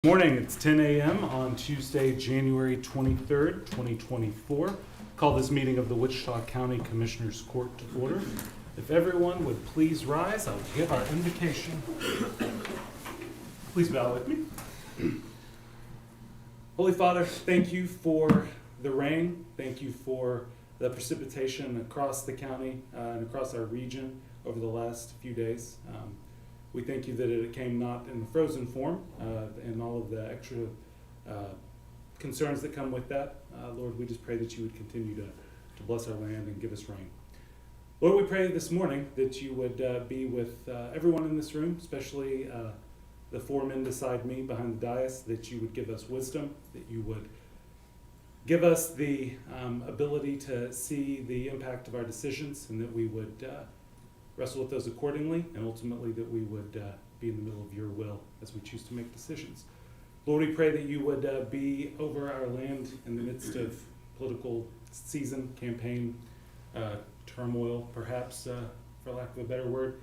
Morning, it's 10 a.m. on Tuesday, January 23rd, 2024. Call this meeting of the Wichita County Commissioners Court to order. If everyone would please rise, I'll give our invocation. Please bow with me. Holy Father, thank you for the rain. Thank you for the precipitation across the county and across our region over the last few days. We thank you that it came not in the frozen form and all of the extra concerns that come with that. Lord, we just pray that you would continue to bless our land and give us rain. Lord, we pray this morning that you would be with everyone in this room, especially the four men beside me behind the dais, that you would give us wisdom, that you would give us the ability to see the impact of our decisions, and that we would wrestle with those accordingly, and ultimately that we would be in the middle of your will as we choose to make decisions. Lord, we pray that you would be over our land in the midst of political season, campaign, turmoil, perhaps, for lack of a better word.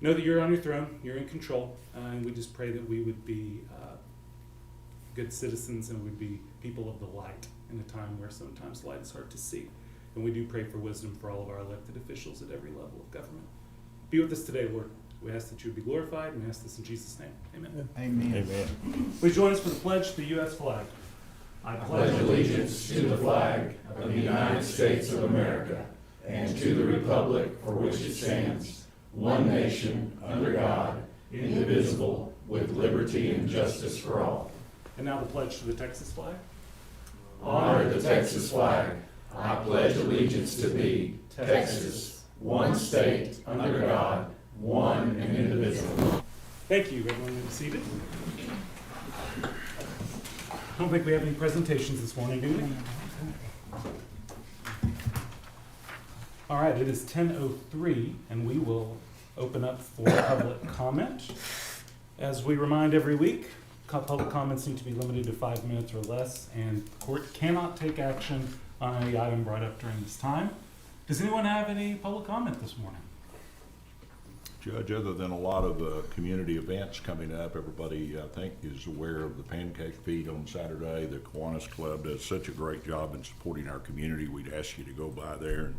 Know that you're on your throne, you're in control, and we just pray that we would be good citizens and would be people of the light in a time where sometimes light is hard to see. And we do pray for wisdom for all of our elected officials at every level of government. Be with us today, Lord. We ask that you would be glorified, and we ask this in Jesus' name. Amen. Amen. Amen. Please join us for the pledge to the U.S. flag. I pledge allegiance to the flag of the United States of America and to the republic for which it stands, one nation, under God, indivisible, with liberty and justice for all. And now the pledge to the Texas flag. Honor the Texas flag. I pledge allegiance to thee, Texas, one state, under God, one and indivisible. Thank you. Everyone may be seated. I don't think we have any presentations this morning, do we? All right, it is 10:03, and we will open up for public comment. As we remind every week, public comments need to be limited to 5 minutes or less, and the court cannot take action on any item brought up during this time. Does anyone have any public comment this morning? Judge, other than a lot of community events coming up, everybody I think is aware of the Pancake Feed on Saturday. The Kiwanis Club does such a great job in supporting our community. We'd ask you to go by there and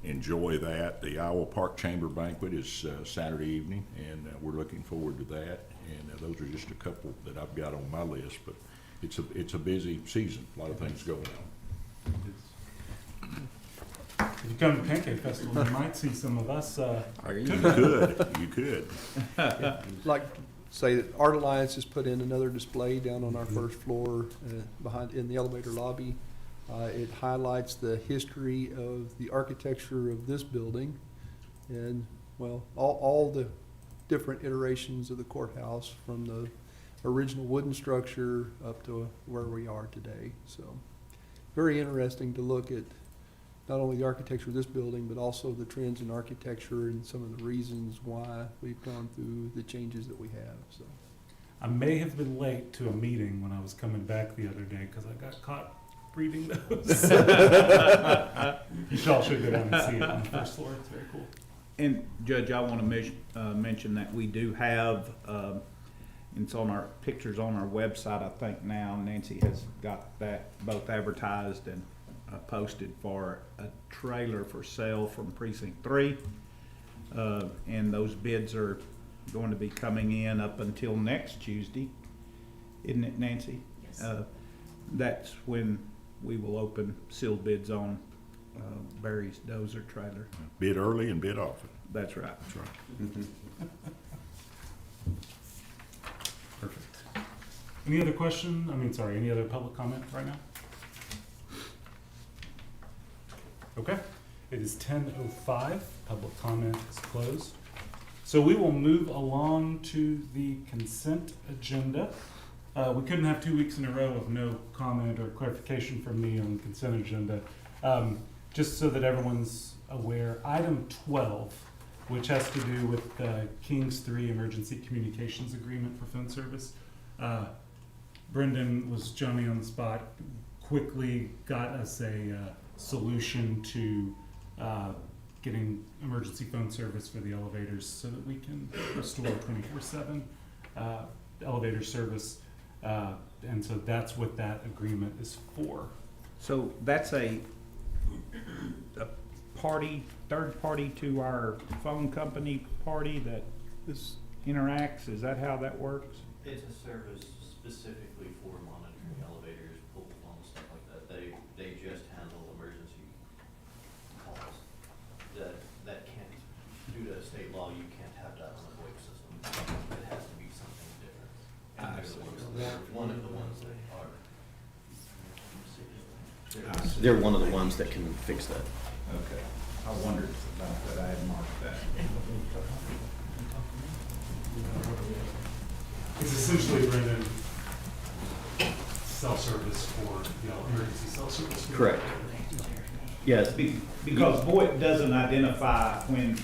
enjoy that. The Iowa Park Chamber Banquet is Saturday evening, and we're looking forward to that. And those are just a couple that I've got on my list, but it's a busy season, a lot of things going on. If you come to Pancake Festival, you might see some of us. You could. Like say that Art Alliance has put in another display down on our first floor behind in the elevator lobby. It highlights the history of the architecture of this building and, well, all the different iterations of the courthouse from the original wooden structure up to where we are today. So very interesting to look at not only the architecture of this building, but also the trends in architecture and some of the reasons why we've gone through the changes that we have. So I may have been late to a meeting when I was coming back the other day because I got caught reading those. You all should go down and see it on the first floor. It's very cool. And Judge, I want to mention that we do have, it's on our pictures on our website, I think now. Nancy has got that both advertised and posted for a trailer for sale from Precinct 3. And those bids are going to be coming in up until next Tuesday. Isn't it, Nancy? Yes. That's when we will open sealed bids on Barry's dozer trailer. Bid early and bid often. That's right. That's right. Perfect. Any other question? Any other public comment right now? Okay. It is 10:05. Public comment is closed. So we will move along to the consent agenda. We couldn't have 2 weeks in a row of no comment or clarification from me on the consent agenda. Just so that everyone's aware, item 12, which has to do with the Kings 3 Emergency Communications Agreement for phone service. Brendan was Johnny on the spot, quickly got us a solution to getting emergency phone service for the elevators so that we can restore 24/7 elevator service And so that's what that agreement is for. So that's a party, third party to our phone company party that This, interacts? Is that how that works? It's a service specifically for monitoring elevators, pull phones, stuff like that. They just handle emergency calls. That can't, due to state law, you can't have that on a VoIP system. It has to be something different. And they're one of the ones that are. They're one of the ones that can fix that. Okay. I wondered about that. I had marked that. It's essentially, Brendan, self-service for, emergency self-service. Correct. Yes, Because VoIP doesn't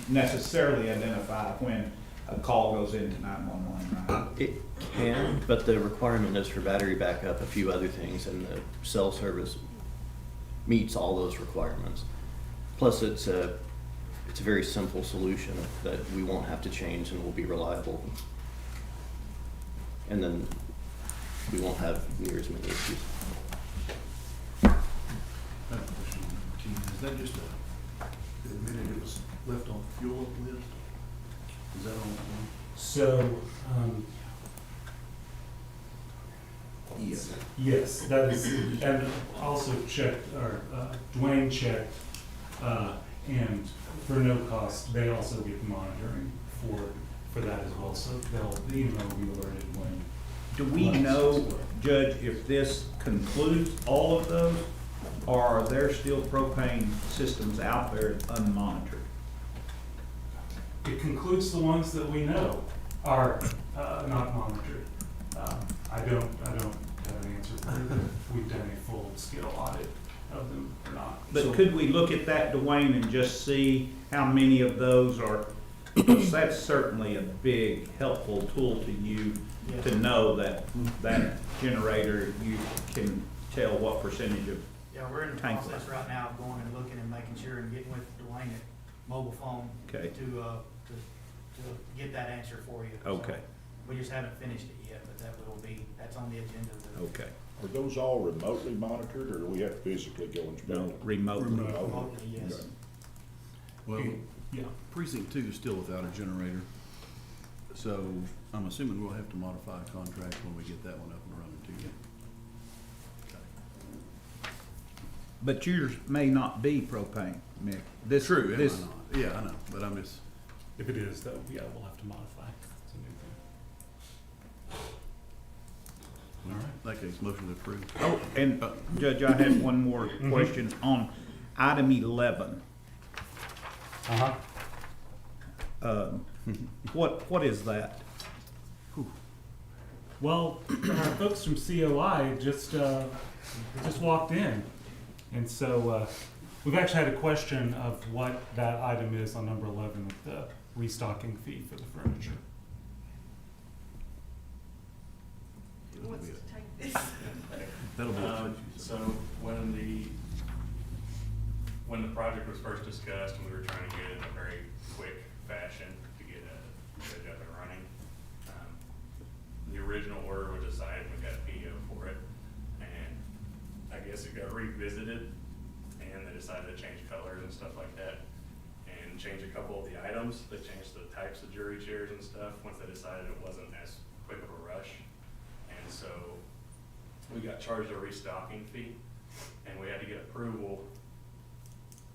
necessarily identify when a call goes into 911, right? it can, but the requirement is for battery backup, a few other things, and the cell service meets all those requirements. Plus, it's a very simple solution that we won't have to change and will be reliable. And then we won't have near as many issues. I have a question on number 10. Is that just admitted it was left on fuel up list? Is that on that one? So, Yes. yes, that is, and also checked, or Dwayne checked, and for no cost, they also get monitoring for that as well, so the email will be alerted when. Do we know, Judge, if this concludes all of those, or are there still propane systems out there unmonitored? It concludes the ones that we know are not monitored. I don't have an answer for you if we've done a full-scale audit of them or not. But could we look at that, Dwayne, and just see how many of those are, because that's certainly a big, helpful tool to you to know that that generator, you can tell what percentage of, Yeah, we're in the Tank process list. right now of going and looking and making sure and getting with Dwayne at mobile phone Okay. to get that answer for you. So Okay. We just haven't finished it yet, but that's on the agenda. okay, Are those all remotely monitored, or do we have to physically go and spell no, them? remotely. Remotely, yes. Okay. Well, Yeah. precinct 2 is still without a generator. So I'm assuming we'll have to modify a contract when we get that one up and running too. But yours may not be propane, Mick. This, True, it this, might not. Yeah, I know, but I'm just, If it is, though, yeah, we'll have to modify. It's a new thing. all right, in that case, motion to approve. oh, and Judge, I had one more question on item 11. Uh-huh. What is that? Well, our folks from COI just walked in, and so we've actually had a question of what that item is on number 11 with the restocking fee for the furniture. That'll Wants be to it. take this. That'll be it. So when the project was first discussed, and we were trying to get it in a very quick fashion to get a bridge up and running, the original order was decided, we got a PO for it, and I guess it got revisited, and they decided to change colors and stuff like that, and change a couple of the items. They changed the types of jury chairs and stuff, once they decided it wasn't as quick of a rush. And so we got charged a restocking fee, and we had to get approval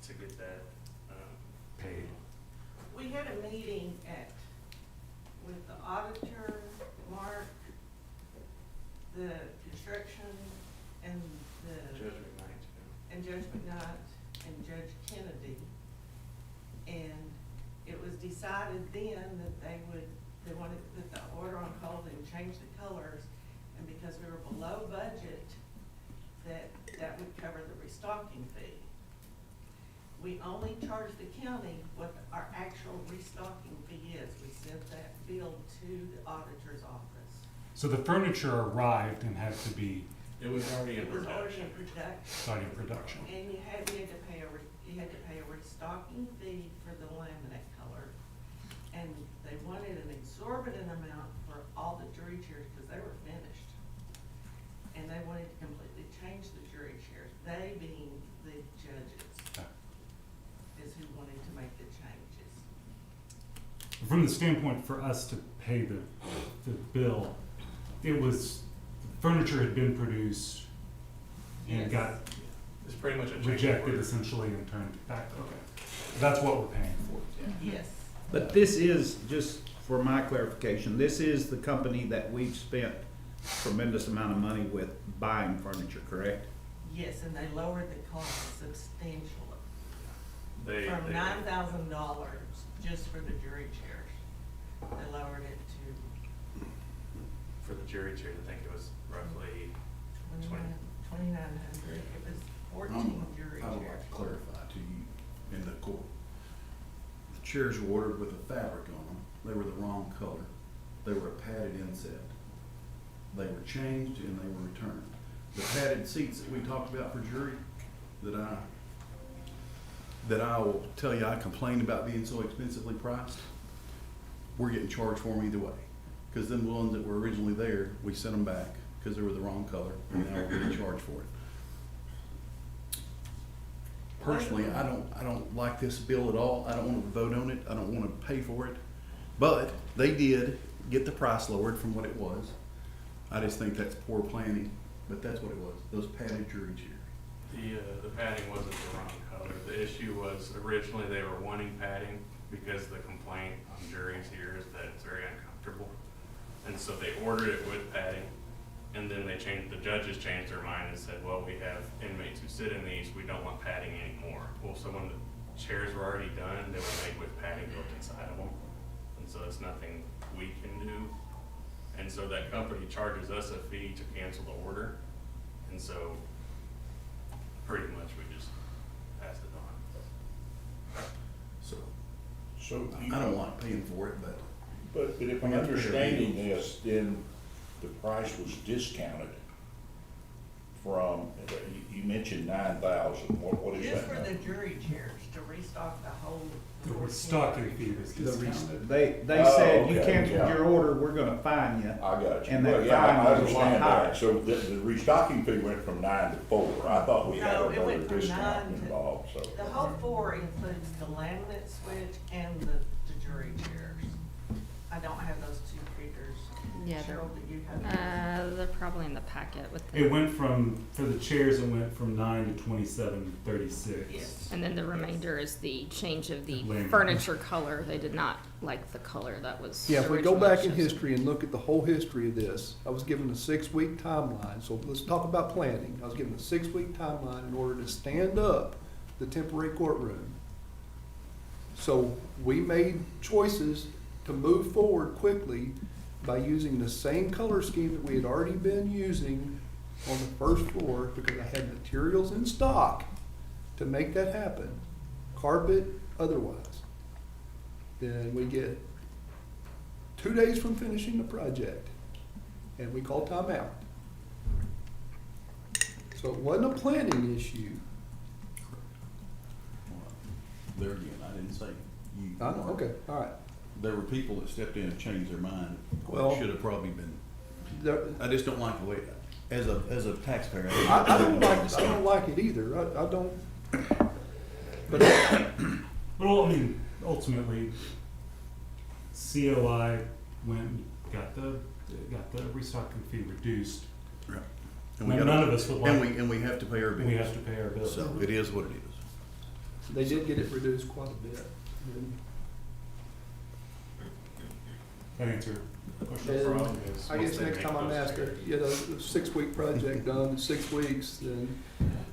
to get that paid. We had a meeting with the auditor, Mark, the construction, and Judge McKnight, and Judge McKnight, and Judge Kennedy. And it was decided then that they wanted to put the order on hold and change the colors. And because we were below budget, that would cover the restocking fee. We only charge the county what our actual restocking fee is. We sent that bill to the auditor's office. So the furniture arrived and had to be It was already in It was already in production. production. starting production. And you had to pay a restocking fee for the laminate color. And they wanted an exorbitant amount for all the jury chairs because they were finished. from the standpoint for us to pay the bill, it was, furniture had been produced and Yes. got It's pretty much a change rejected order. essentially and turned back. Okay. That's what we're paying for. Yes. But this is, just for my clarification, this is the company that we've spent tremendous amount of money with buying furniture, correct? Yes, and they lowered the cost substantially. They, From they- $9,000 just for the jury chairs. They lowered it to for the jury chair, I think it was roughly, 2,900. It was 14 jury I would chairs. like to clarify to you in the court. The chairs were ordered with a fabric on them. They were the wrong color. They were a padded inset. They were changed and they were returned. The padded seats that we talked about for jury, that I will tell you I complained about being so expensively priced, we're getting charged for them either way. Because them ones that were originally there, we sent them back because they were the wrong color, and now we're getting charged for it. Personally, I don't like this bill at all. I don't want to vote on it. I don't want to pay for it. But they did get the price lowered from what it was. I just think that's poor planning, but that's what it was, those padded jury chairs. the padding wasn't the wrong color. The issue was originally they were wanting padding because the complaint on juries here is that it's very uncomfortable. And so they ordered it with padding, and then the judges changed their mind and said, well, we have inmates who sit in these, we don't want padding anymore. Well, so when the chairs were already done, they were made with padding built inside of them. And so it's nothing we can do. And so that company charges us a fee to cancel the order. And so pretty much we just passed it on. So I don't like paying for it, but But if I'm understanding this, then the price was discounted from, you mentioned 9,000, what is Just that? for the jury chairs, to restock the whole. The 14 restocking jury fee was chairs. discounted. They Oh, said you okay, canceled yeah. your order, we're gonna fine you. I got you. And Well, that yeah, fine I was a lot understand higher. that. So the restocking fee went from 9 to 4. I thought we had No, it another went from discount 9 to- involved, so. The whole 4 includes the laminate switch and the jury chairs. I don't have those two figures. Yeah, they're, Cheryl, do you have? they're probably in the packet with the. It went from, for the chairs, it went from 9 to 27.36. Yes. And then the remainder is the change of the Laminate. furniture color. They did not like the color that was. Yeah, if we go originally back in chosen. history and look at the whole history of this, I was given a 6-week timeline, so let's talk about planning. I was given a 6-week timeline in order to stand up the temporary courtroom. So we made choices to move forward quickly by using the same color scheme that we had already been using on the first floor, because I had materials in stock to make that happen, carpet, otherwise. Then we get 2 days from finishing the project, and we call timeout. So it wasn't a planning issue. there again, I didn't say you. Okay, all right. There were people that stepped in and changed their mind. Well- Should have probably been, There- I just don't like the way, as a taxpayer. I don't like it either. I don't. But Well, I mean, ultimately, COI went and got the restocking fee reduced. Right. None of us would like- And we have to pay our bills. We have to pay our bills. So it is what it is. they did get it reduced quite a bit. And That answer the question. And problem is, I once guess they next make time I'm those asked, chairs- get a 6-week project done in 6 weeks, then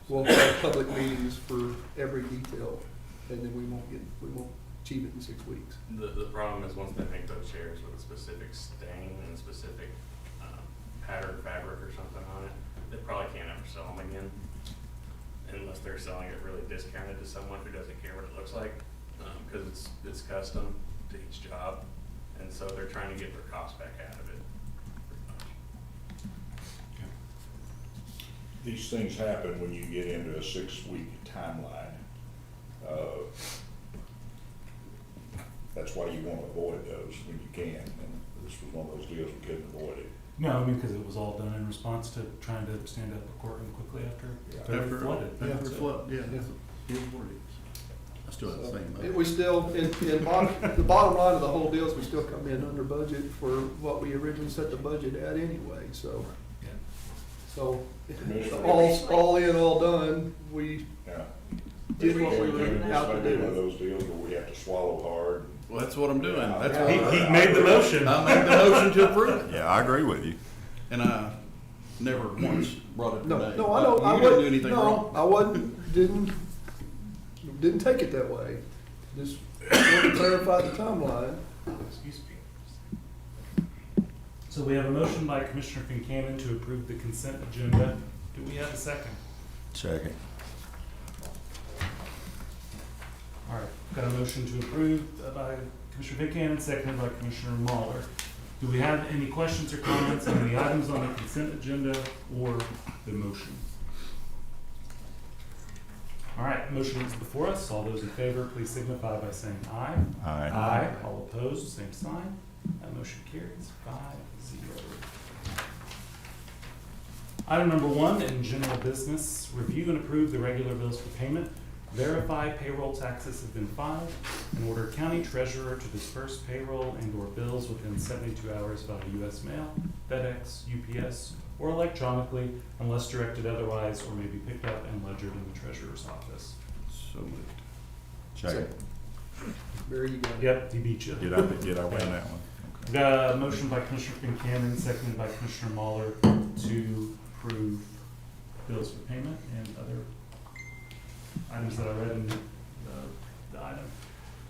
we'll have public meetings for every detail, and then we won't achieve it in 6 weeks. The problem is once they make those chairs with a specific stain and a specific pattern fabric or something on it, they probably can't ever sell them again unless they're selling it really discounted to someone who doesn't care what it looks like, because it's custom to each job, and so they're trying to get their cost back out of it. Pretty much. These things happen when you get into a 6-week timeline. That's why you want to avoid those when you can, and this was one of those deals we couldn't avoid it. No, I mean, because it was all done in response to trying to stand up a courtroom quickly after Yeah. it flooded. After That's it. flood, yeah, that's, it is what it is. I still have the same And we still, the bottom line of the whole deal is we still come in under budget for what we originally set the budget at anyway, so. So, all in, all done, we Yeah. did what we were out to This may be one of do. those deals where we have to swallow hard. Well, that's what I'm doing. That's Yeah. why He made the motion. I made the motion to approve it. Yeah, I agree with you. And I never once brought it to No, name. no, I don't, I You didn't do wouldn't, anything no, wrong. I wasn't, didn't take it that way. Just wanted to clarify the timeline. Excuse me. So we have a motion by Commissioner Kincannon to approve the consent agenda. Do we have a second? Second. All right, got a motion to approve by Commissioner Kincannon, seconded by Commissioner Mahler. Do we have any questions or comments on the items on the consent agenda or the motion? All right, motion is before us. All those in favor, please signify by saying aye. Aye. All opposed, same sign. That motion carries 5-0. Item number 1, in general business, review and approve the regular bills for payment. Verify payroll taxes have been filed, and order county treasurer to disperse payroll and/or bills within 72 hours via U.S. mail, FedEx, UPS, or electronically unless directed otherwise, or may be picked up and ledgered in the treasurer's office. So moved. Second. There you go. Yep, he beat you. Did I win that one? Okay. Got a motion by Commissioner Kincannon, seconded by Commissioner Mahler to approve bills for payment and other items that I read in the item.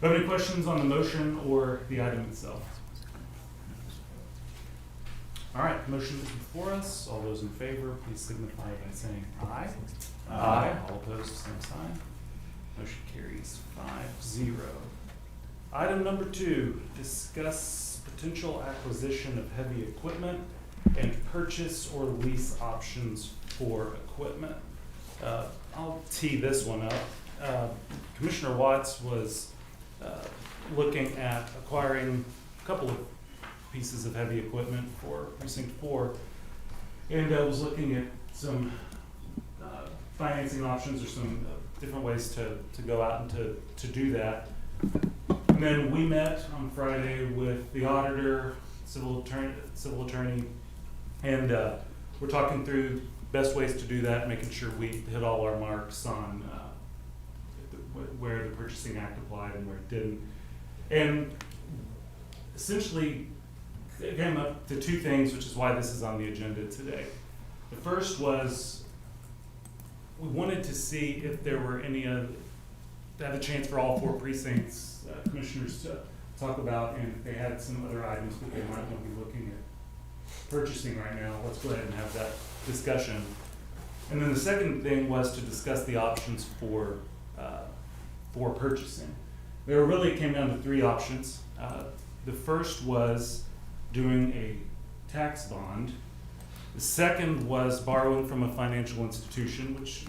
Do you have any questions on the motion or the item itself? All right, motion is before us. All those in favor, please signify by saying aye. Aye. All opposed, same sign. Motion carries 5-0. Item number 2, discuss potential acquisition of heavy equipment and purchase or lease options for equipment. I'll tee this one up. Commissioner Watts was looking at acquiring a couple of pieces of heavy equipment for Precinct 4, and was looking at some financing options or some different ways to go out and to do that. And then we met on Friday with the auditor, civil attorney, and we're talking through best ways to do that, making sure we hit all our marks on where the Purchasing Act applied and where it didn't. And essentially, it came up to 2 things, which is why this is on the agenda today. The first was we wanted to see if there were any to have a chance for all 4 precincts commissioners to talk about, and if they had some other items that they might want to be looking at purchasing right now, let's go ahead and have that discussion. And then the second thing was to discuss the options for purchasing. There really came down to 3 options. The first was doing a tax bond. The second was borrowing from a financial institution, which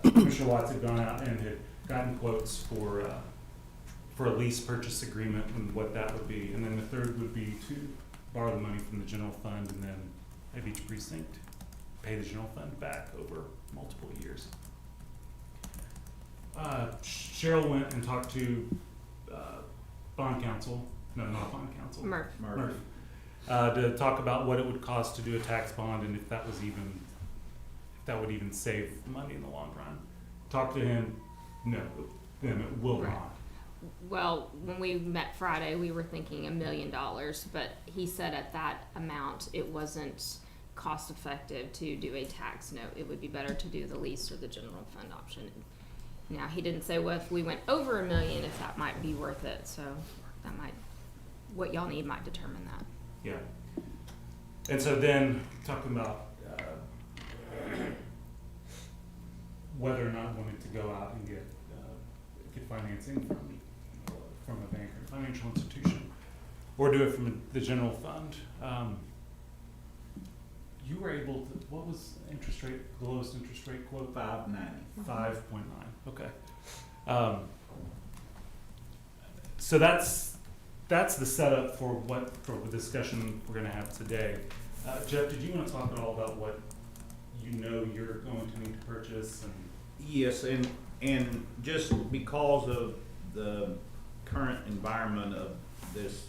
Commissioner Watts had gone out and had gotten quotes for a lease purchase agreement and what that would be. And then the third would be to borrow the money from the general fund and then have each precinct pay the general fund back over multiple years. Cheryl went and talked to bond counsel, no, not bond counsel, Murph. Murph, to talk about what it would cost to do a tax bond and if that would even save money in the long run. Talked to him, no, then it will Right. not. Well, when we met Friday, we were thinking $1 million, but he said at that amount, it wasn't cost effective to do a tax note. It would be better to do the lease or the general fund option. Now, he didn't say, well, if we went over $1 million, if that might be worth it. So that might, what y'all need might determine that. Yeah. And so then talking about whether or not wanting to go out and get financing from a bank or financial institution, or do it from the general fund. You were able to, what was interest rate, the lowest interest rate quote? 5.90. 5.9, okay. So that's the setup for the discussion we're gonna have today. Jeff, did you wanna talk at all about what you know you're going to need to purchase and Yes, and just because of the current environment of this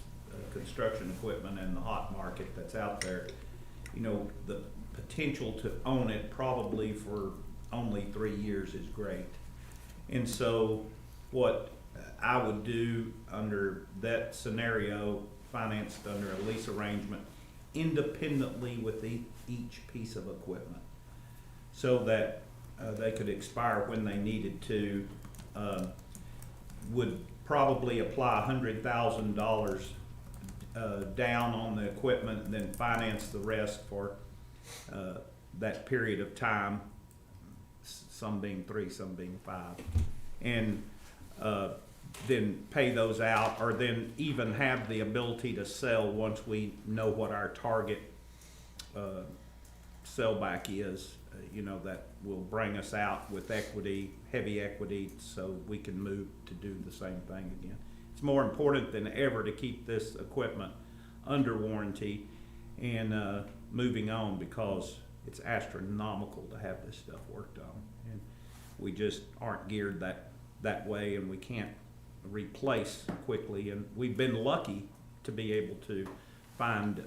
construction equipment and the hot market that's out there, you know, the potential to own it probably for only 3 years is great. And so what I would do under that scenario, financed under a lease arrangement, independently with each piece of equipment, so that they could expire when they needed to, would probably apply $100,000 down on the equipment and then finance the rest for that period of time, some being 3, some being 5, and then pay those out, or then even have the ability to sell once we know what our target sellback is. You know, that will bring us out with equity, heavy equity, so we can move to do the same thing again. It's more important than ever to keep this equipment under warranty and moving on, because it's astronomical to have this stuff worked on, and we just aren't geared that way, and we can't replace quickly. And we've been lucky to be able to find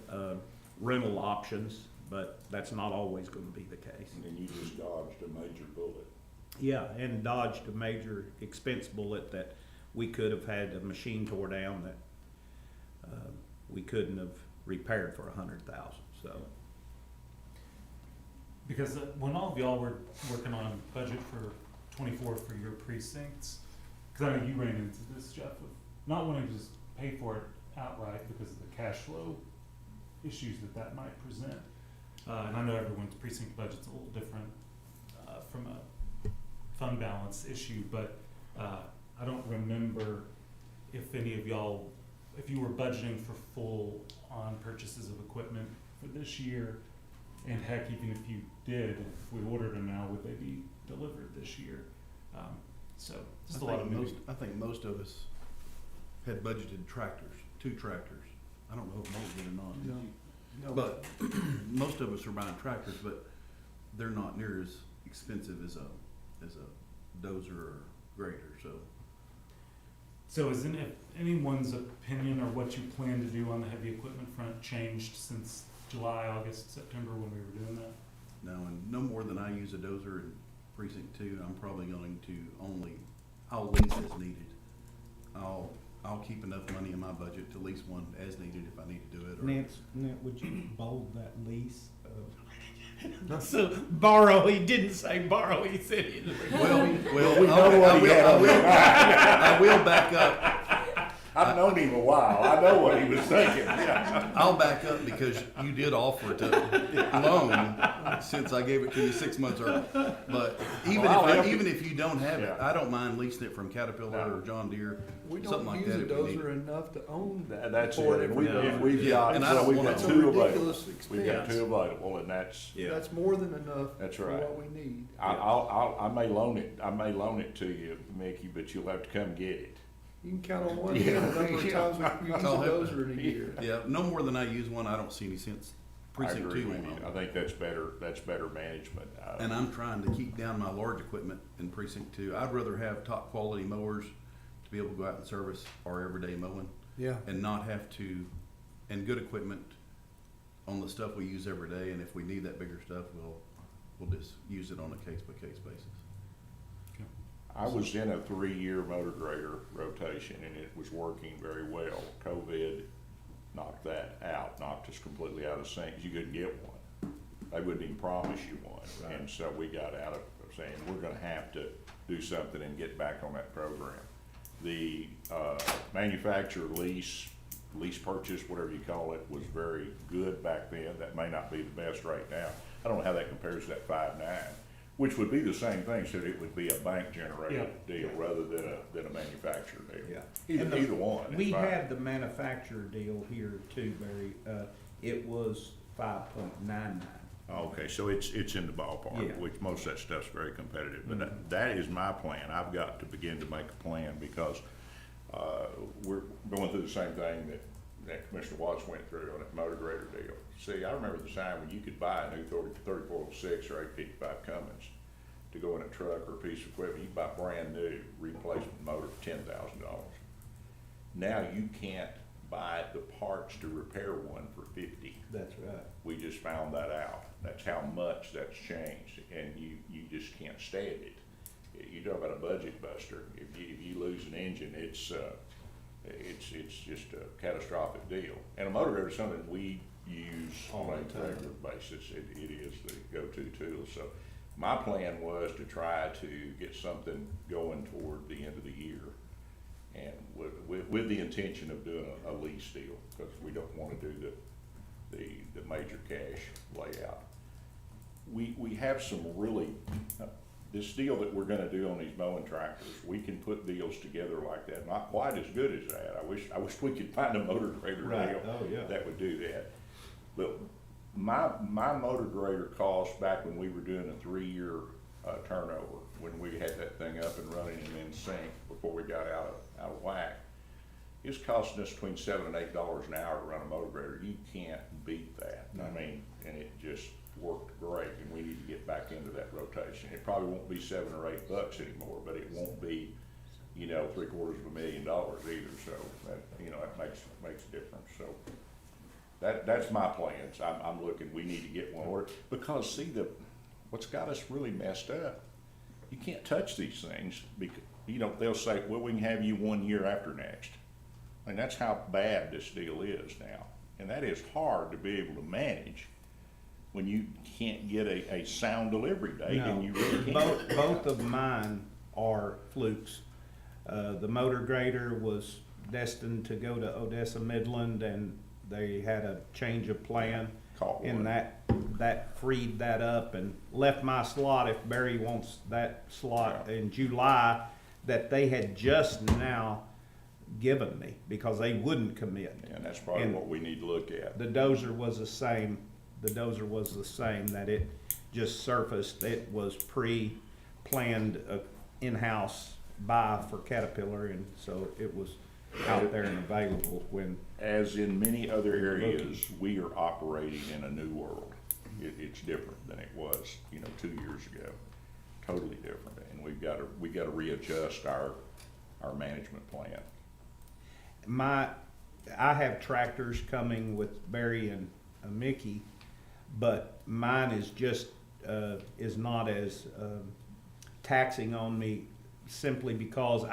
rental options, but that's not always going to be the case. And you just dodged a major bullet. Yeah, and dodged a major expense bullet that we could have had a machine tore down that we couldn't have repaired for $100,000. So Because when all of y'all were working on budget for 24 for your precincts, because I know you ran into this, Jeff, of not wanting to just pay for it outright because of the cash flow issues that might present. And I know everyone's precinct budget's a little different from a fund balance issue, but I don't remember if any of y'all, if you were budgeting for full on purchases of equipment for this year, and heck, even if you did, if we ordered them now, would they be delivered this year? So just a lot of moving. I think most of us had budgeted tractors, 2 tractors. I don't know if most did or not. No. But most of us are buying tractors, but they're not near as expensive as a dozer or grader, so. So is anyone's opinion or what you plan to do on the heavy equipment front changed since July, August, September when we were doing that? No, and no more than I use a dozer in precinct 2, I'm probably going to I'll lease as needed. I'll keep enough money in my budget to lease one as needed if I need to do it. Nance, would you bold that lease? So borrow, he didn't say borrow, he said he Well, We know what he had on his mind. I will back up. I've known him a while. I know what he was thinking. Yeah. I'll back up because you did offer to loan since I gave it to you 6 months early. But even if you don't have it, Yeah. I don't mind leasing it from Caterpillar or John Deere, We something don't like use that. a if we need dozer it. enough to own That's for it. every And year. we've Yeah, got, and I don't we've want got That's a 2 available. ridiculous We've got expense. 2 available, and that's, Yeah. That's more than enough That's for right. what we need. I may loan it to you, Mickey, but you'll have to come get it. You can count on one Yeah. hand the number of times we use a I'll have dozer in a year. Yeah, no more than I use one. I don't see any sense. I Precinct agree 2 with ain't you. on I it. think that's better management. And I'm trying to keep down my large equipment in precinct 2. I'd rather have top quality mowers to be able to go out and service our everyday mowing Yeah. and not have to, and good equipment on the stuff we use every day. And if we need that bigger stuff, we'll just use it on a case by case basis. I was in a 3-year motor grader rotation, and it was working very well. COVID knocked that out, knocked us completely out of sync. You couldn't get one. They wouldn't even promise you one. Right. And so we got out of saying, we're gonna have to do something and get back on that program. The manufacturer lease purchase, whatever you call it, was very good back then. That may not be the best right now. I don't know how that compares to that 5.9. Which would be the same thing, so it would be a bank-generated deal rather than a manufacturer deal. Yeah. Either one. We is fine. had the manufacturer deal here too, Barry. It was 5.99. Okay, so it's in the ballpark, Yeah. which most of that stuff's very competitive. But that is my plan. I've got to begin to make a plan because we're going through the same thing that Commissioner Watts went through on that motor grader deal. See, I remember the time when you could buy a new 3406 or 855 Cummins, to go in a truck or a piece of equipment, you can buy brand new replacement motor for $10,000. Now you can't buy the parts to repair one for 50. That's right. We just found that out. That's how much that's changed, and you just can't stand it. You talk about a budget buster. If you lose an engine, it's just a catastrophic deal. And a motor grader is something we use on a regular basis. It is the go-to tool. So my plan was to try to get something going toward the end of the year, and with the intention of doing a lease deal, because we don't want to do the major cash layout. We have some really, this deal that we're gonna do on these mowing tractors, we can put deals together like that, not quite as good as that. I wish we could find a motor grader Right. deal Oh, yeah. that would do that. But my motor grader cost back when we were doing a 3-year turnover, when we had that thing up and running and in sync before we got out of whack, it's costing us between $7 and $8 an hour to run a motor grader. You can't beat that. I mean, and it just worked great, and we need to get back into that rotation. It probably won't be $7 or $8 anymore, but it won't be, $750,000 either. So that makes a difference. So that's my plans. I'm looking. We need to get one ordered because see what's got us really messed up. You can't touch these things because they'll say, well, we can have you 1 year after next. And that's how bad this deal is now. And that is hard to be able to manage when you can't get a sound delivery date. No, And you really can't. both of mine are flukes. The motor grader was destined to go to Odessa Midland, and they had a change of plan. Caught And one. that freed that up and left my slot, if Barry wants that slot in July, that they had just now given me because they wouldn't commit. And that's probably And what we need to look at. the dozer was the same, that it just surfaced. It was pre-planned in-house buy for Caterpillar, and so it was out there and available when. As in many other areas, we are operating in a new world. It's different than it was, 2 years ago. Totally different, and we've got to readjust our management plan. I have tractors coming with Barry and Mickey, but mine is just is not as taxing on me simply because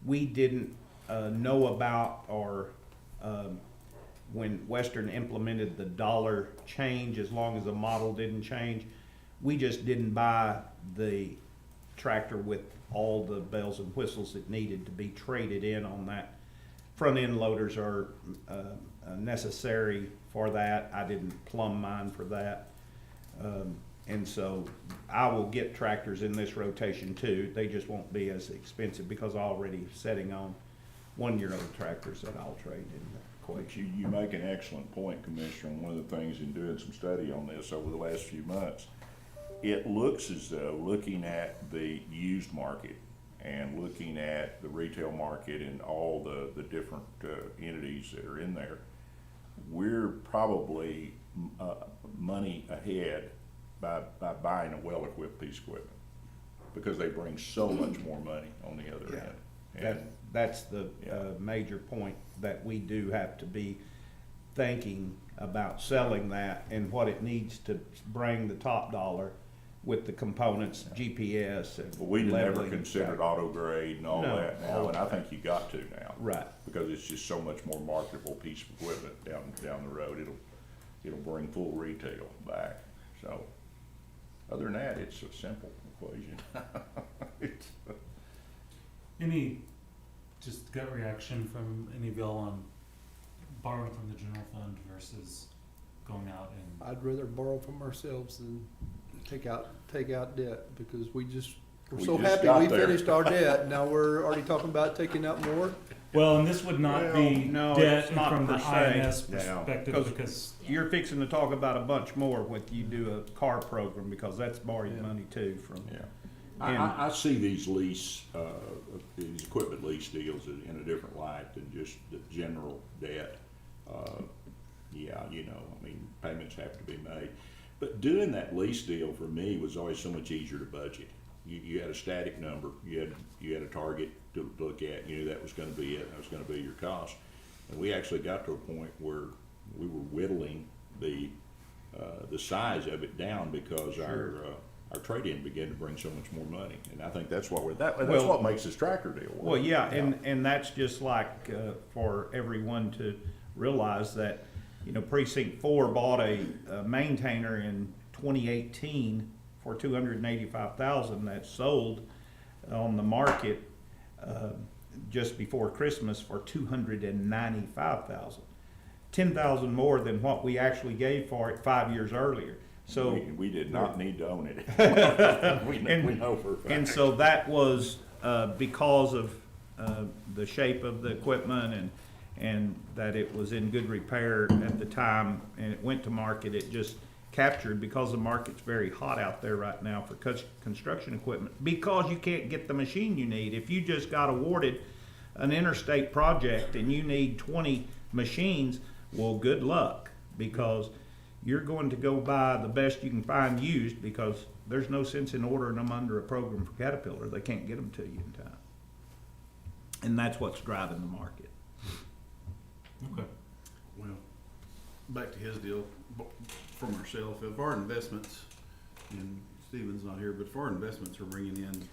we didn't know about or when Western implemented the dollar change, as long as the model didn't change, we just didn't buy the tractor with all the bells and whistles that needed to be traded in on that. Front end loaders are necessary for that. I didn't plumb mine for that. And so I will get tractors in this rotation too. They just won't be as expensive because I'm already setting on 1-year-old tractors that I'll trade in the equation. You make an excellent point, Commissioner. One of the things in doing some study on this over the last few months, it looks as though, looking at the used market and looking at the retail market and all the different entities that are in there, we're probably money ahead by buying a well-equipped piece of equipment because they bring so much more money on the other end. And That's the major point, that we do have to be thinking about selling that and what it needs to bring the top dollar with the components, GPS and But we'd never leveling. considered auto grade and all No, that now, and I think you got to now. Right. Because it's just so much more marketable piece of equipment down the road. It'll bring full retail back. So, other than that, it's a simple equation. Any just gut reaction from any of y'all on borrowing from the general fund versus going out and I'd rather borrow from ourselves than take out debt because we're We so just happy got we there. finished our debt. Now we're already talking about taking out more. well, and this would not be no, debt it's not from the per se. INS Yeah. perspective because You're fixing to talk about a bunch more when you do a car program because that's borrowing Yeah. money too from. Yeah. And- I see these these equipment lease deals in a different light than just the general debt. Payments have to be made. But doing that lease deal for me was always so much easier to budget. You had a static number, you had a target to look at, you knew that was gonna be it, that was gonna be your cost. And we actually got to a point where we were whittling the size of it down because our trade-in began to bring so much more money. And I think that's what that's Well- what makes this tractor deal work. Well, yeah, and that's just like, for everyone to realize that, you know, Precinct 4 bought a maintainer in 2018 for $285,000 that sold on the market just before Christmas for $295,000. $10,000 more than what we actually gave for it 5 years earlier. So We did not need to own it. We know for a fact. And so that was because of the shape of the equipment and that it was in good repair at the time, and it went to market. It just captured, because the market's very hot out there right now for construction equipment, because you can't get the machine you need. If you just got awarded an interstate project and you need 20 machines, well, good luck, because you're going to go buy the best you can find used, because there's no sense in ordering them under a program for Caterpillar. They can't get them to you in time. And that's what's driving the market. Okay. Well, back to his deal, from ourselves, if our investments, and Stephen's not here, but if our investments are bringing in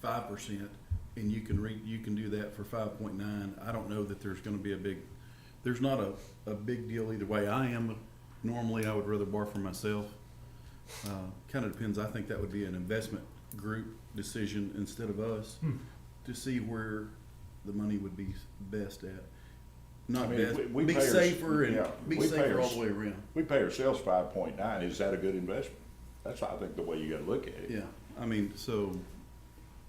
5%, and you can do that for 5.9, I don't know that there's gonna be there's not a big deal either way. Normally I would rather borrow for myself. Kinda depends, I think that would be an investment group decision instead of us, to see where the money would be best at. Not I mean, best, we be pay our- safer and yeah, be we pay safer our- all the way around. We pay ourselves 5.9, is that a good investment? That's, I think, the way you gotta look at it. Yeah, I mean, so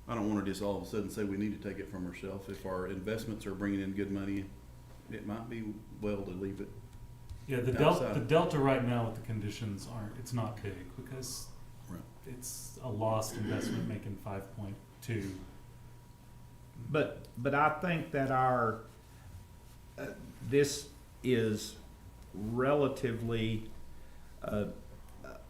I don't wanna just all of a sudden say we need to take it from ourselves. If our investments are bringing in good money, it might be well to leave it. Yeah, the Outside. delta right now with the conditions it's not big because Right. it's a lost investment making 5.2. But I think that our, this is relatively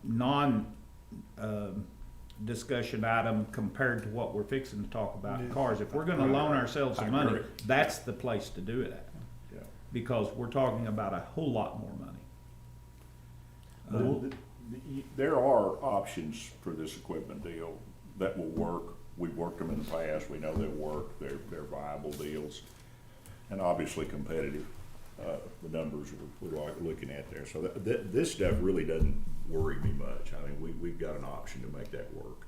non-discussion item compared to what we're fixing to talk about in cars. If we're gonna loan ourselves some money, agree. that's the place to do it at. Yeah. Because we're talking about a whole lot more money. There are options for this equipment deal that will work. We've worked them in the past, we know they work, they're viable deals, and obviously competitive, the numbers we're looking at there. So this stuff really doesn't worry me much. I mean, we've got an option to make that work.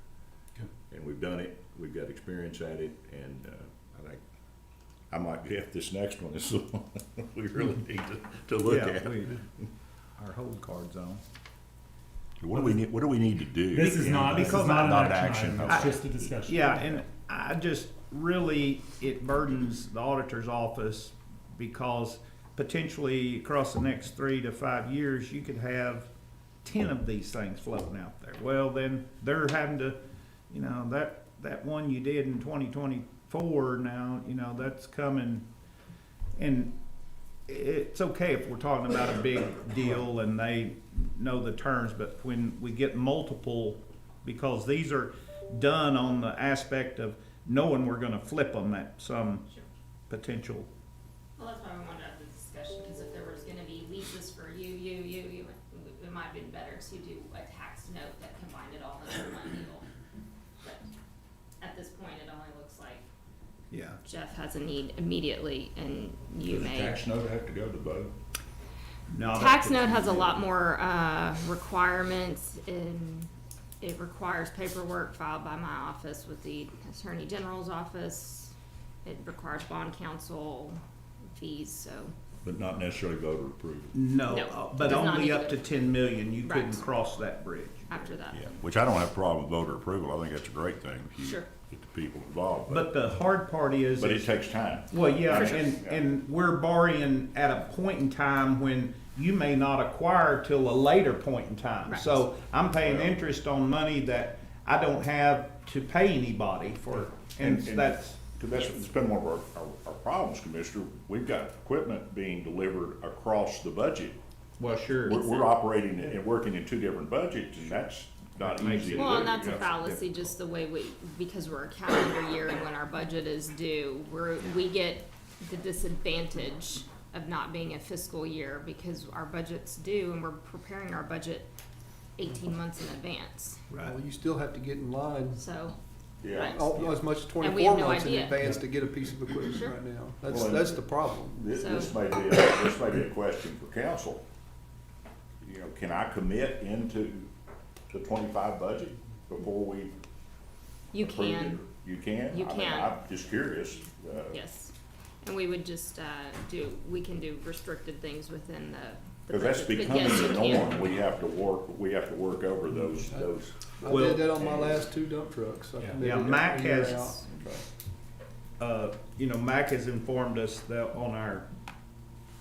Okay. And we've done it, we've got experience at it, and I think I might get this next one, this is the one we really need to look Yeah, at. our hold card's on. What do we need to do? This is not an Not action action, item, it's okay. just a discussion. Yeah, and I just really, it burdens the auditor's office, because potentially across the next 3 to 5 years, you could have 10 of these things floating out there. Well, then they're having to, you know, that one you did in 2024 now, you know, that's coming. And it's okay if we're talking about a big deal and they know the terms, but when we get multiple, because these are done on the aspect of knowing we're gonna flip them at some potential. Well, that's why we wanted to have the discussion, because if there was gonna be leases for you, it might have been better to do a tax note that combined it all into one deal. But at this point, it only looks like Yeah. Jeff has a need immediately, and you Does the may. tax note have to go to vote? No, Tax note has a lot more requirements, and it requires paperwork filed by my office with the Attorney General's office. It requires bond counsel fees, so. But not necessarily voter approval. No, No, but does not only need up to to 10 million, you couldn't Right. cross that bridge. After that. Yeah, which I don't have a problem with voter approval. I think that's a great thing if you Sure. get the people involved. But the hard part is. But it takes time. Well, yeah, For sure. and we're borrowing at a point in time when you may not acquire till a later point in time. Right. So I'm paying Well- interest on money that I don't have to pay anybody for, and that's. Because it's been one of our problems, Commissioner. We've got equipment being delivered across the budget Well, sure. We're operating and working in two different budgets, and that's not Makes easy it- to do. Well, and that's a Yeah. fallacy, just the way because we're a calendar year and when our budget is due, we get the disadvantage of not being a fiscal year because our budget's due and we're preparing our budget 18 months in advance. Right. Well, you still have to get in line So, Yeah. right. as much as And we 24 have no months in idea. advance to get a piece of equipment Sure. right now. Well, That's the problem. This So- may be a question for council. You know, can I commit into the 25 budget before we you approve it? can, You can? You I mean, can. I'm just curious. yes. And we would just we can do restricted things within the Because that's budget, but becoming yes, you the can. norm. We have to work over those. I Well- did that on my last 2 dump trucks. I Yeah. committed Yeah, a Mac year has- out. Mac has informed us that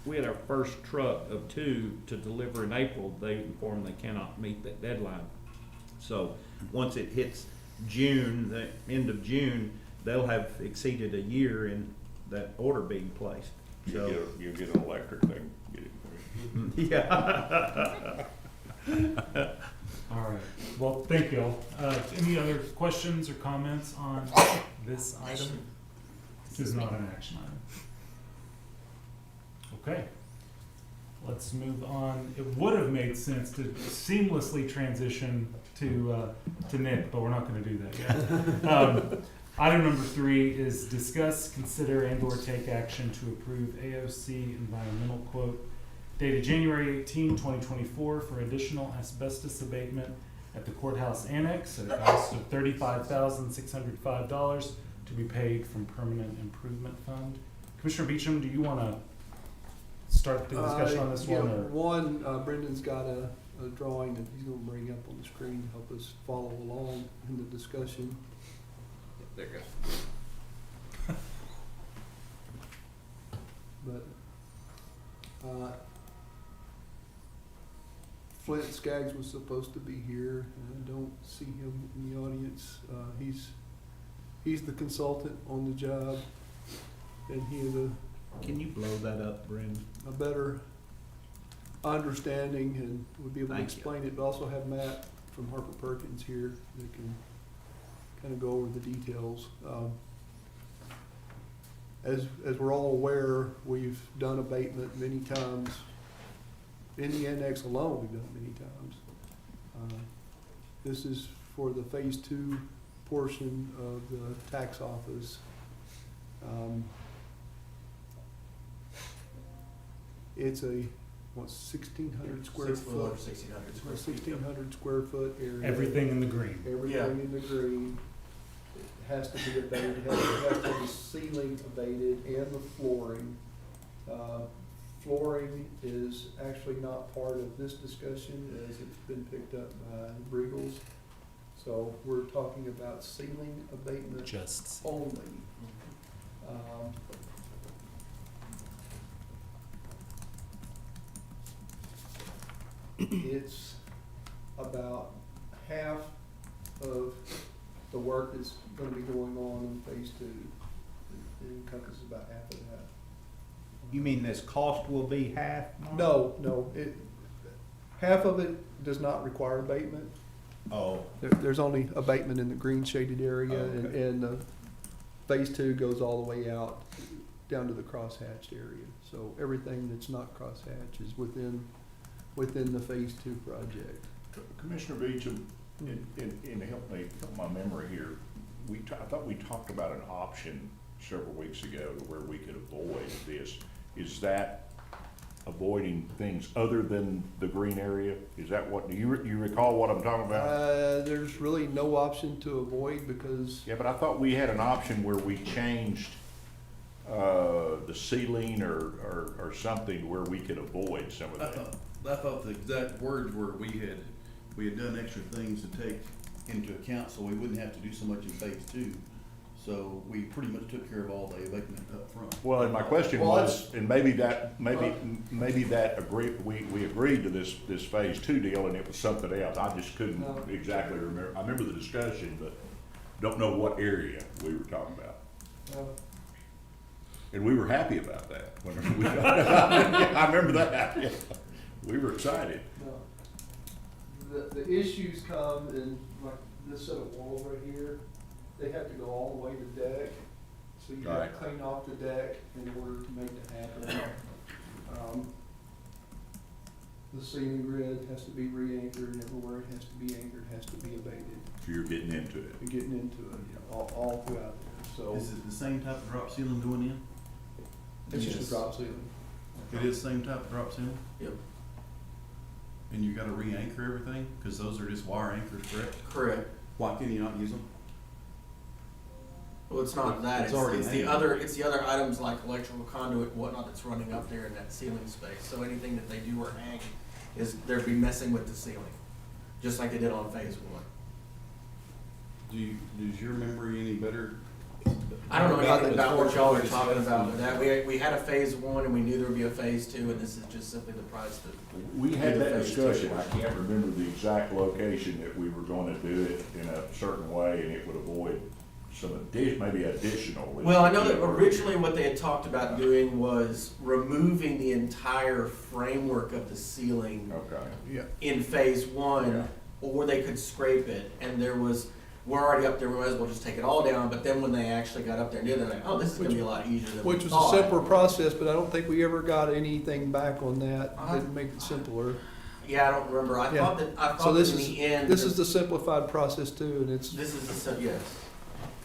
we had our first truck of 2 to deliver in April. They informed they cannot meet that deadline. So once it hits June, the end of June, they'll have exceeded a year in that order being placed. So, You get an electric thing. Get it. yeah. All right. Well, thank you all. Any other questions or comments on this item? This is not an action item. Okay. Let's move on. It would have made sense to seamlessly transition to Nick, but we're not going to do that yet. Item number 3 is discuss, consider, and/or take action to approve AOC environmental quote dated January 18, 2024 for additional asbestos abatement at the courthouse annex at a cost of $35,605 to be paid from permanent improvement fund. Commissioner Beecham, do you want to start the discussion on this Yeah, one? Or? Brendan's got a drawing that he's gonna bring up on the screen to help us follow along in the discussion. There you go. But, Flint Skaggs was supposed to be here, and I don't see him in the audience. He's the consultant on the job, and he has Can you blow that up, Brendan? a better understanding and would be able to Thank you. explain it, but also have Matt from Harper Perkins here that can kind of go over the details. As we're all aware, we've done abatement many times. In the annex alone, we've done it many times. This is for the phase 2 portion of the tax office. It's a, 1,600 square foot? 1,600 square feet. 1,600 square foot area. Everything in the green. Everything in the green. It has to be abated, it has to have the ceiling abated and the flooring. Flooring is actually not part of this discussion as it's been picked up by Briegels. So we're talking about ceiling abatement Just. only. It's about half of the work that's gonna be going on in phase 2. It encompasses about half of that. You mean this cost will be half? Mark? No, half of it does not require abatement. Oh, There's only abatement in the green shaded area, Okay. and phase 2 goes all the way out down to the crosshatched area. So everything that's not crosshatched is within the phase 2 project. Commissioner Beecham, and help my memory here, I thought we talked about an option several weeks ago to where we could avoid this. Is that avoiding things other than the green area? Is that what, do you recall what I'm talking about? There's really no option to avoid because Yeah, but I thought we had an option where we changed the ceiling or something where we could avoid some of I that. thought the exact words were we had done extra things to take into account, so we wouldn't have to do so much in phase 2. So we pretty much took care of all the abatement up front. Well, and my question Well, was, and maybe that we agreed to this phase 2 deal and it was something else. I just couldn't No. exactly remember. I remember the discussion, but don't know what area we were talking about. And we were happy about that. When we I remember that. Yeah. We were excited. No. The issues come in, like, this set of walls right here, they have to go all the way to deck. So you have to Right. clean off the deck in order to make it happen. The ceiling grid has to be re-anchored, and everywhere it has to be anchored has to be abated. So you're getting into it. You're getting into it, all throughout there, so. Is it the same type of drop ceiling going in? It's just Yes. a drop ceiling. It is the same type of drop ceiling? Yep. And you gotta re-anchor everything? Cause those are just wire anchors, correct? Correct. Why can you not use them? Well, it's not that, It's it's, already it's the made. other, it's the other items like electrical conduit and whatnot that's running up there in that ceiling space. So anything that they do or hang is, they'd be messing with the ceiling, just like they did on phase one. Does your memory any better? I don't know About anything the about what y'all are phase talking one. about with that. We had a phase one and we knew there would be a phase two, and this is just simply the price that. We had do the that phase two discussion, I portion. can't remember the exact location that we were gonna do it in a certain way, and it would avoid some maybe additional. Well, I know that originally what they had talked about doing was removing the entire framework of the ceiling Okay. Yeah. in phase Yeah. one, or they could scrape it, and there was, we're already up there, we might as well just take it all down, but then when they actually got up there and did it, they're like, oh, this is gonna be a lot easier than we Which was thought. a simpler process, but I don't think we ever got anything back on that, Uh-huh. didn't make it simpler. Yeah, I don't remember, I Yeah. thought that, I So thought that this in is, the end. this is the simplified process too, and it's, This is the, yes.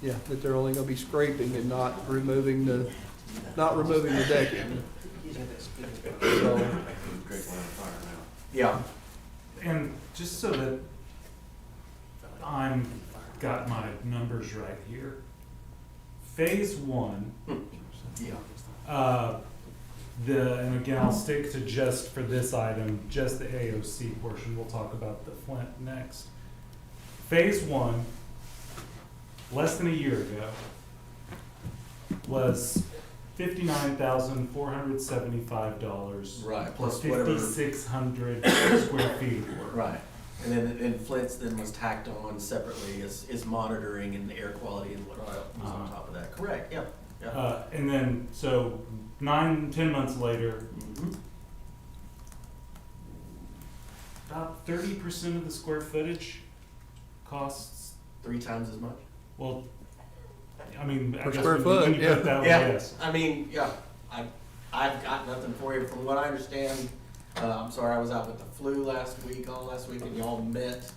yeah, that they're only gonna be scraping and not removing the decking. So, Yeah, And just so that I'm got my numbers right here, phase one, yeah. and again, I'll stick to just for this item, just the AOC portion. We'll talk about the Flint next. Phase one, less than a year ago, was $59,475. Right, Plus plus whatever. 5,600 square feet of work. Right, and then Flint's then was tacked on separately is monitoring and air quality and what else was on top of that, correct, yeah, yeah. And then, so 9-10 months later, Mhm. about 30% of the square footage costs, 3 times as much. well, I mean, I Per guess square when foot, you put yeah. it that way, Yeah, yes. I mean, yeah, I've got nothing for you, from what I understand, I'm sorry, I was out with the flu all last week, and y'all met,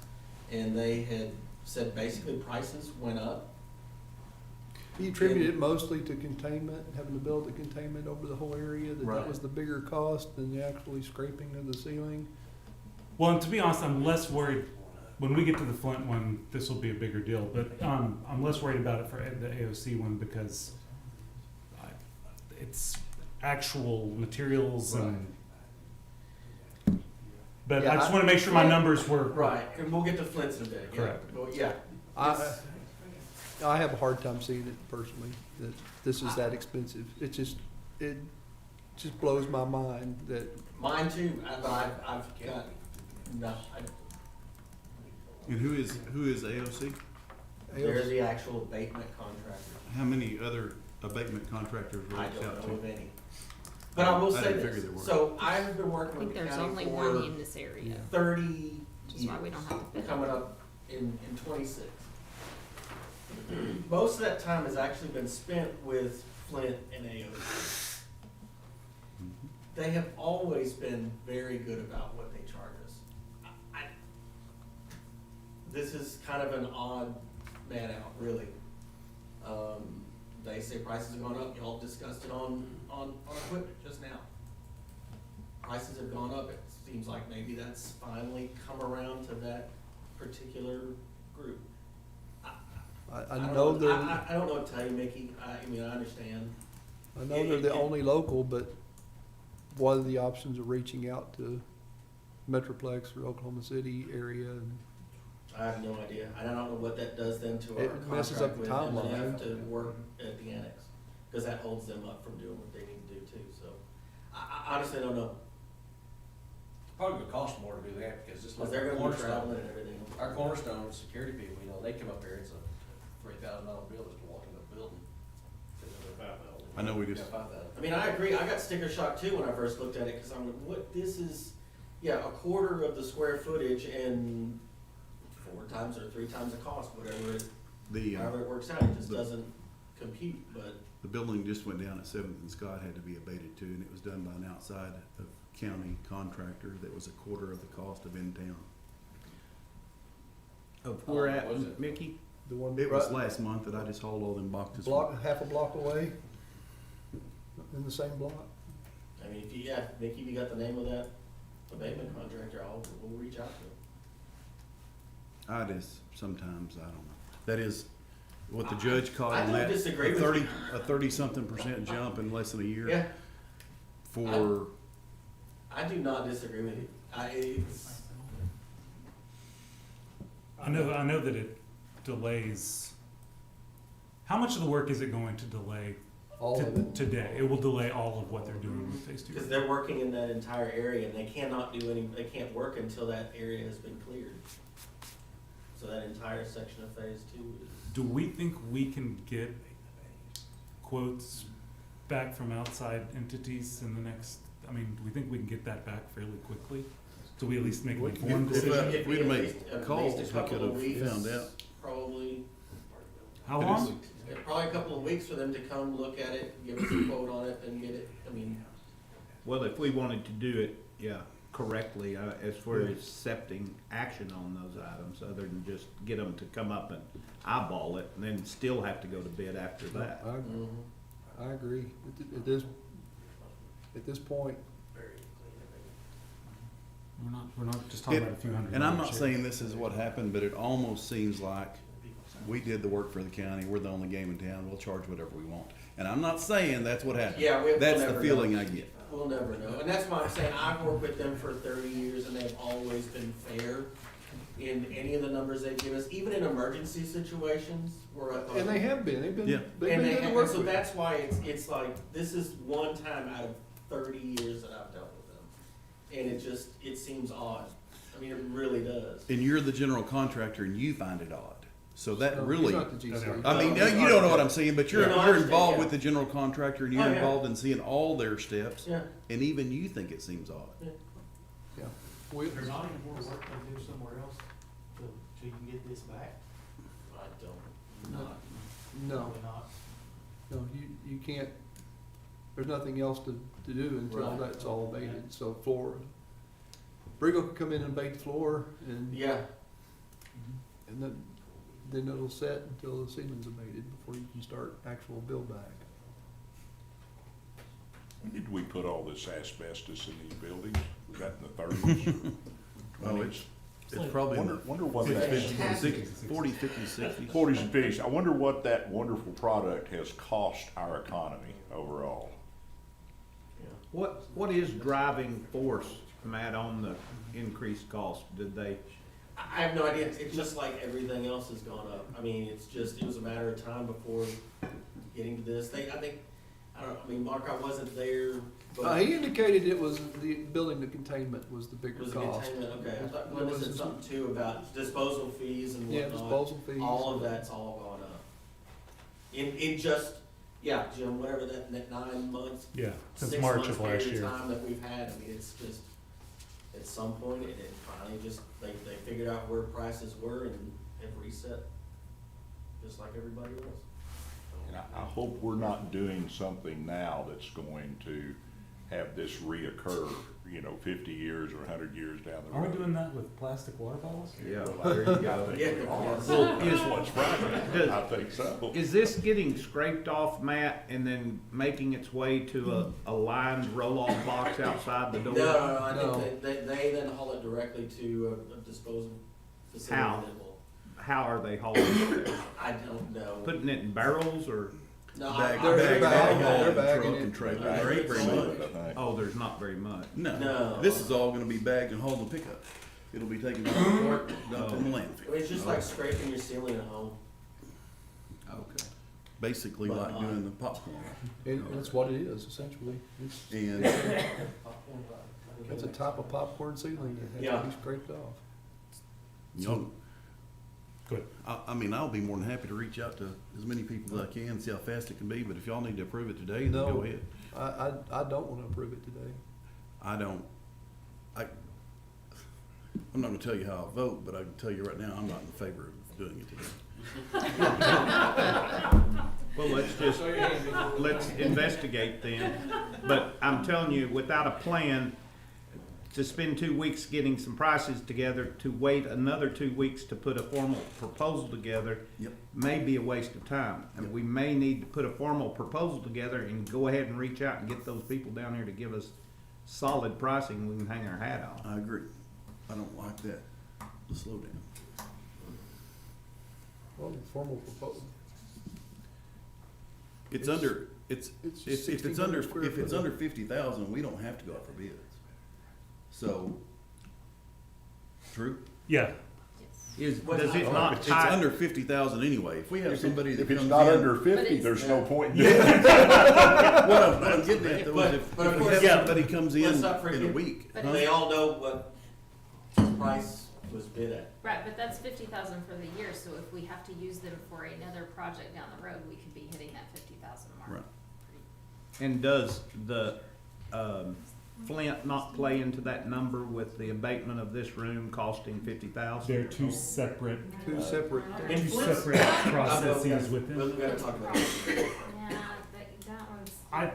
and they had said basically prices went up. he attributed it mostly to containment, having to build the containment over the whole area, that Right. was the bigger cost than the actually scraping of the ceiling. Well, and to be honest, I'm less worried, when we get to the Flint one, this will be a bigger deal, but I'm less worried about it for the AOC one because it's actual materials and, but Yeah, I just want to make sure my Flint- numbers were. Right, and we'll get to Flint's in a bit, yeah. Correct. Well, yeah. I have a hard time seeing it personally, that this is that expensive. It just blows my mind that, Mine too, but I've got, no, And who is AOC? they're the actual abatement contractor. How many other abatement contractors I reach don't out know of to? any. But I will I say didn't figure this, there were. so I've been I working think with the there's county only for one in this area, 30 which is why we don't have to years, bid it. coming up in 26. Most of that time has actually been spent with Flint and AOC. They have always been very good about what they charge us. This is kind of an odd man out, really. They say prices have gone up, y'all discussed it on equipment just now. Prices have gone up, it seems like maybe that's finally come around to that particular group. I know they're, I don't know what to tell you, Mickey, I mean, I understand. I know they're the only local, but one of the options of reaching out to Metroplex or Oklahoma City area, and I have no idea, I don't know what that does then to our It messes up contract the with timeline. MNF to work at the annex, cause that holds them up from doing what they need to do too, so. I honestly don't know, Probably gonna cost more to do that, because it's cause like they're our gonna be traveling cornerstone. and everything. Our cornerstone security people, they come up here, it's a $3,000 bill just to walk in the building. I know we just- I mean, I agree, I got sticker shock too when I first looked at it, cause I'm like, what, this is, Yeah, a quarter of the square footage and 4 times or 3 times the cost, whatever it, however it works out, it just doesn't compute, but. The building just went down at Seventh and Scott, had to be abated too, and it was done by an outside of county contractor that was a quarter of the cost of in town. Of where at, was it? Mickey? The one It was right last month that I just hauled all them boxes. block, half a block away, in the same block. I mean, if you, yeah, Mickey, if you got the name of that abatement contractor, we'll reach out to him. I just, sometimes, I don't know. That is what the judge called I on don't that. disagree with you. A 30-something% jump in less than a year. Yeah, For, I do not disagree with you. I know that it delays. How much of the work is it going to delay All of it. today? It will delay all of what they're doing with phase 2. Because they're working in that entire area and they cannot do any, they can't work until that area has been cleared. So that entire section of phase 2 is. Do we think we can get quotes back from outside entities in the next, I mean, do we think we can get that back fairly quickly? So we at least make an informed decision? if we'd At made least a calls, we couple could of have weeks, found out. Probably, How long? probably a couple of weeks for them to come look at it, give us a quote on it and get it, I mean, Well, if we wanted to do it, yeah, correctly, as far as accepting action on those items, other than just get them to come up and eyeball it, and then still have to go to bid after that. I agree. At this point, We're not just talking about a few hundred. And I'm not dollars. saying this is what happened, but it almost seems like we did the work for the county, we're the only game in town, we'll charge whatever we want. And I'm not saying that's what happened. Yeah, we'll That's never the feeling know. I get. We'll never know. And that's why I'm saying I've worked with them for 30 years and they've always been fair in any of the numbers they give us, even in emergency situations. and they have been, they've Yeah. been good to work so with. that's why it's like, this is one time out of 30 years that I've dealt with them. And it seems odd. I mean, it really does. And you're the general contractor and you find it odd. So that No, really, he's not the GC. I mean, you don't know what I'm saying, but you're No, I you're understand, involved yeah. with the general contractor and you're Oh, yeah. involved in seeing all their steps. Yeah. And even you think it seems odd. Yeah. We, There's not any more work to do somewhere else till you can get this back? I don't, not. no, Probably not. no, you can't, there's nothing else to do until Right. that's all abated. So Brigo can come in and abate the floor and, Yeah, and then it'll set until the ceiling's abated before you can start actual build back. When did we put all this asbestos in these buildings? Was that in the 30s? Oh, it's probably in the Wonder what 50s, that, 60s, 40s, 50s, 60s. 40s and 50s, I wonder what that wonderful product has cost our economy overall. yeah. What is driving force, Matt, on the increased cost? Did they, I have no idea. It's just like everything else has gone up. I mean, it was a matter of time before getting to this. I don't know, I mean, Mark, I wasn't there, but. He indicated it was the building, the containment was the bigger Was the cost. containment, okay, I thought Glenda said something too about disposal fees and Yeah, whatnot. disposal fees. All of that's all gone up. In just, yeah, Jim, whatever that 9 months, Yeah, since 6 March months of last period year. of time that we've had, I mean, it's just, at some point, it finally just, they figured out where prices were and have reset, just like everybody else. And I hope we're not doing something now that's going to have this reoccur, 50 years or 100 years down the Are road. we doing that with plastic water bottles? yeah, there you I go. think Yeah, we are. yes. Well, That's what's frightening. I think so. Is this getting scraped off, Matt, and then making its way to a lined roll-off box outside the door? No, I No. think they then haul it directly to a disposal facility How? that will, How are they hauling it there? I don't know. Putting it in barrels, or, No, Bag, They're bag, bagging haul, it, they're and bagging truck it. and trailer. Right. There ain't very It's all- much. I think. oh, there's not very much. No. This is all gonna be bagged and hauled in pickup. It'll be taken to the port, dumped in the I landfill. mean, it's just like scraping your ceiling at home. Okay. Basically But, like doing the popcorn. And that's what it is essentially. It's, And it's a type of popcorn ceiling that has Yeah. to be scraped off. y'all, Good. I mean, I'll be more than happy to reach out to as many people as I can, see how fast it can be, but if y'all need to approve it today, then No. go ahead. I don't wanna approve it today. I don't, I'm not gonna tell you how I vote, but I can tell you right now, I'm not in favor of doing it today. Well, let's investigate then. But I'm telling you, without a plan, to spend 2 weeks getting some prices together, to wait another 2 weeks to put a formal proposal together, Yep. may be a waste of time. And we may need to put a formal proposal together and go ahead and reach out and get those people down here to give us solid pricing we can hang our hat on. I agree. I don't like that. The slowdown. Well, the formal proposal. It's under, it's, It's if it's 1,600 under, square if it's foot. under 50,000, we don't have to go out for bids. So, true? Yeah, Does it not It's tie? under 50,000 anyway. If we have somebody that If it's comes not in. under But 50, it's- there's no point in doing it. What I'm getting at though is if But of we course, have yeah. somebody comes in let's not in forget- a week. But huh? They all know what the price was bid at. Right, but that's 50,000 for the year, so if we have to use them for another project down the road, we could be hitting that 50,000 mark. Right. And does the Flint not play into that number with the abatement of this room costing 50,000? they're two separate, Two separate. In two Flint's- separate processes We're within. gonna talk about it. Yeah, that one's, I,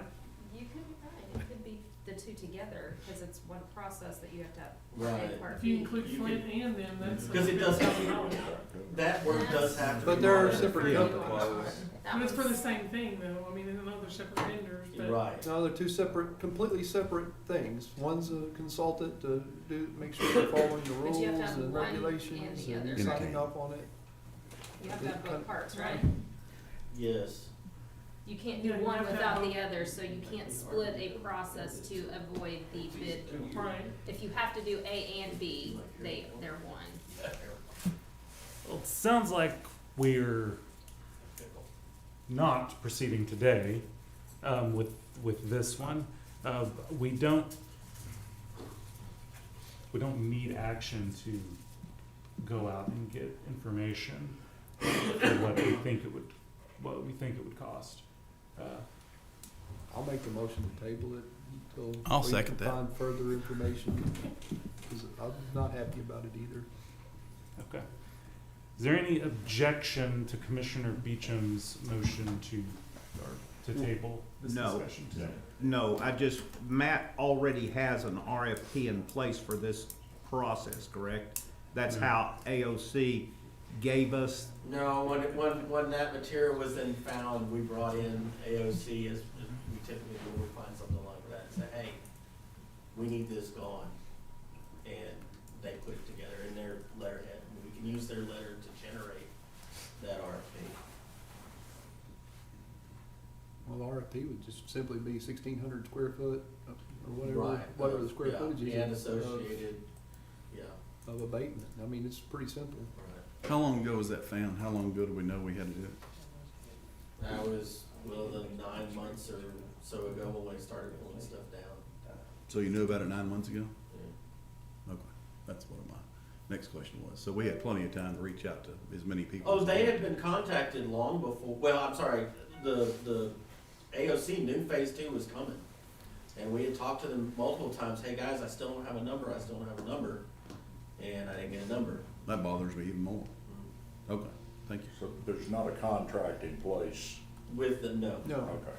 you could be right, it could be the two together, because it's one process that you have to have. Right. Part If you B. include You Flint could- and them, that's. Because it does have to, that work does have to be. But there are monitored. separate Yeah. companies. That But it's for the one's- same thing though, I mean, I know they're separate vendors, but. Right. No, they're two separate, completely separate things. One's a consultant to make sure they're following the But rules you have to have and one and regulations the and other. signing off on it. You have to have both parts, right? Yes. You can't do Yeah, you one have to without have the other, so you can't split a process to avoid the bid. Right. If you have to do A and B, they're one. well, it sounds like we're not proceeding today, with this one. We don't need action to go out and get information for what we think it would cost. I'll make the motion to table it until. I'll we second can that. Find further information, because I'm not happy about it either. Okay. Is there any objection to Commissioner Beecham's motion to table this No. discussion today? No, Matt already has an RFP in place for this process, correct? That's how AOC gave us, No, when that material was then found, we brought in AOC as we typically do, when we find something like that, and say, hey, we need this gone. And they put it together in their letterhead, and we can use their letter to generate that RFP. Well, the RFP would just simply be 1,600 square foot, or whatever, Right. whatever the square Yeah, footage is. and of- associated, yeah, Of abatement. I mean, it's pretty simple. right. How long ago was that found? How long ago do we know we had to do it? That was, well, the 9 months or so ago when we started pulling stuff down. So you knew about it 9 months ago? Yeah. Okay, that's what my next question was. So we had plenty of time to reach out to as many people. Oh, as they we- had been contacted long before, well, I'm sorry, the AOC knew phase 2 was coming. And we had talked to them multiple times, hey guys, I still don't have a number, and I didn't get a number. That bothers me even more. Mm-hmm. Okay, thank you. So there's not a contract in place. With the, no. No. Okay.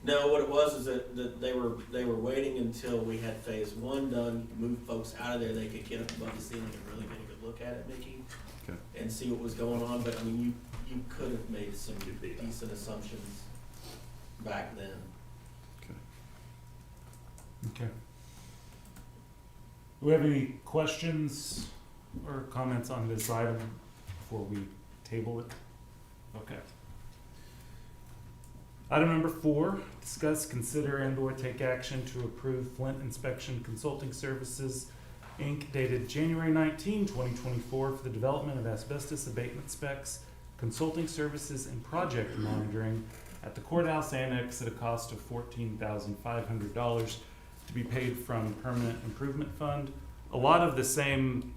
No, what it was is that they were waiting until we had phase 1 done, move folks out of there, they could get up above the ceiling and really get a good look at it, Mickey. Okay. And see what was going on, but I mean, you could have made some decent assumptions back then. Okay. Okay. Do we have any questions or comments on this item before we table it? Okay. Item number 4, discuss, consider, and/or take action to approve Flint Inspection Consulting Services, Inc., dated January 19, 2024, for the development of asbestos abatement specs, consulting services, and project monitoring at the courthouse annex at a cost of $14,500 to be paid from Permanent Improvement Fund. A lot of the same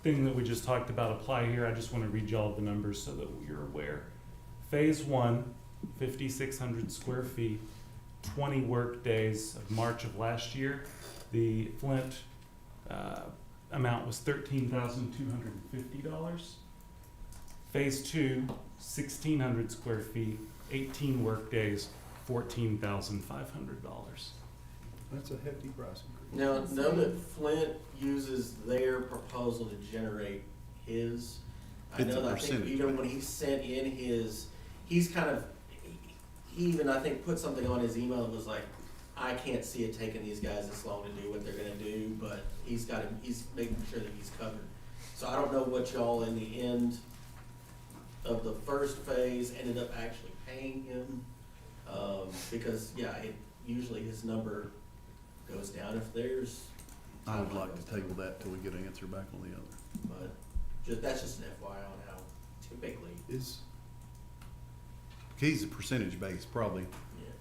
thing that we just talked about apply here. I just want to read you all the numbers so that you're aware. Phase 1, 5,600 square feet, 20 work days of March of last year. The Flint amount was $13,250. Phase 2, 1,600 square feet, 18 work days, $14,500. That's a hefty price increase. Now, know that Flint uses their proposal to generate his. I It's a know that I think percentage, even right? when he sent in his, he's kind of, he even, I think, put something on his email that was like, I can't see it taking these guys this long to do what they're gonna do, but he's making sure that he's covered. So I don't know what y'all in the end of the first phase ended up actually paying him. Because, yeah, usually his number goes down if there's. I would like to table that till we get an answer back on the other. But that's just an FYI on how typically, He's a percentage base, probably. yeah,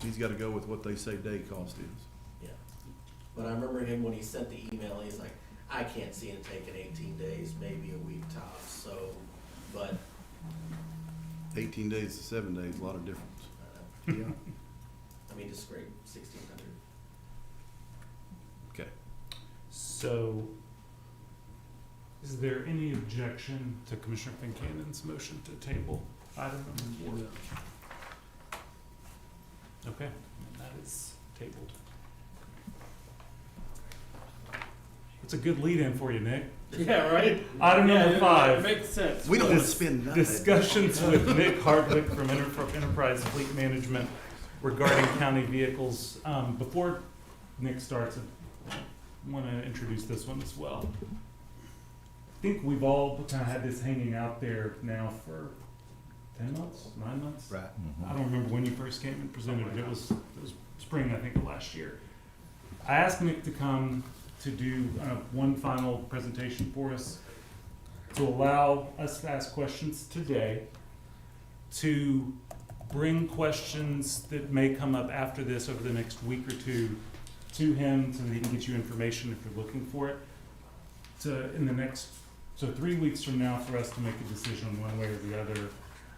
He's gotta go with what they say day cost is. yeah. But I remember him when he sent the email, he's like, I can't see it taking 18 days, maybe a week tops, so, but, 18 days to 7 days, a lot of difference. Yeah. I mean, just scrape 1,600. Okay. So, is there any objection to Commissioner Fincannon's motion to table item number 4? Okay, and that is tabled. It's a good lead-in for you, Nick. Yeah, right? Item number Yeah, 5. It makes sense. We don't wanna Dis- spend nothing. Discussions with Nick Hardwick from Enterprise Fleet Management regarding county vehicles. Before Nick starts, I want to introduce this one as well. I think we've all kind of had this hanging out there now for 10 months, 9 months? Right. I don't remember when you first came and presented it. It was spring, I think, of last year. I asked Nick to come to do one final presentation for us to allow us to ask questions today, to bring questions that may come up after this over the next week or two to him so that he can get you information if you're looking for it. So 3 weeks from now for us to make a decision one way or the other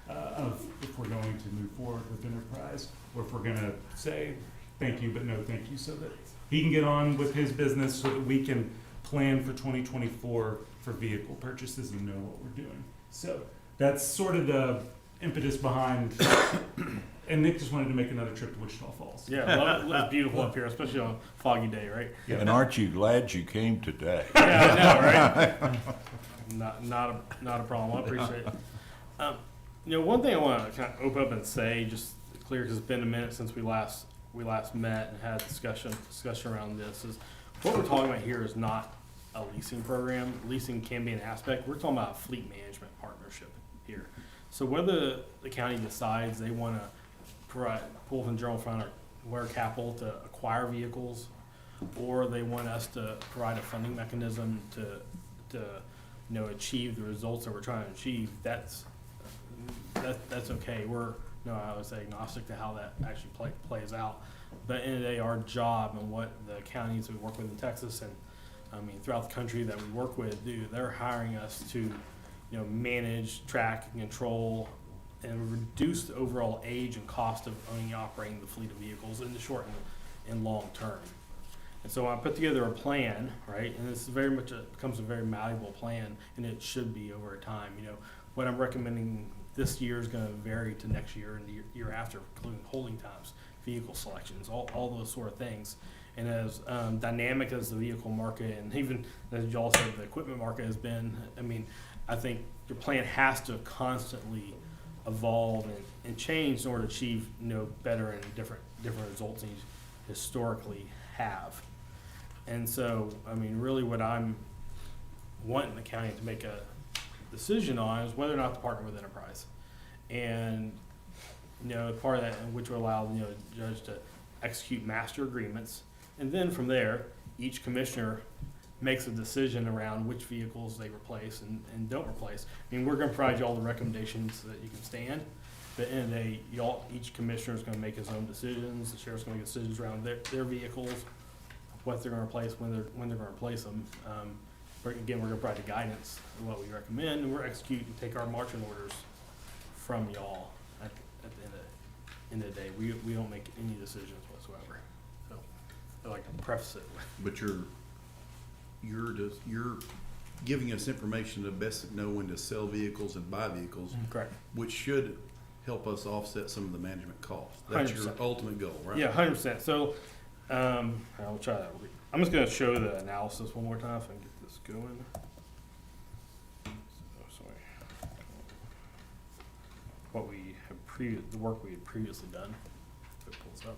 of if we're going to move forward with Enterprise or if we're going to say thank you but no thank you, so that he can get on with his business so that we can plan for 2024 for vehicle purchases and know what we're doing. So that's sort of the impetus behind, and Nick just wanted to make another trip to Wichita Falls. Yeah, well, it's beautiful up here, especially on a foggy day, right? And aren't you glad you came today? Yeah, I know, right? Not a problem. I appreciate it. One thing I want to kind of open up and say, just clear, because it's been a minute since we last met and had discussion around this, is what we're talking about here is not a leasing program. Leasing can be an aspect. We're talking about a fleet management partnership here. So whether the county decides they want to pull from the general fund or wire capital to acquire vehicles, or they want us to provide a funding mechanism to achieve the results that we're trying to achieve, that's okay. We're I would say agnostic to how that actually plays out. But at the end of the day, our job and what the counties that we work with in Texas and throughout the country that we work with do, they're hiring us to manage, track, and control, and reduce the overall age and cost of owning and operating the fleet of vehicles in the short and long term. And so I put together a plan, right, and this is very much becomes a very malleable plan, and it should be over time. What I'm recommending this year is going to vary to next year and the year after, including holding times, vehicle selections, all those sort of things. And as dynamic as the vehicle market, and even as y'all said, the equipment market has been, I think your plan has to constantly evolve and change in order to achieve better and different results than you historically have. And so, really what I'm wanting the county to make a decision on is whether or not to partner with Enterprise. And part of that, which would allow the judge to execute master agreements, and then from there each commissioner makes a decision around which vehicles they replace and don't replace. We're going to provide you all the recommendations so that you can stand, but at the end of the day, each commissioner is going to make his own decisions. The sheriff's going to make decisions around their vehicles, what they're going to replace, when they're going to replace them. Again, we're going to provide the guidance of what we recommend, and we're execute and take our marching orders from y'all at the end of the day. We don't make any decisions whatsoever. So like preface it. But you're giving us information to best know when to sell vehicles and buy vehicles, Correct. which should help us offset some of the management costs. That's your 100%. ultimate goal, right? Yeah, 100%. So, I'll try that. I'm just going to show the analysis one more time so I can get this going. So, sorry. What we have the work we had previously done. If it pulls up.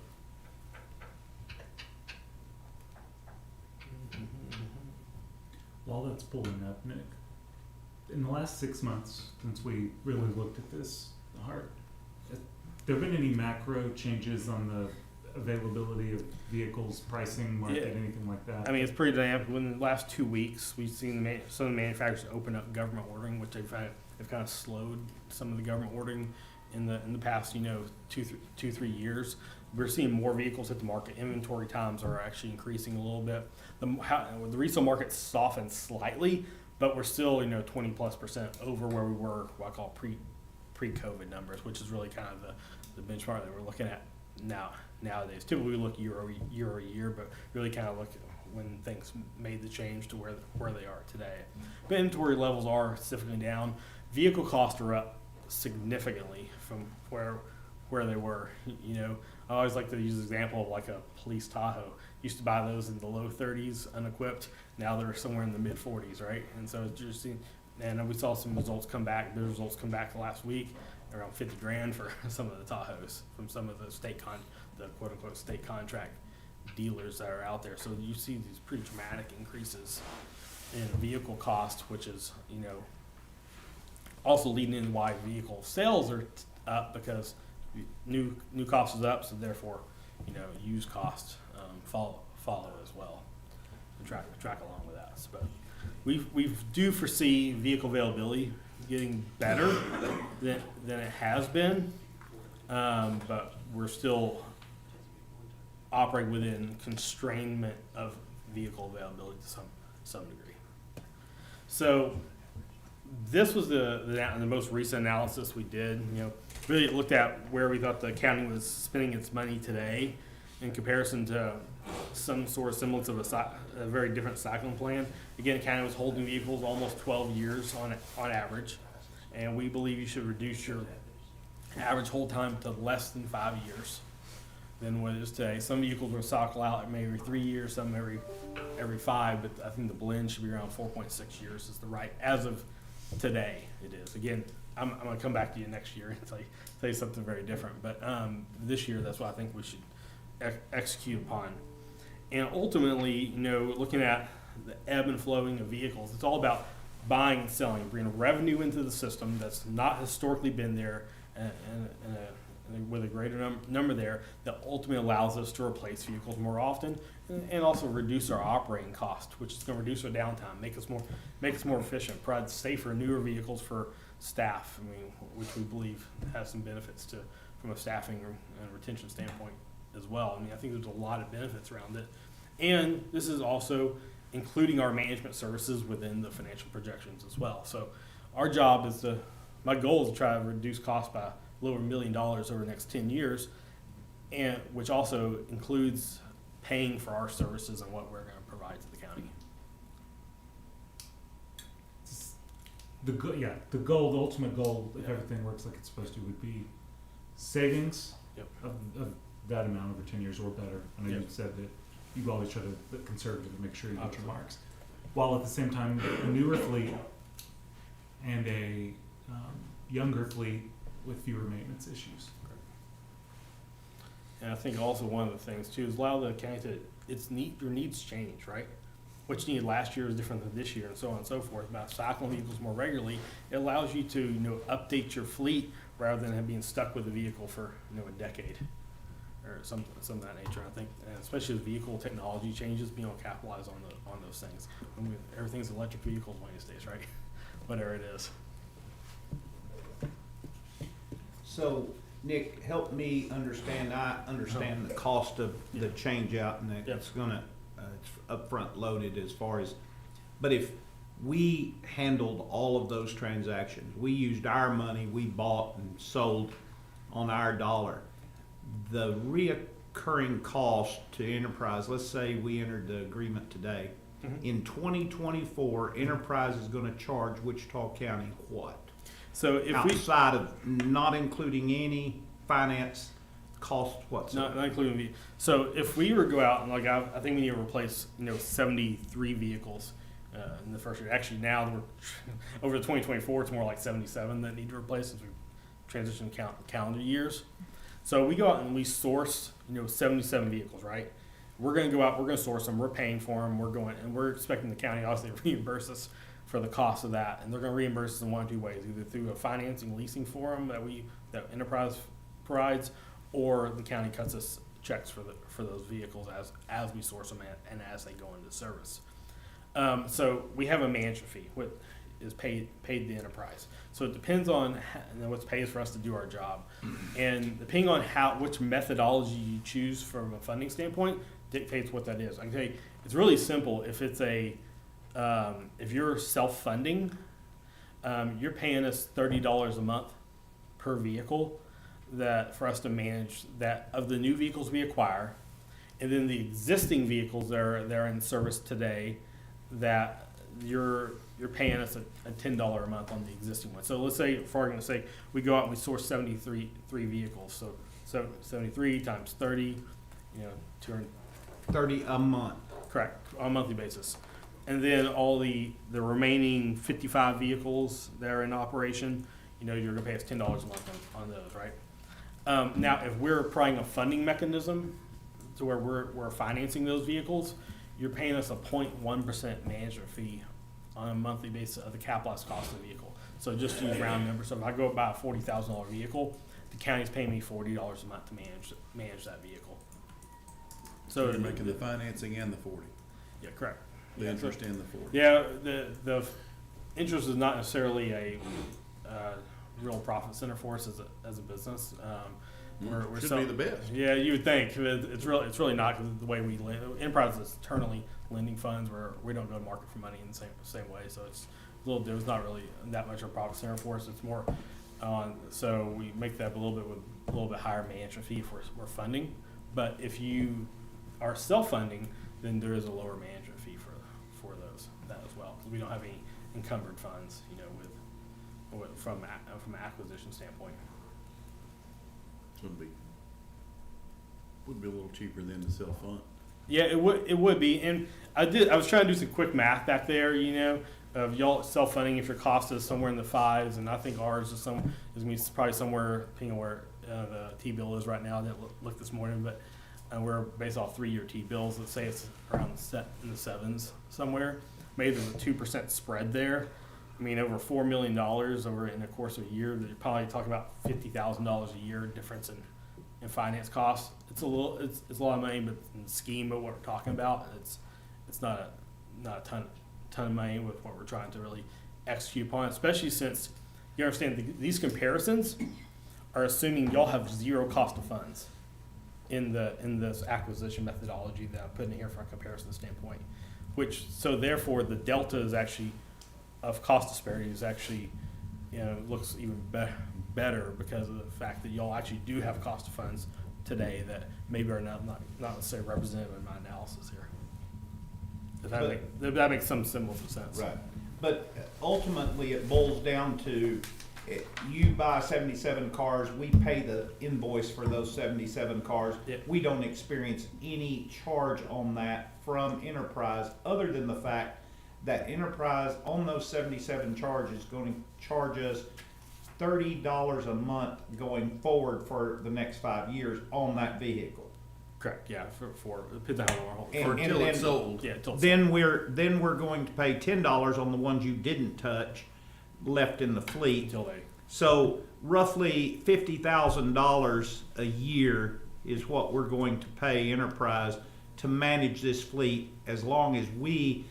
While that's pulling up, Nick, in the last 6 months since we really looked at this hard, there been any macro changes on the availability of vehicles, pricing, market, Yeah. anything like that? I mean, it's pretty dynamic. Within the last 2 weeks, we've seen some of the manufacturers open up government ordering, which they've kind of slowed some of the government ordering in the past, 2-3 years. We're seeing more vehicles hit the market. Inventory times are actually increasing a little bit. The resale market softened slightly, but we're still 20+% over where we were, what I call pre-COVID numbers, which is really kind of the benchmark that we're looking at nowadays. Typically we look year over year, but really kind of look at when things made the change to where they are today. But inventory levels are significantly down. Vehicle costs are up significantly from where they were. I always like to use the example of like a police Tahoe. Used to buy those in the low 30s unequipped. Now they're somewhere in the mid 40s, right? And so just and we saw some results come back. The results come back last week, around $50,000 for some of the Tahoes from some of the the quote unquote state contract dealers that are out there. So you see these pretty dramatic increases in vehicle cost, which is also leading in why vehicle sales are up, because new cost is up, so therefore used costs follow as well and track along with that. So, but we do foresee vehicle availability getting better than it has been, but we're still operating within constrainment of vehicle availability to some degree. So this was the most recent analysis we did. Really looked at where we thought the county was spending its money today in comparison to some sort of semblance of a very different cycling plan. Again, the county was holding vehicles almost 12 years on average, and we believe you should reduce your average hold time to less than 5 years than what it is today. Some vehicles will cycle out maybe every 3 years, some every 5, but I think the blend should be around 4.6 years is the right, as of today it is. Again, I'm going to come back to you next year and tell you something very different, but this year that's what I think we should execute upon. And ultimately, looking at the ebb and flowing of vehicles, it's all about buying and selling, bringing revenue into the system that's not historically been there, and with a greater number there, that ultimately allows us to replace vehicles more often, and also reduce our operating cost, which is going to reduce our downtime, make us more efficient, provide safer, newer vehicles for staff. Which we believe has some benefits from a staffing and retention standpoint as well. I think there's a lot of benefits around it, and this is also including our management services within the financial projections as well. So our job my goal is to try to reduce costs by a little over $1 million over the next 10 years, and which also includes paying for our services and what we're going to provide to the county. The ultimate goal, if everything works like it's supposed to, would be savings of that amount over 10 years or better. I know you said that you always try to be conservative and make sure you get your marks, while at the same time a newer fleet and a younger fleet with fewer maintenance issues. And I think also one of the things too is allow the county your needs change, right? What you needed last year is different than this year, and so on and so forth. About cycling vehicles more regularly, it allows you to update your fleet rather than being stuck with a vehicle for a decade or some of that nature. I think, and especially as vehicle technology changes, being able to capitalize on those things. Everything's electric vehicles one of these days, right? Whatever it is. So, Nick, help me understand. I understand the cost of the change out, and it's gonna it's upfront loaded as far as. But if we handled all of those transactions, we used our money, we bought and sold on our dollar, the recurring cost to Enterprise, let's say we entered the agreement today. Mhm. In 2024, Enterprise is gonna charge Wichita County what? So if we, Outside of, not including any finance cost whatsoever. not including the, so if we were to go out and like, I think we need to replace, 73 vehicles in the first year. Actually, now we're over the 2024, it's more like 77 that need to replace since we transitioned calendar years. So we go out and we source, 77 vehicles, right? We're going to go out, we're going to source them, we're paying for them, we're expecting the county obviously to reimburse us for the cost of that, and they're going to reimburse us in one of two ways, either through a financing leasing forum that Enterprise provides, or the county cuts us checks for those vehicles as we source them and as they go into service. So we have a management fee, what is paid the Enterprise. So it depends on what's paid for us to do our job, and depending on which methodology you choose from a funding standpoint dictates what that is. I can tell you, it's really simple. If it's if you're self-funding, you're paying us $30 a month per vehicle that for us to manage that of the new vehicles we acquire, and then the existing vehicles that are in service today, that you're paying us a $10 a month on the existing one. So let's say, for argument's sake, we go out and we source 73 vehicles. So 73 times 30, 200. 30 a month. Correct, on a monthly basis. And then all the remaining 55 vehicles that are in operation, you're gonna pay us $10 a month on those, right? Now, if we're applying a funding mechanism to where we're financing those vehicles, you're paying us a 0.1% management fee on a monthly basis of the capitalized cost of the vehicle. So just to use round numbers, so if I go buy a $40,000 vehicle, the county's paying me $40 a month to manage that vehicle. So you're making the financing and the 40, Yeah, correct. the interest and the 40. Yeah, the interest is not necessarily a real profit center for us as a business. We're Should be the best. Yeah, you would think it's really not, because the way we lend. Enterprise is internally lending funds where we don't go to market for money in the same way. So it's there's not really that much of a profit center for us. It's more on, so we make that a little bit higher management fee if we're funding. But if you are self-funding, then there is a lower management fee for that as well, because we don't have any encumbered funds, from an acquisition standpoint. So would be a little cheaper than the self-fund. Yeah, it would be, and I was trying to do some quick math back there, of y'all self-funding if your cost is somewhere in the fives, and I think ours is gonna be probably somewhere, depending on where the T-bill is right now. I didn't look this morning, but we're based off 3-year T-bills. Let's say it's around in the sevens somewhere. Maybe there's a 2% spread there. I mean, over $4 million over in the course of a year, you're probably talking about $50,000 a year difference in finance costs. It's a lot of money, but in the scheme of what we're talking about, it's not a ton of money with what we're trying to really execute upon, especially since you understand these comparisons are assuming y'all have zero cost of funds in this acquisition methodology that I'm putting in here from a comparison standpoint, so therefore the delta is actually of cost disparity is actually, looks even better because of the fact that y'all actually do have cost of funds today that maybe are not necessarily representative in my analysis here. If that makes some symbol of sense. Right. But ultimately, it boils down to, you buy 77 cars, we pay the invoice for those 77 cars. Yep. We don't experience any charge on that from Enterprise, other than the fact that Enterprise on those 77 charges is going to charge us $30 a month going forward for the next 5 years on that vehicle. Correct. Yeah. For depends on how long we're holding. Until it's sold. Yeah. Until it's Then we're going to pay $10 on the ones you didn't touch, left in the fleet. until they. So roughly $50,000 a year is what we're going to pay Enterprise to manage this fleet, as long as we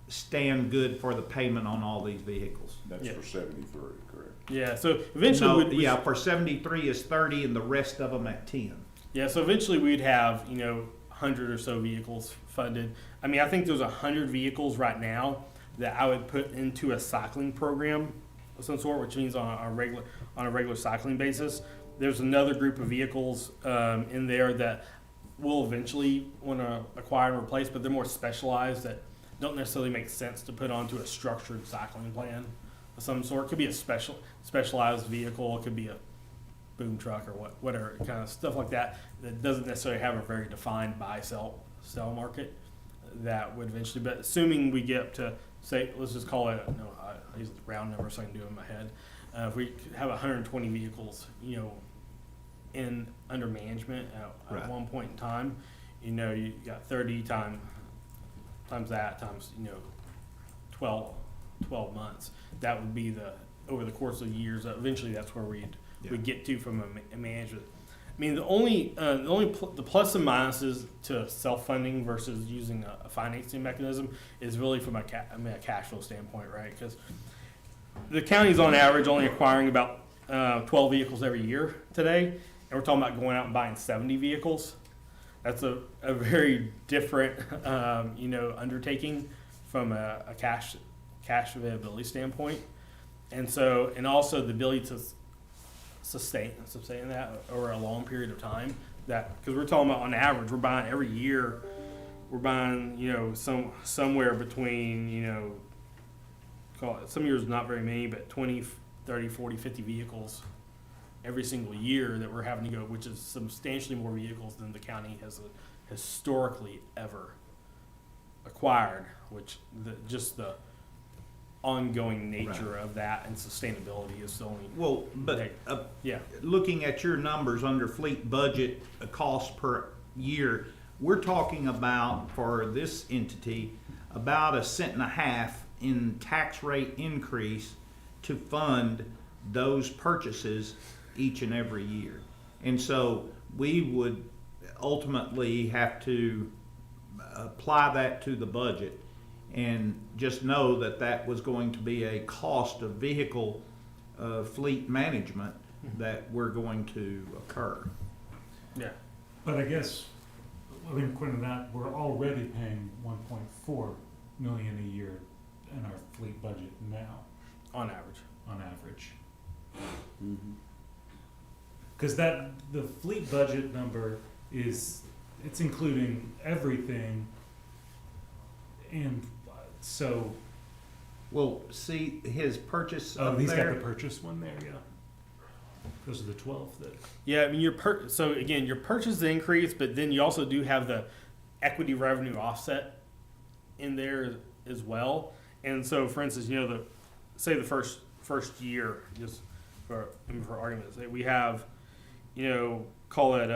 stand good for the payment on all these vehicles. That's Yeah. for 73, correct? Yeah. So eventually, For 73 is 30, and the rest of them at 10. Yeah, so eventually we'd have, 100 or so vehicles funded. I mean, I think there's 100 vehicles right now that I would put into a cycling program of some sort, which means on a regular cycling basis. There's another group of vehicles in there that will eventually want to acquire and replace, but they're more specialized that don't necessarily make sense to put onto a structured cycling plan of some sort. It could be a specialized vehicle. It could be a boom truck or whatever kind of stuff like that that doesn't necessarily have a very defined buy-sell market that would eventually, but assuming we get up to, say, let's just call it, no, I use the round number so I can do it in my head. If we have 120 vehicles, under management at Right. one point in time, you got 30 times that times 12 months. That would be over the course of years. Eventually, that's where we'd get to from a management. I mean, the plus and minuses to self-funding versus using a financing mechanism is really from a cash flow standpoint, right? Because the county's on average only acquiring about 12 vehicles every year today, and we're talking about going out and buying 70 vehicles. That's a very different, undertaking from a cash availability standpoint, and also the ability to sustain that over a long period of time. That because we're talking about on average, we're buying every year, we're buying somewhere between call it some years not very many, but 20, 30, 40, 50 vehicles every single year that we're having to go, which is substantially more vehicles than the county has historically ever acquired, which just the ongoing nature of that and sustainability is the only. Well, but looking at your numbers under fleet budget, a cost per year, we're talking about for this entity about 1.5 cents in tax rate increase to fund those purchases each and every year. And so we would ultimately have to apply that to the budget and just know that was going to be a cost of vehicle fleet management that we're going to occur. Yeah. But I guess, according to that, we're already paying 1.4 million a year in our fleet budget now. On average. Because the fleet budget number it's including everything, and so. Well, see his purchase. He's got the purchase one there, yeah. Those are the 12 that. Yeah, I mean your purchase increase, but then you also do have the equity revenue offset in there as well. And so, for instance, say the first year, just for argument's sake, we have, call it,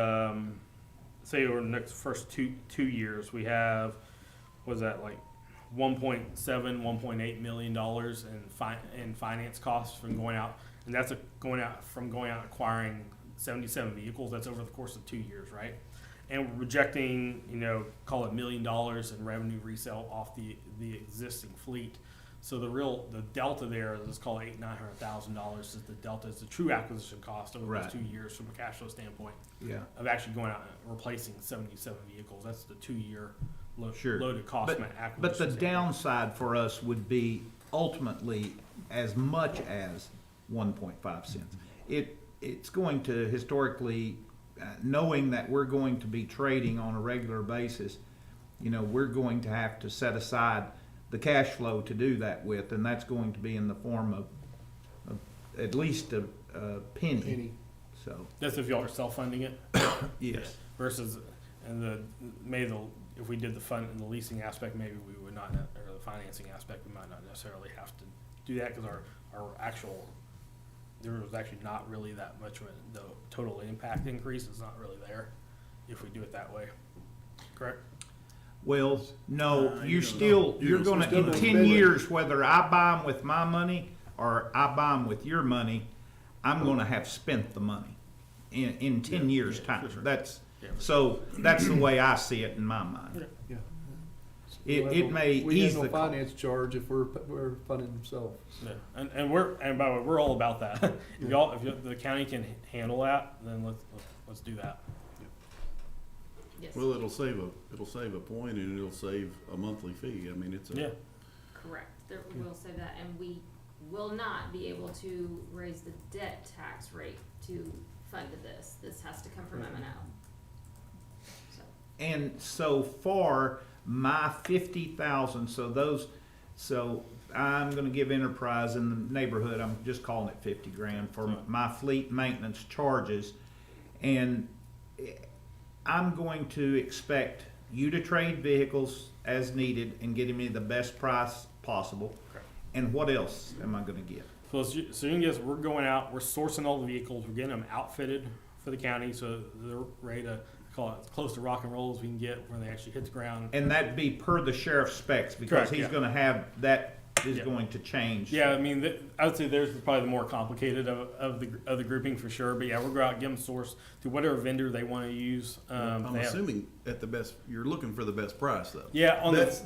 say over the next first two years, we have, what is that, like $1.8 million in finance costs from going out, and that's going out acquiring 77 vehicles. That's over the course of 2 years, right? And we're projecting, call it $1 million in revenue resale off the existing fleet. So the delta there is called $800,000-$900,000 is the delta. Is the true acquisition cost over those 2 years from a cash flow standpoint. Yeah. Of actually going out and replacing 77 vehicles. That's the 2 year loaded cost acquisition. But the downside for us would be ultimately as much as 1.5 cents. It's going to historically, knowing that we're going to be trading on a regular basis, we're going to have to set aside the cash flow to do that with, and that's going to be in the form of at least a penny. So that's if y'all are self-funding it. Yes. Versus, if we did the leasing aspect, maybe we would not, or the financing aspect, we might not necessarily have to do that because there was actually not really that much of the total impact increase is not really there if we do it that way. Correct? Well, no, you're going to, in 10 years, whether I buy them with my money or I buy them with your money, I'm going to have spent the money in 10 years' time. Sure. That's the way I see it in my mind. Yeah. It may we ease have the no finance charge if we're funding themselves. Yeah, and by the way, we're all about that. If the county can handle that, then let's do that. Yes. Well, it'll save a point, and it'll save a monthly fee. I mean, it's a. Yeah. Correct. We'll say that, and we will not be able to raise the debt tax rate to fund this. This has to come from M&O. So. And so far, my 50,000, so I'm gonna give Enterprise in the neighborhood, I'm just calling it 50 grand for my fleet maintenance charges. And I'm going to expect you to trade vehicles as needed and get me the best price possible. Correct. And what else am I gonna get? So you can guess, we're going out, we're sourcing all the vehicles, we're getting them outfitted for the county, so they're ready to call it as close to rock and roll as we can get when they actually hit the ground. And that'd be per the sheriff's specs, because Correct, he's yeah. gonna have, that is Yeah. going to change. Yeah, I mean, I would say there's probably the more complicated of the grouping for sure. But yeah, we'll go out and give them source to whatever vendor they want to use. I'm they have- assuming at the best, you're looking for the best price though. Yeah, That's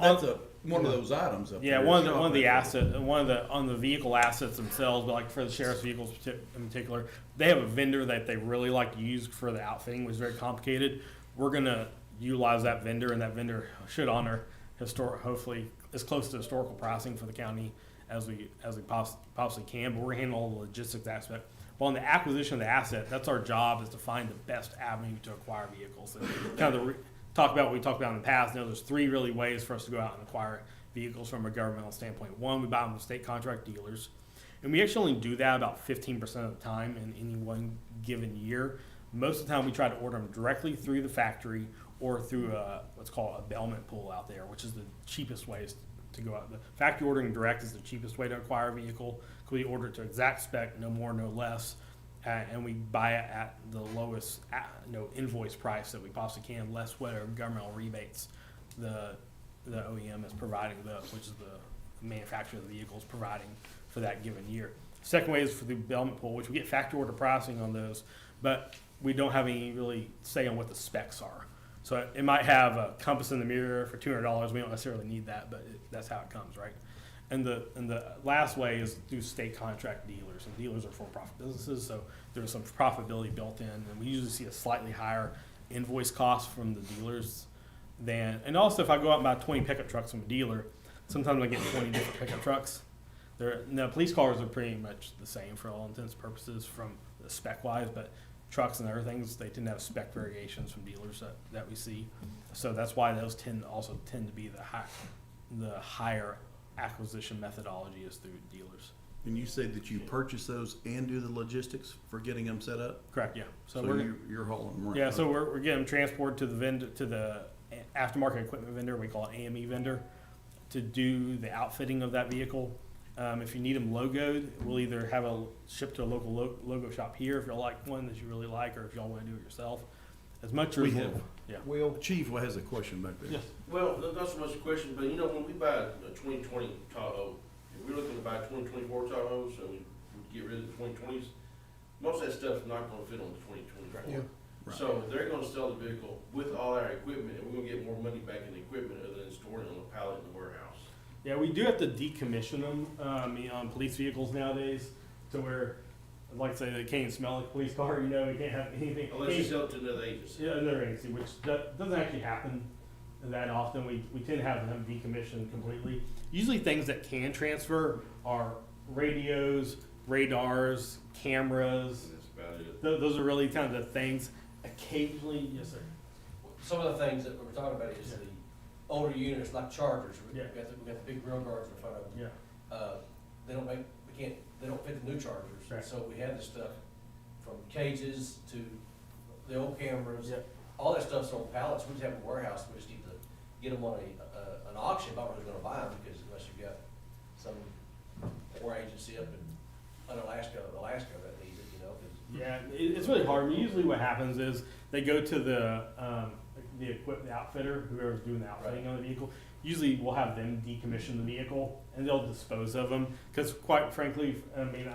one of those items up yeah, there. one of the asset, on the vehicle assets themselves, but like for the sheriff's vehicles in particular, they have a vendor that they really like to use for the outfitting, which is very complicated. We're gonna utilize that vendor, and that vendor should honor hopefully as close to historical pricing for the county as we possibly can. But we're handling all the logistics aspect. Well, on the acquisition of the asset, that's our job, is to find the best avenue to acquire vehicles. And kind of we talked about in the past. You know, there's three really ways for us to go out and acquire vehicles from a governmental standpoint. One, we buy them from state contract dealers, and we actually only do that about 15% of the time in any one given year. Most of the time, we try to order them directly through the factory or through what's called a bailment pool out there, which is the cheapest ways to go out. The factory ordering direct is the cheapest way to acquire a vehicle. We order it to exact spec, no more, no less, and we buy it at the lowest invoice price that we possibly can, less whatever governmental rebates the OEM is providing, which is the manufacturer of the vehicle is providing for that given year. Second way is for the bailment pool, which we get factory order pricing on those, but we don't have any really say on what the specs are. So it might have a compass in the mirror for $200. We don't necessarily need that, but that's how it comes, right? And the last way is through state contract dealers, and dealers are for-profit businesses, so there's some profitability built in, and we usually see a slightly higher invoice cost from the dealers than. And also, if I go out and buy 20 pickup trucks from a dealer, sometimes I get 20 different pickup trucks. The police cars are pretty much the same for all intents and purposes from the spec-wise, but trucks and other things, they tend to have spec variations from dealers that we see. So that's why those tend to be the higher acquisition methodology is through dealers. And you said that you purchase those and do the logistics for getting them set up? Correct, yeah. So you're hauling them around? Yeah, so we're getting them transported to the vendor, to the aftermarket equipment vendor, we call it AME vendor, to do the outfitting of that vehicle. If you need them logoed, we'll either have a ship to a local logo shop here if y'all like one that you really like, or if y'all want to do it yourself. As much as We have. yeah. Well, Chief has a question back there. Yes. Well, not so much a question, but you know, when we buy a 2020 Tahoe, if we're looking to buy 2024 Tahoes, and we get rid of the 2020s, most of that stuff's not gonna fit on the 2024. Yeah. Right. So they're gonna sell the vehicle with all our equipment, and we're gonna get more money back in the equipment other than storing it on a pallet in the warehouse. Yeah, we do have to decommission them on police vehicles nowadays, to where, like I say, they can't smell like a police car. You know, you can't have anything. Unless you sell it to another agency. Yeah, another agency, which doesn't actually happen that often. We tend to have them decommissioned completely. Usually, things that can transfer are radios, radars, cameras. And that's about it. Those are really kind of the things. Occasionally, yes, sir. Some of the things that we're talking about is Yeah. the older units, like Chargers. Yeah. We got the big grill guards in front of them. Yeah. They don't fit the new Chargers. Right. So we had the stuff from cages to the old cameras. Yeah. All that stuff's on pallets. We just have a warehouse. We just need to get them on an auction. I don't know who's gonna buy them, because unless you've got some poor agency up in Alaska that needs it, you know, 'cause Yeah, it's really hard. I mean, usually what happens is they go to the outfitter, whoever's doing the outfitting on the vehicle. Usually we'll have them decommission the vehicle, and they'll dispose of them. Because quite frankly, I mean,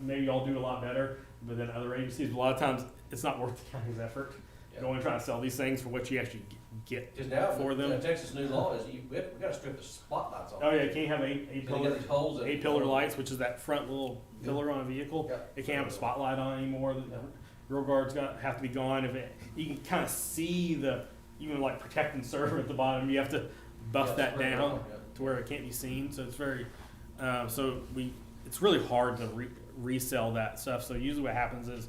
maybe y'all do a lot better, but then other agencies, a lot of times it's not worth the county's effort going and trying to sell these things for what you actually get Because now, for them. the Texas new law is we gotta strip the spotlights off. Oh yeah, you can't have eight So you pillar, got these holes in it. 8 pillar lights, which is that front little pillar on a vehicle. Yeah. It can't have a spotlight on anymore. The grill guards have to be gone. You can kind of see even like protect and serve at the bottom. You have to buff that spread it down out, yeah. to where it can't be seen. So it's very, it's really hard to resell that stuff. So usually what happens is,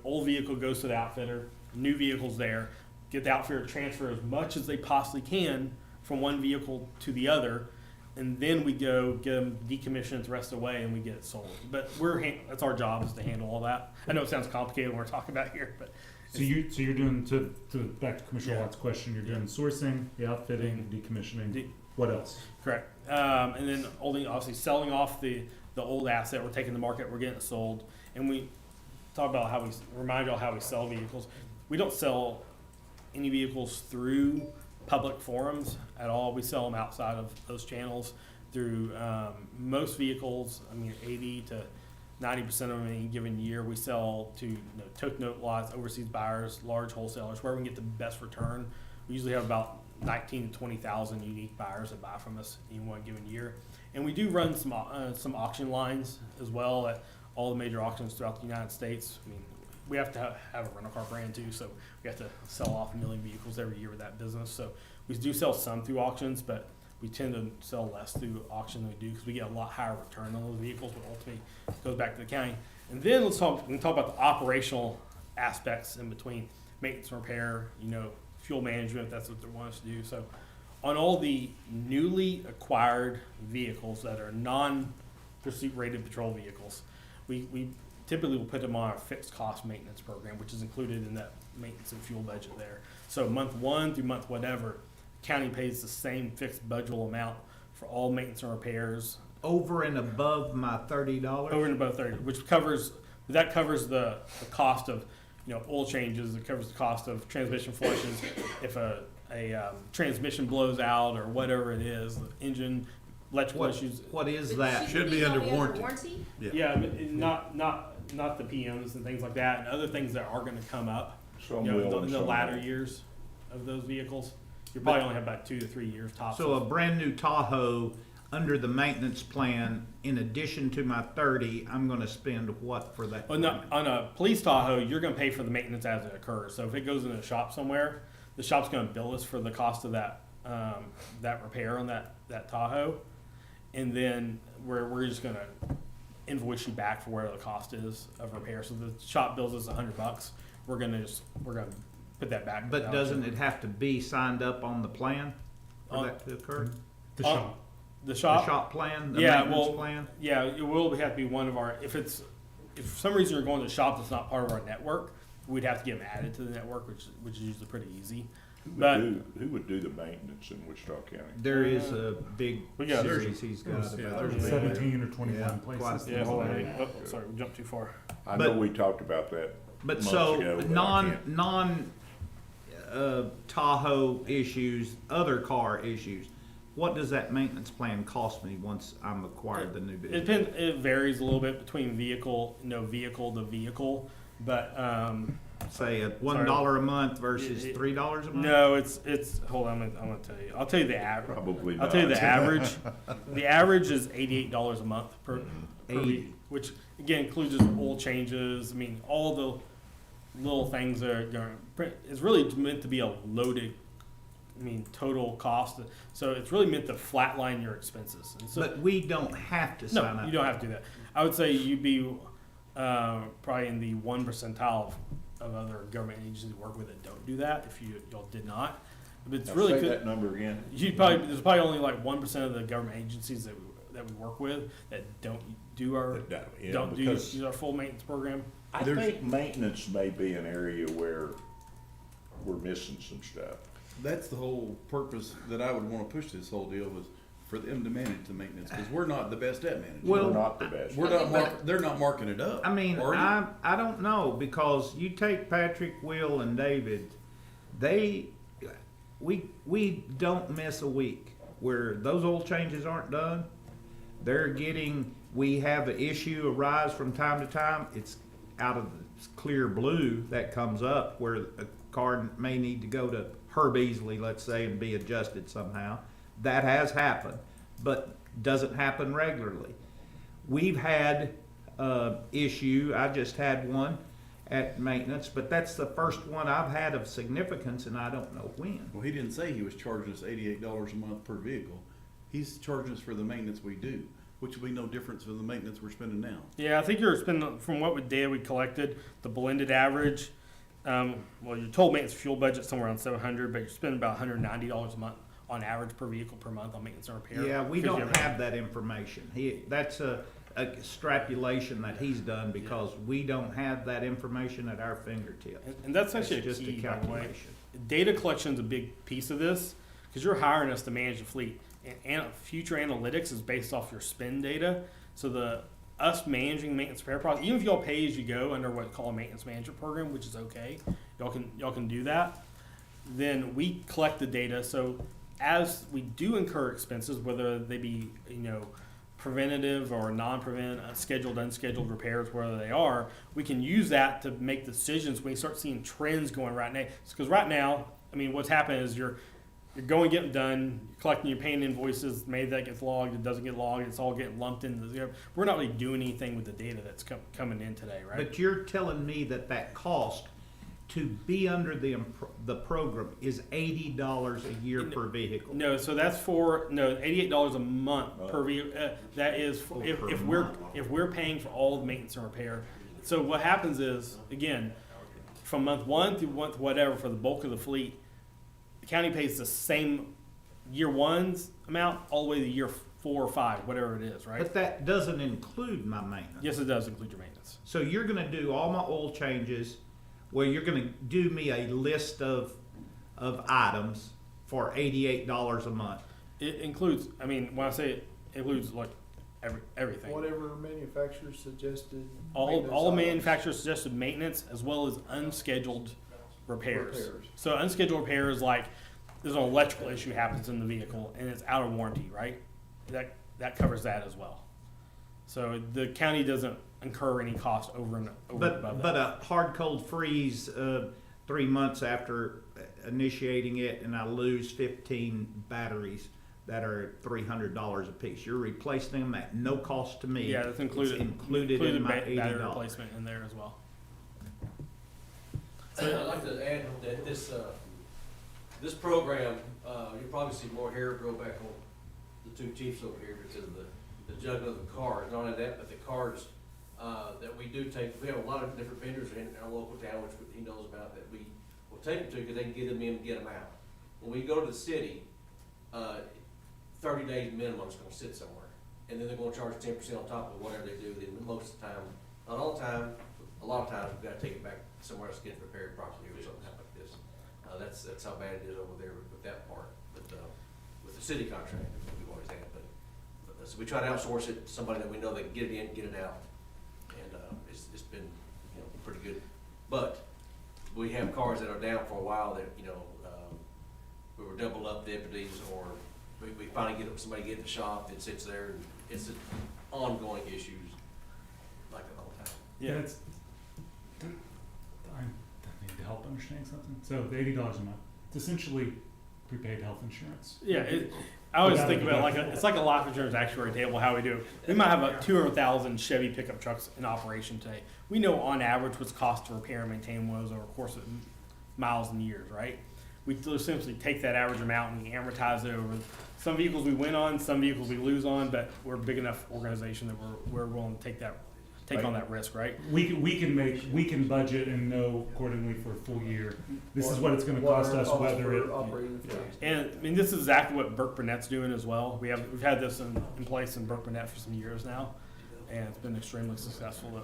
old vehicle goes to the outfitter, new vehicle's there. get the outfitter to transfer as much as they possibly can from one vehicle to the other, and then we go get them decommissioned the rest of the way, and we get it sold. But that's our job, is to handle all that. I know it sounds complicated when we're talking about here, but So you're doing, to back to Commissioner Yeah. Watt's question, you're doing sourcing, the outfitting, decommissioning. What else? correct. And then obviously selling off the old asset, we're taking to market, we're getting it sold, and we talk about how we remind y'all how we sell vehicles. We don't sell any vehicles through public forums at all. We sell them outside of those channels through most vehicles. I mean, 80 to 90% of them in any given year we sell to token note lots, overseas buyers, large wholesalers, where we can get the best return. We usually have about 19 to 20,000 unique buyers that buy from us in one given year. And we do run some auction lines as well at all the major auctions throughout the United States. I mean, we have to have a rental car brand too, so we have to sell off 1 million vehicles every year with that business. So we do sell some through auctions, but we tend to sell less through auction than we do because we get a lot higher return on those vehicles, but ultimately it goes back to the county. And then we can talk about the operational aspects in between maintenance and repair, fuel management, if that's what they want us to do. So on all the newly acquired vehicles that are non-pursuit rated patrol vehicles, we typically will put them on our fixed cost maintenance program, which is included in that maintenance and fuel budget there. So month 1 through month whatever, county pays the same fixed budgetal amount for all maintenance and repairs. Over and above my $30? Over and above 30, which covers the cost of oil changes. It covers the cost of transmission flushes. If a transmission blows out or whatever it is, the engine, electrical issues. What is that? Should be under warranty. Yeah, but not the PMs and things like that, and other things that are going to come up. Some in will and the some latter won't. years of those vehicles. You probably only have about 2 to 3 years tops. So a brand new Tahoe under the maintenance plan, in addition to my 30, I'm gonna spend what for that? On a police Tahoe, you're going to pay for the maintenance as it occurs. So if it goes in a shop somewhere, the shop's going to bill us for the cost of that repair on that Tahoe, and then we're just going to invoice you back for whatever the cost is of repair. So the shop bills us $100. We're going to put that back. But doesn't it have to be signed up on the plan for that to occur? The shop. The The shop. shop plan, the Yeah, maintenance well, plan? Yeah, it will have to be one of our. If for some reason you're going to a shop that's not part of our network, we'd have to get them added to the network, which is usually pretty easy. Who would do the maintenance in Wichita County? There is a big We got- series he's got about. there's a big 17 or 21 Yeah, places. quite- Yeah, hold on. Oh, sorry, we jumped too far. I know But- we talked about that But months so, ago, but I non Tahoe issues, other car issues, what does that maintenance plan cost me once I'm acquired the new business? It varies a little bit between vehicle to vehicle, but Say at $1 a month versus $3 a month? no, it's hold on, I'm gonna tell you. I'll tell you the average. Probably I'll tell you not. the average. The average is $88 a month per 80. week, which again includes oil changes. I mean, all the little things that are going. It's really meant to be a loaded. Total cost. So it's really meant to flatline your expenses. And so, But we don't have to sign no, up. you don't have to do that. I would say you'd be probably in the 1 percentile of other government agencies we work with that don't do that. If y'all did not, but it's Now really say good. that number again. There's probably only like 1% of the government agencies that we work with that don't do our use our full maintenance program. I think maintenance may be an area where we're missing some stuff. That's the whole purpose that I would want to push this whole deal, was for them to manage the maintenance, because we're not the best at managing. Well, We're not the best. We're not they're not marking it up. I mean, are you? I don't know, because you take Patrick, Will, and David, we don't miss a week where those oil changes aren't done. We have an issue arise from time to time. It's out of the clear blue that comes up where a car may need to go to Herb Easley, let's say, and be adjusted somehow. That has happened, but doesn't happen regularly. We've had issue. I just had one at maintenance, but that's the first one I've had of significance, and I don't know when. Well, he didn't say he was charging us $88 a month per vehicle. He's charging us for the maintenance we do, which will be no difference from the maintenance we're spending now. Yeah, I think you're spending from what we did. We collected the blended average Well, your total maintenance fuel budget somewhere around 700, but you're spending about $190 a month on average per vehicle per month on maintenance and repair. Yeah, we Because you don't have that information. That's a extrapolation that he's done because we don't have that information at our fingertips. And that's actually It's just a key, a by the way. calculation. Data collection is a big piece of this because you're hiring us to manage the fleet. And future analytics is based off your spend data. So us managing maintenance repair projects, even if y'all pay as you go under what's called a maintenance management program, which is okay, y'all can do that. Then we collect the data. So as we do incur expenses, whether they be preventative or non-prevent, scheduled, unscheduled repairs, whether they are, we can use that to make decisions when we start seeing trends going right now. Because right now, I mean, what's happening is you're going to get them done, you're collecting, you're paying invoices, maybe that gets logged, it doesn't get logged, it's all getting lumped into we're not really doing anything with the data that's coming in today, right? But you're telling me that cost to be under the program is $80 a year per vehicle? No, so that's $88 a month per vehicle. That is if we're paying for all the maintenance and repair. So what happens is, again, from month 1 through month whatever for the bulk of the fleet, the county pays the same year 1's amount all the way to year 4 or 5, whatever it is, right? But that doesn't include my maintenance. Yes, it does include your maintenance. So you're gonna do all my oil changes, where you're gonna do me a list of items for $88 a month. It includes, I mean, when I say it includes like everything. Whatever manufacturer suggested. All manufacturers suggested maintenance as well as unscheduled repairs. So unscheduled repairs, like there's an electrical issue happens in the vehicle and it's out of warranty, right? That covers that as well. So the county doesn't incur any cost over and above that. But a hard cold freeze 3 months after initiating it, and I lose 15 batteries that are $300 a piece. You're replacing them at no cost to me. Yeah, that's included. It's included in my battery $80. replacement in there as well. I'd like to add that this program, you'll probably see more hair grow back on the two chiefs over here because of the juggling of the cars. Not only that, but the cars that we do take, we have a lot of different vendors in our local town, which he knows about, that we will take them to because they can get them in and get them out. When we go to the city, 30 days minimum is gonna sit somewhere. And then they're gonna charge 10% on top of whatever they do. Then most of the time, not all the time, a lot of times we've gotta take it back somewhere else to get it repaired properly or something like this. That's how bad it is over there with that part. But with the city contract, we've always had. But so we try to outsource it to somebody that we know they can get it in, get it out. And it's been pretty good. But we have cars that are down for a while that we were double up deputies, or we finally get somebody get in the shop that sits there, and it's ongoing issues like the whole time. Yeah. I need to help understand something. So the $80 a month, it's essentially prepaid health insurance. Yeah, I always think about it's like a life insurance actuary table, how we do it. We might have 200,000 Chevy pickup trucks in operation today. We know on average what's cost to repair and maintain one of those over the course of miles and years, right? We essentially take that average amount and we amortize it over. Some vehicles we win on, some vehicles we lose on, but we're a big enough organization that we're willing to take on that risk, right? We can budget and know accordingly for a full year. This is what it's going to cost us, whether it. And I mean, this is exactly what Burke Burnett's doing as well. We've had this in place in Burke Burnett for some years now, and it's been extremely successful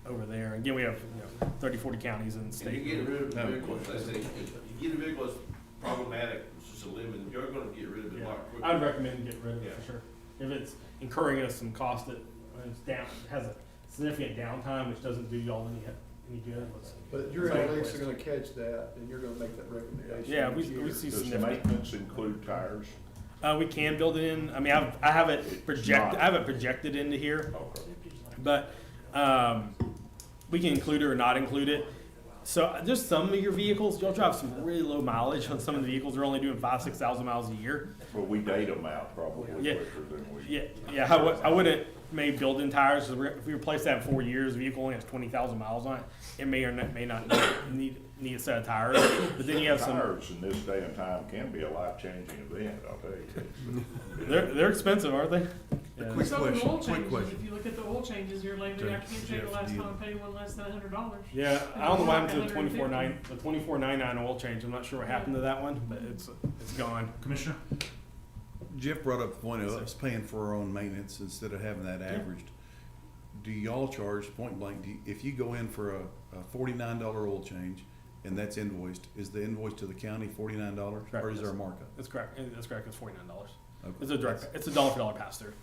over there. Again, we have 30, 40 counties in the state. If you get rid of the vehicle, if you get a vehicle that's problematic, it's just a limit, you're gonna get rid of it a lot quicker. I'd recommend getting rid of it for sure. If it's incurring us some cost that has a significant downtime, which doesn't do y'all any good. But your analytics are gonna catch that, and you're gonna make that recommendation. Yeah, we see Does significant. maintenance include tires? We can build it in. I mean, I have it projected into here, Okay. but we can include it or not include it. So just some of your vehicles, you'll drive some really low mileage on some of the vehicles. They're only doing 5,000 to 6,000 miles a year. Well, we date them out probably Yeah. quicker than we. Yeah. I wouldn't. may build-in tires. If we replace that in 4 years, the vehicle only has 20,000 miles on it. It may or may not need a set of tires. But then you have some. Tires in this day and time can be a life-changing event, I'll tell you. They're expensive, aren't they? Yeah. Quick Some of the question, oil quick changes, question. if you look at the oil changes here lately, I can't tell you the Jeff, last do you- time I paid one less than $100. Yeah, I don't know what happened to the $150. 24.99 oil change. I'm not sure what happened to that one, but it's gone. Commissioner? Jeff brought up the point of us paying for our own maintenance instead of having that averaged. Do y'all charge, point blank, if you go in for a $49 oil change and that's invoiced, is the invoice to the county $49 Correct, or is there a yes. markup? That's correct. That's correct. It's $49. Okay. It's a direct. It's a dollar for dollar pass through.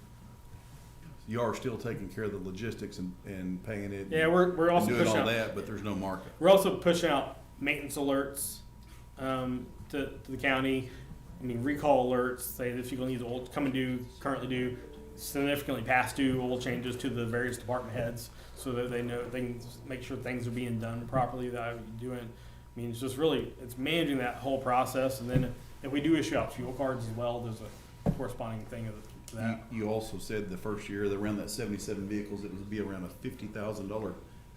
You are still taking care of the logistics and paying it. Yeah, we're also and doing pushing all out. that, but there's no markup. We're also pushing out maintenance alerts to the county. I mean, recall alerts say this vehicle needs oil, come and do, currently do, significantly past due oil changes to the various department heads so that they know, they can make sure things are being done properly that I'm doing. I mean, it's just really, it's managing that whole process. And then if we do issue out fuel cards as well, there's a corresponding thing of that. You also said the first year, that around that 77 vehicles, it would be around a $50,000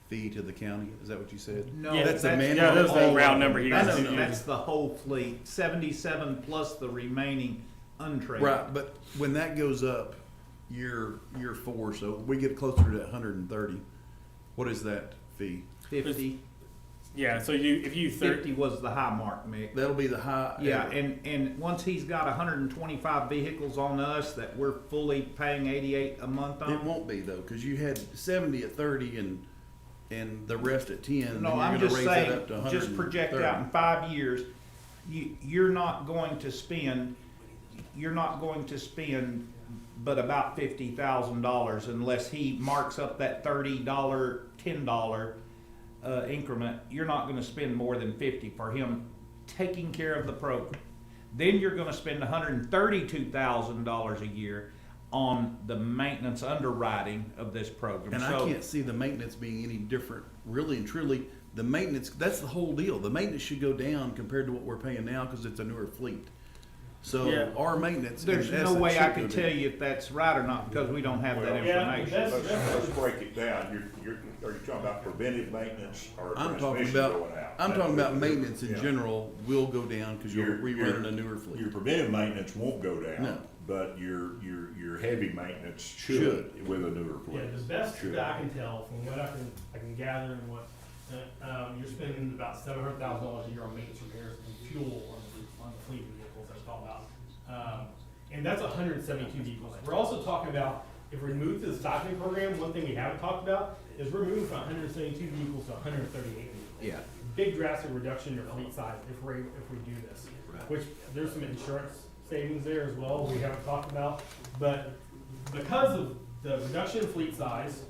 fee to the county. Is that what you said? No, Yeah, that's the yeah, minimum. that's the round number he That's, was that's the whole fleet, 77 plus the remaining untraded. Right, but when that goes up year 4, so we get closer to 130, what is that fee? 50, Yeah, so if you 50 was the high mark, Mick. That'll be the high. Yeah, and once he's got 125 vehicles on us that we're fully paying 88 a month on. It won't be though, because you had 70 at 30 and the rest at 10. And No, then you're I'm gonna just raise that saying, up to just project 130. out in 5 years, you're not going to spend but about $50,000 unless he marks up that $30, $10 increment. You're not going to spend more than 50 for him taking care of the program. Then you're going to spend $132,000 a year on the maintenance underwriting of this program. And I can't see the maintenance being any different, really and truly. The maintenance, that's the whole deal. The maintenance should go down compared to what we're paying now because it's a newer fleet. So Yeah. our maintenance. There's in no essence, way I should can go tell down. you if that's right or not because we don't have that Yeah, information. Let's break it down. Are you talking about preventive maintenance or I'm talking transmission about, going out? I'm talking about maintenance in Yeah. general will go down because you're rerunning a newer fleet. Your preventive maintenance won't go down. No. But your heavy maintenance should with a newer fleet. Yeah, the best Should. that I can tell from what I can gather and what, you're spending about $700,000 a year on maintenance repairs and fuel on the fleet vehicles that's talking about. And that's 172 vehicles. We're also talking about, if we move to the stocking program, one thing we haven't talked about is we're moving from 172 vehicles to 138 vehicles. Yeah. Big drastic reduction in your fleet size if we do this, which there's some insurance savings there as well we haven't talked about. But because of the reduction in fleet size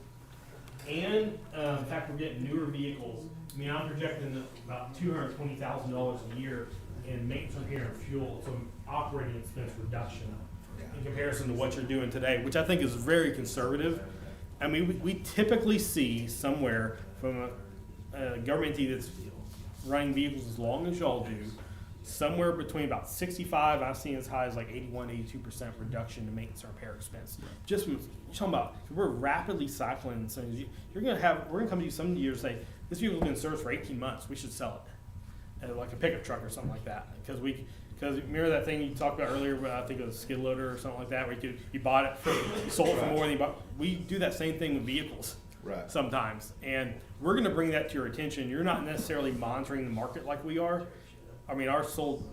and the fact we're getting newer vehicles, I mean, I'm projecting about $220,000 a year in maintenance, repair, and fuel, so operating expense reduction in comparison to what you're doing today, which I think is very conservative. I mean, we typically see somewhere from a government entity that's running vehicles as long as y'all do, somewhere between about 65, I've seen as high as like 81, 82% reduction in maintenance and repair expense. Just from, you're talking about, we're rapidly cycling things. We're gonna come to you some years and say, this vehicle's been in service for 18 months, we should sell it. Like a pickup truck or something like that. Because remember that thing you talked about earlier, I think it was a skid loader or something like that, where you bought it, you sold it for more than you bought. We do that same thing with vehicles. Right. Sometimes. And we're going to bring that to your attention. You're not necessarily monitoring the market like we are. I mean, our sold,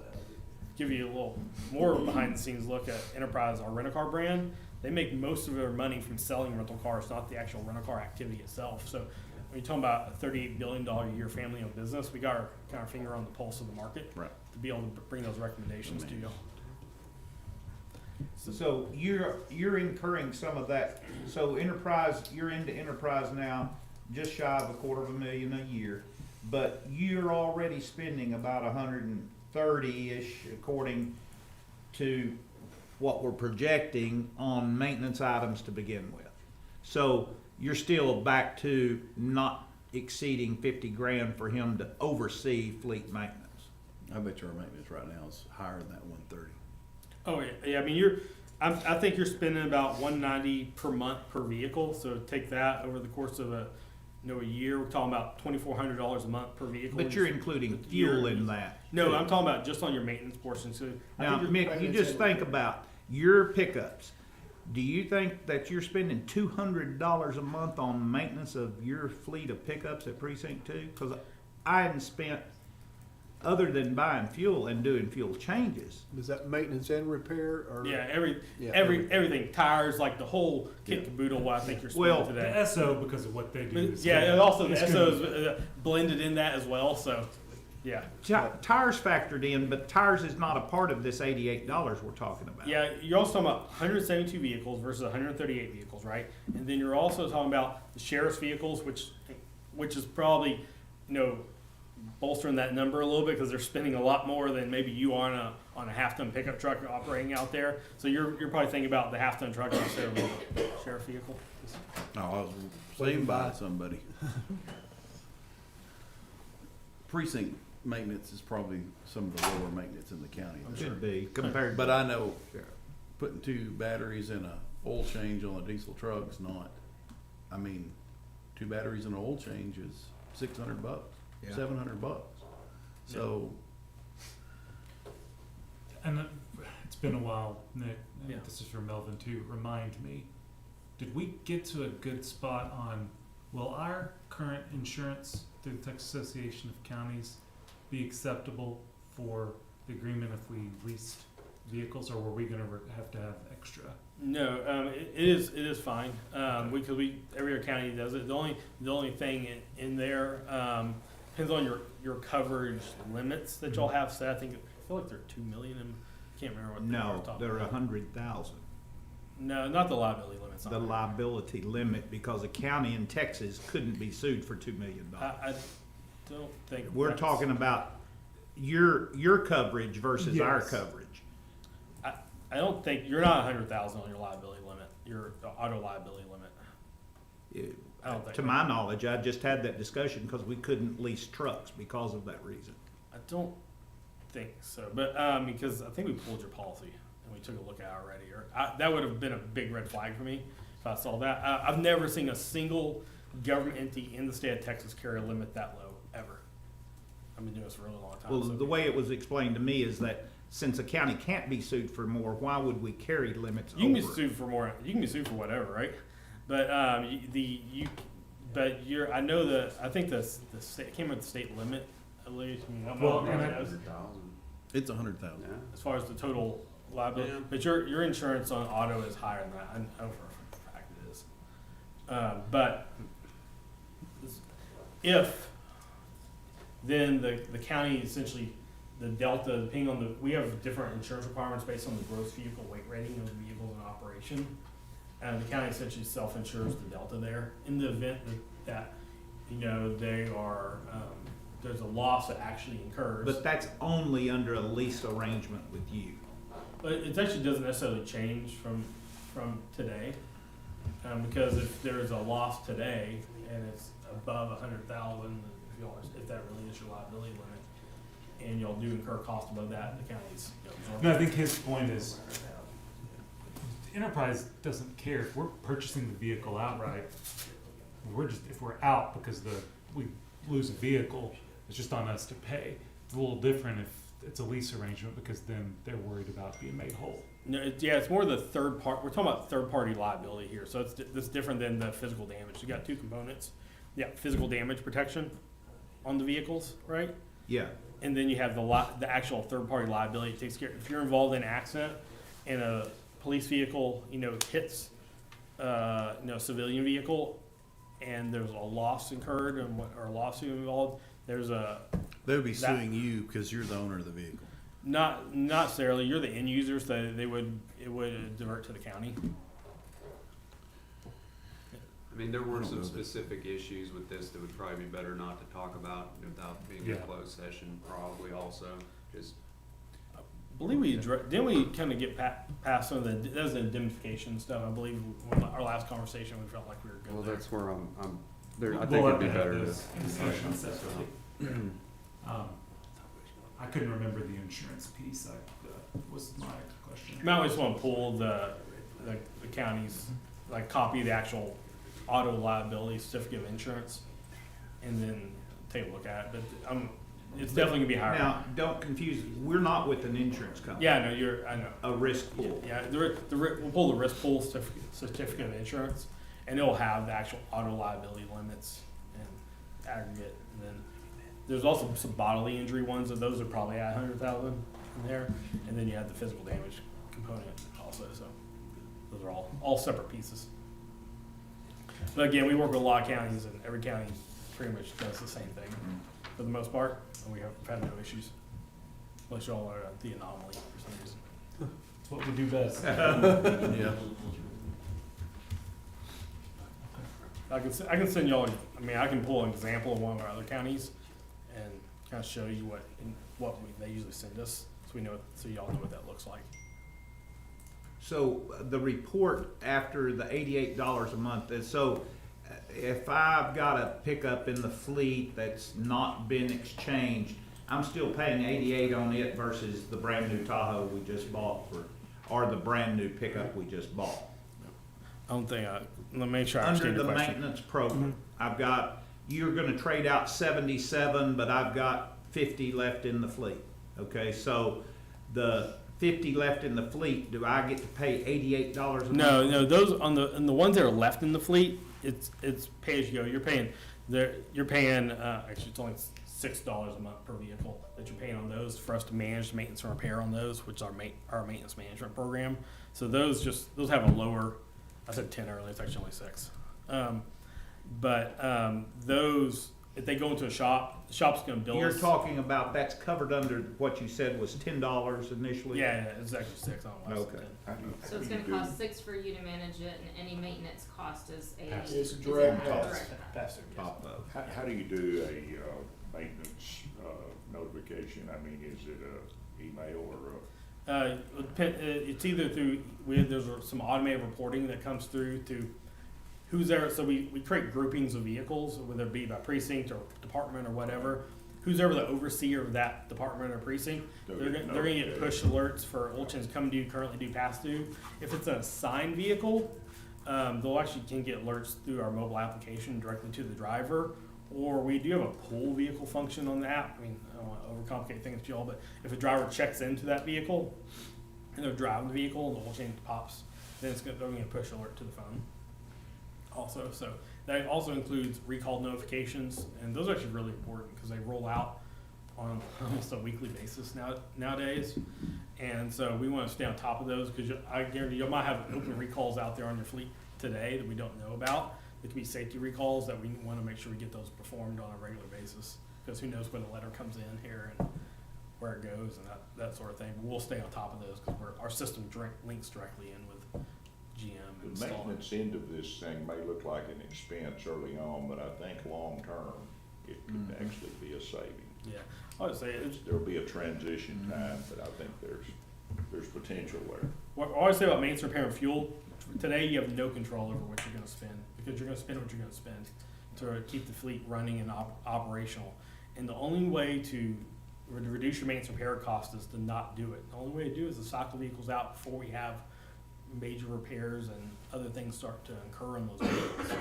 give you a little more behind the scenes look at Enterprise, our rental car brand. They make most of their money from selling rental cars, not the actual rental car activity itself. So when you're talking about a $38 billion a year family-owned business, we got our finger on the pulse of the market to be able to bring those recommendations to you. So you're incurring some of that. So Enterprise, you're into Enterprise now, just shy of $250,000 a year, but you're already spending about 130-ish according to what we're projecting on maintenance items to begin with. So you're still back to not exceeding 50 grand for him to oversee fleet maintenance. I bet your maintenance right now is higher than that 130. Oh yeah, I mean I think you're spending about $190 per month per vehicle. So take that over the course of a year. We're talking about $2,400 a month per vehicle. But you're including fuel in that. No, I'm talking about just on your maintenance portion. So I Now, think Mick, you just think about your pickups. Do you think that you're spending $200 a month on maintenance of your fleet of pickups at Precinct 2? Because I hadn't spent, other than buying fuel and doing fuel changes. Is that maintenance and repair, or? yeah, Yeah, everything, tires, like the whole kit caboodle. What I think you're spending Well, today. The SO, because of what they do. But, is yeah, gonna- and also the it's SO gonna- is blended in that as well. So, yeah, Tires factored in, but tires is not a part of this $88 we're talking about. yeah. You're also talking about 172 vehicles versus 138 vehicles, right? And then you're also talking about the sheriff's vehicles, which is probably, bolstering that number a little bit because they're spending a lot more than maybe you are on a half-ton pickup truck operating out there. So you're probably thinking about the half-ton truck instead of the sheriff vehicle. Oh, I was saying by somebody. Precinct maintenance is probably some of the lower maintenance in the county. Should be compared. But I know putting 2 batteries in a oil change on a diesel truck is not, 2 batteries in an oil change is $600, Yeah. $700. So, And it's been a while, Nick. Yeah. This is for Melvin too. Remind me, did we get to a good spot on, will our current insurance through the Texas Association of Counties be acceptable for the agreement if we leased vehicles, or were we going to have to have extra? No, it is fine. Because every other county does it. The only thing in there depends on your coverage limits that y'all have set. I feel like they're 2 million. And I can't remember what they are. No, off the top of they're my head. 100,000. No, not the liability limits. The liability limit, because a county in Texas couldn't be sued for $2 million. I don't think We're that's- talking about your coverage versus our Yes. coverage. I don't think you're not 100,000 on your liability limit. Your auto liability limit. I don't think. To my knowledge, I just had that discussion because we couldn't lease trucks because of that reason. I don't think so, but because I think we pulled your policy and we took a look at it already, that would have been a big red flag for me if I saw that. I've never seen a single government entity in the state of Texas carry a limit that low ever. I've been doing this for a really long time. Well, so- the way it was explained to me is that since a county can't be sued for more, why would we carry limits You can be over? sued for more. You can be sued for whatever, right? But I know I think the state, it came with the state limit at least. Well, and it's 100,000. as far as the total liability, Yeah. but your insurance on auto is higher than that. I know for a fact it is. But if then the county essentially, the delta, depending on we have different insurance requirements based on the gross vehicle weight rating of the vehicles in operation. And the county essentially self-insures the delta there. In the event that they are, there's a loss that actually incurs. But that's only under a lease arrangement with you. But it actually doesn't necessarily change from today. Because if there's a loss today and it's above 100,000, if that really is your liability limit, and y'all do incur cost above that, the county's absorbing. No, I think his point is, Enterprise doesn't care if we're purchasing the vehicle outright. If we're out because we lose a vehicle, it's just on us to pay. It's a little different if it's a lease arrangement because then they're worried about being made whole. No, it's more the third part. We're talking about third party liability here, so it's different than the physical damage. You got two components. Yeah, physical damage protection on the vehicles, right? Yeah. And then you have the actual third party liability. It takes care if you're involved in an accident and a police vehicle, hits civilian vehicle, and there's a loss incurred or a lawsuit involved. They would be suing you because you're the owner of the vehicle. Not necessarily. You're the end user, so it would divert to the county. There were some specific issues with this that would probably be better not to talk about without being in a closed session. Probably also just. I believe didn't we kind of get past some of that was the indemnification stuff. I believe when our last conversation we felt like we were good. Well, there. that's where I'm there. I think it'd be better to. I couldn't remember the insurance piece. Was my question. You might always want to pull the county's, like, copy of the actual auto liability certificate of insurance, and then take a look at it. But it's definitely gonna be higher. Now, don't confuse, we're not with an insurance company. Yeah, I know, I know. A risk pool. Yeah, we'll pull the risk pool certificate of insurance, and it'll have the actual auto liability limits and aggregate. And then there's also some bodily injury ones, and those are probably at 100,000 in there. And then you have the physical damage component also. So those are all separate pieces. But again, we work with a lot of counties, and every county pretty much does the same thing for the most part, and we have had no issues. Unless y'all are the anomaly for some reason. It's what we do best. Yeah. I can send y'all. I can pull an example of one of our other counties, and kind of show you they usually send us, so we know, so y'all know what that looks like. So the report after the $88 a month is, so if I've got a pickup in the fleet that's not been exchanged, I'm still paying 88 on it versus the brand new Tahoe we just bought or the brand new pickup we just bought. I don't think let me make sure I Under understand the your question. maintenance program, you're gonna trade out 77, but I've got 50 left in the fleet. Okay, so the 50 left in the fleet, do I get to pay $88 a month? No, those on the ones that are left in the fleet, it's pay as you go. You're paying actually it's only $6 a month per vehicle that you're paying on those for us to manage maintenance and repair on those, which is our maintenance management program. So those have a lower. I said 10 earlier. It's actually only 6. Those, if they go into a shop, the shop's going to bill us. You're talking about that's covered under what you said was $10 initially? Yeah, it's actually 6. I don't know why I said 10. So it's gonna cost $6 for you to manage it, and any maintenance cost is It's a direct cost. How do you do a maintenance notification? I mean, is it a email or a? It's either through, there's some automated reporting that comes through to who's there. So we create groupings of vehicles, whether it be by precinct or department or whatever. Who's ever the overseer of that department or precinct, they're gonna get push alerts for oil changes coming due, currently due, past due. If it's an assigned vehicle, they'll actually can get alerts through our mobile application directly to the driver. Or we do have a pull vehicle function on the app. I mean, I don't want to overcomplicate things to y'all, but if a driver checks into that vehicle and they're driving the vehicle and the oil change pops, then they're going to push alert to the phone. Also, so that also includes recall notifications, and those are actually really important because they roll out on almost a weekly basis nowadays. And so we want to stay on top of those because I guarantee you might have open recalls out there on your fleet today that we don't know about. It could be safety recalls that we want to make sure we get those performed on a regular basis, because who knows when a letter comes in here and where it goes and that sort of thing. But we'll stay on top of those because our system links directly in with GM. The maintenance end of this thing may look like an expense early on, but I think long term it could actually be a saving. Yeah, I would say there'll be a transition time, but I think there's potential there. What I always say about maintenance, repair, and fuel. Today you have no control over what you're going to spend, because you're going to spend what you're going to spend to keep the fleet running and operational. And the only way to reduce your maintenance repair cost is to not do it. The only way to do it is to stock the vehicles out before we have major repairs and other things start to incur in those vehicles.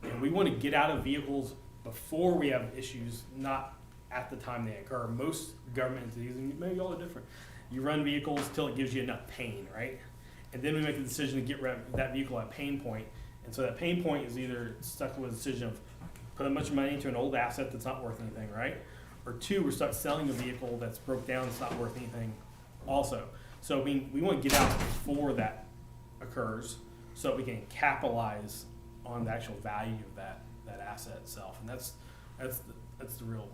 And we want to get out of vehicles before we have issues, not at the time they occur. Most government entities, and maybe y'all are different, you run vehicles till it gives you enough pain, right? And then we make the decision to get rid of that vehicle at pain point. And so that pain point is either stuck with a decision of putting a bunch of money into an old asset that's not worth anything, right? Or 2, we're stuck selling a vehicle that's broke down, that's not worth anything also. So we want to get out before that occurs so that we can capitalize on the actual value of that asset itself. And that's the real.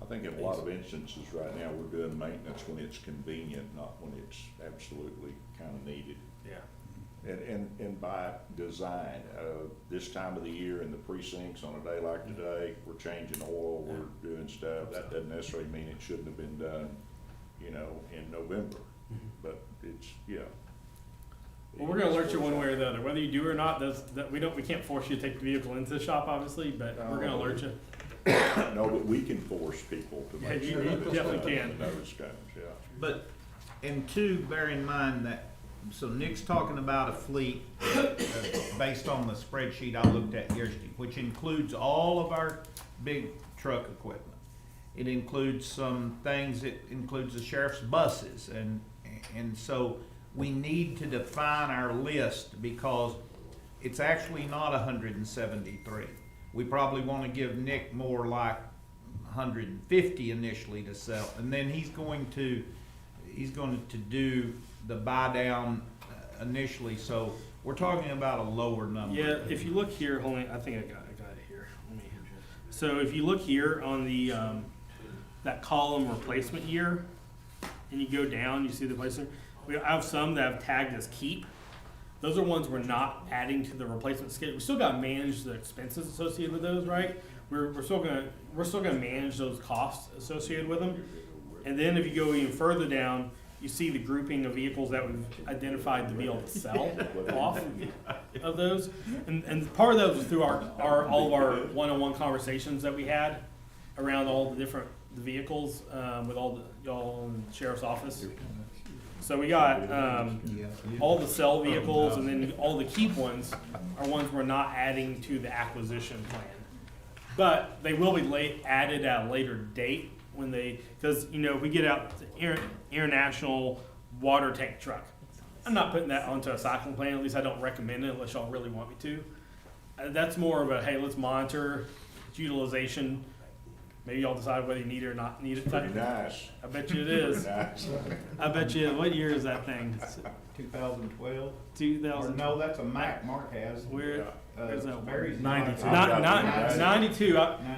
I think in a lot of instances right now, we're doing maintenance when it's convenient, not when it's absolutely kind of needed. Yeah. And by design, this time of the year in the precincts on a day like today, we're changing oil, we're doing stuff. That doesn't necessarily mean it shouldn't have been done, in November. But it's, Well, we're going to alert you one way or the other, whether you do or not. We can't force you to take the vehicle into the shop, obviously, but we're going to alert you. No, but we can force people to make Yeah, sure you that it's definitely done, can. notice comes, yeah. But, and two, bear in mind that, so Nick's talking about a fleet based on the spreadsheet I looked at yesterday, which includes all of our big truck equipment. It includes some things, it includes the sheriff's buses, and so we need to define our list because it's actually not 173. We probably wanna give Nick more like 150 initially to sell, and then he's going to do the buy down initially, so we're talking about a lower number. Yeah, if you look here, hold on, I think I got it here. So if you look here on the, that column replacement year, and you go down, you see the replacement, I have some that have tagged as keep. Those are ones we're not adding to the replacement schedule. We still gotta manage the expenses associated with those, right? We're still gonna manage those costs associated with them. And then if you go even further down, you see the grouping of vehicles that we've identified to be able to sell off of those. And part of that was through all of our one-on-one conversations that we had around all the different vehicles, with all the, y'all in the sheriff's office. So we got, all the sell vehicles, and then all the keep ones are ones we're not adding to the acquisition plan. But they will be added at a later date when they, because, you know, if we get out the international water tank truck, I'm not putting that onto a cycling plan, at least I don't recommend it unless y'all really want me to. That's more of a, hey, let's monitor its utilization. Maybe y'all decide whether you need it or not need it. Pretty nice. I bet you it is. Nice. I bet you, what year is that thing? 2012? 2000. No, that's a Mac Mark has. Where's that? Barry's 92. not- 92.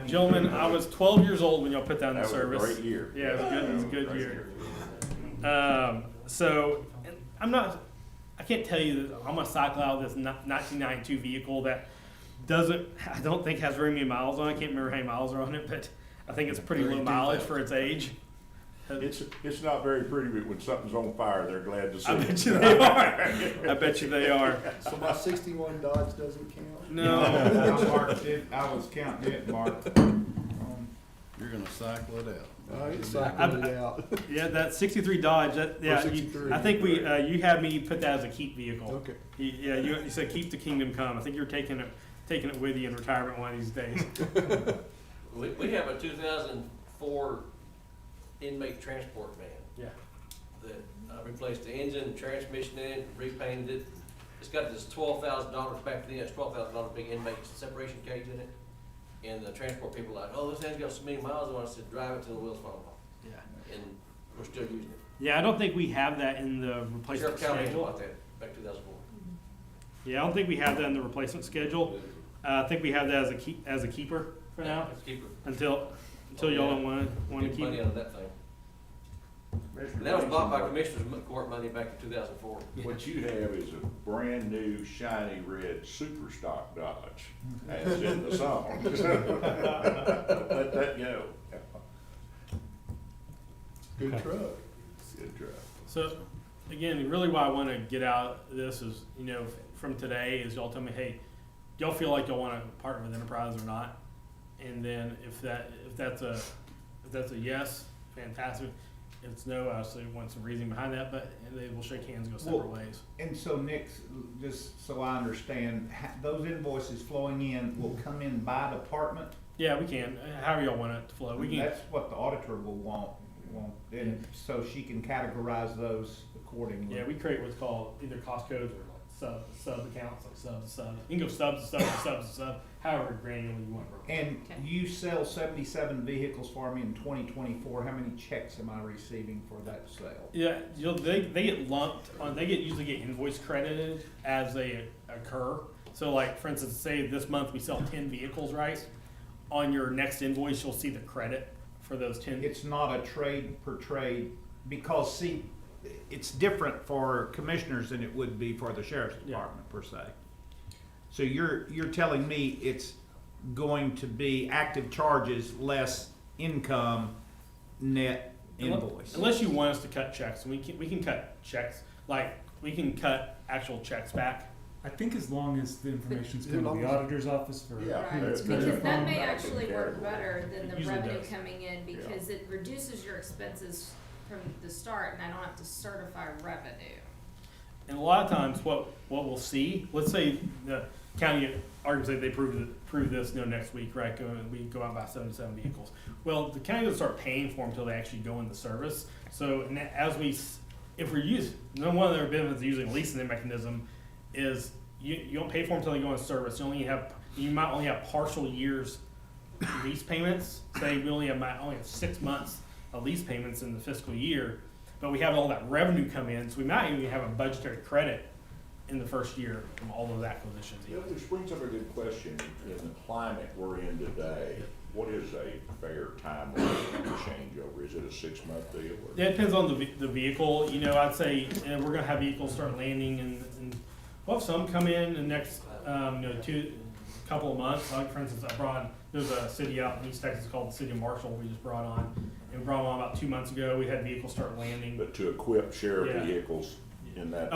Gentlemen, I was 12 years old when y'all put that in the That was a service. great year. Yeah, it was a good Great year. So, and I can't tell you that I'm gonna cycle out this 1992 vehicle that I don't think has very many miles on it. I can't remember how many miles are on it, but I think it's pretty low mileage for its age. It's not very pretty, but when something's on fire, they're glad to see I it. bet you they are. I bet you they are. So my 61 Dodge doesn't count? No. I marked it, I was counting it, Mark. You're gonna cycle it out. I ain't cycling it out. Yeah, that 63 Dodge, yeah, 63, I think you had me put that as a keep vehicle. Okay. Yeah, you said keep the kingdom come. I think you're taking it with you in retirement one of these days. We have a 2004 inmate transport van. Yeah. That I replaced the engine, transmission in it, repainted it. It's got this $12,000 back then, it's $12,000 big inmate separation cage in it. And the transport people are like, oh, this thing's got so many miles on it, I said, drive it till the wheels fall off. Yeah. And we're still using it. Yeah, I don't think we have that in the replacement Sheriff County schedule. bought that back 2004. Yeah, I don't think we have that in the replacement schedule. I think we have that as a keeper for now Let's keep it. until y'all don't want to Get keep money it. out of that thing. And that was bought by Commissioners Court money back in 2004. What you have is a brand new shiny red super stock Dodge, as in the song. Let that go. Good Okay. truck. Good truck. So, again, really what I want to get out of this is, you know, from today is y'all tell me, hey, y'all feel like y'all want to partner with Enterprise or not? And then if that's a yes, fantastic. If it's no, I obviously want some reasoning behind that, but they will shake hands and go separate ways. And so Nick, just so I understand, those invoices flowing in will come in by department? Yeah, we can. However y'all want it to flow. We can. That's what the auditor will want, and so she can categorize those accordingly. Yeah, we create what's called either cost codes or like sub accounts, like sub to sub. You can go sub to sub to sub to sub, however granular you want. And you sell 77 vehicles for me in 2024. How many checks am I receiving for that sale? Yeah, they get lumped on. They usually get invoice credited as they occur. So, like for instance, say this month we sell 10 vehicles, right? On your next invoice, you'll see the credit for those 10. It's not a trade per trade because see, it's different for commissioners than it would be for the sheriff's department per se. So you're telling me it's going to be active charges less income net invoice. Unless you want us to cut checks, and we can cut checks. Like we can cut actual checks back I think as long as the information's As come to long the as- auditor's office for Yeah. Right, who it's Because coming because that from. may That actually would work carry better than the Usually revenue does. coming in, because it reduces your expenses from the start, and I don't have to certify revenue. And a lot of times, what we'll see, let's say the county, arguably they prove this, next week, right? We go out and buy 77 vehicles. Well, the county doesn't start paying for them until they actually go into service. So if we're using, one of their benefits of using a leasing mechanism is you don't pay for them until they go into service. You might only have partial years lease payments. Say we only have 6 months of lease payments in the fiscal year, but we have all that revenue come in, so we might even have a budgetary credit in the first year from all those acquisitions. Yeah, which brings up a good question. In the climate we're in today, what is a fair timeline to changeover? Is it a 6-month deal? Or? It depends on the vehicle. I'd say we're gonna have vehicles start landing, and we'll have some come in the next couple of months. Like for instance, there's a city out in East Texas called the City of Marshall. We just brought on, and we brought them on about 2 months ago. We had vehicles start landing. But to equip sheriff Yeah. vehicles in that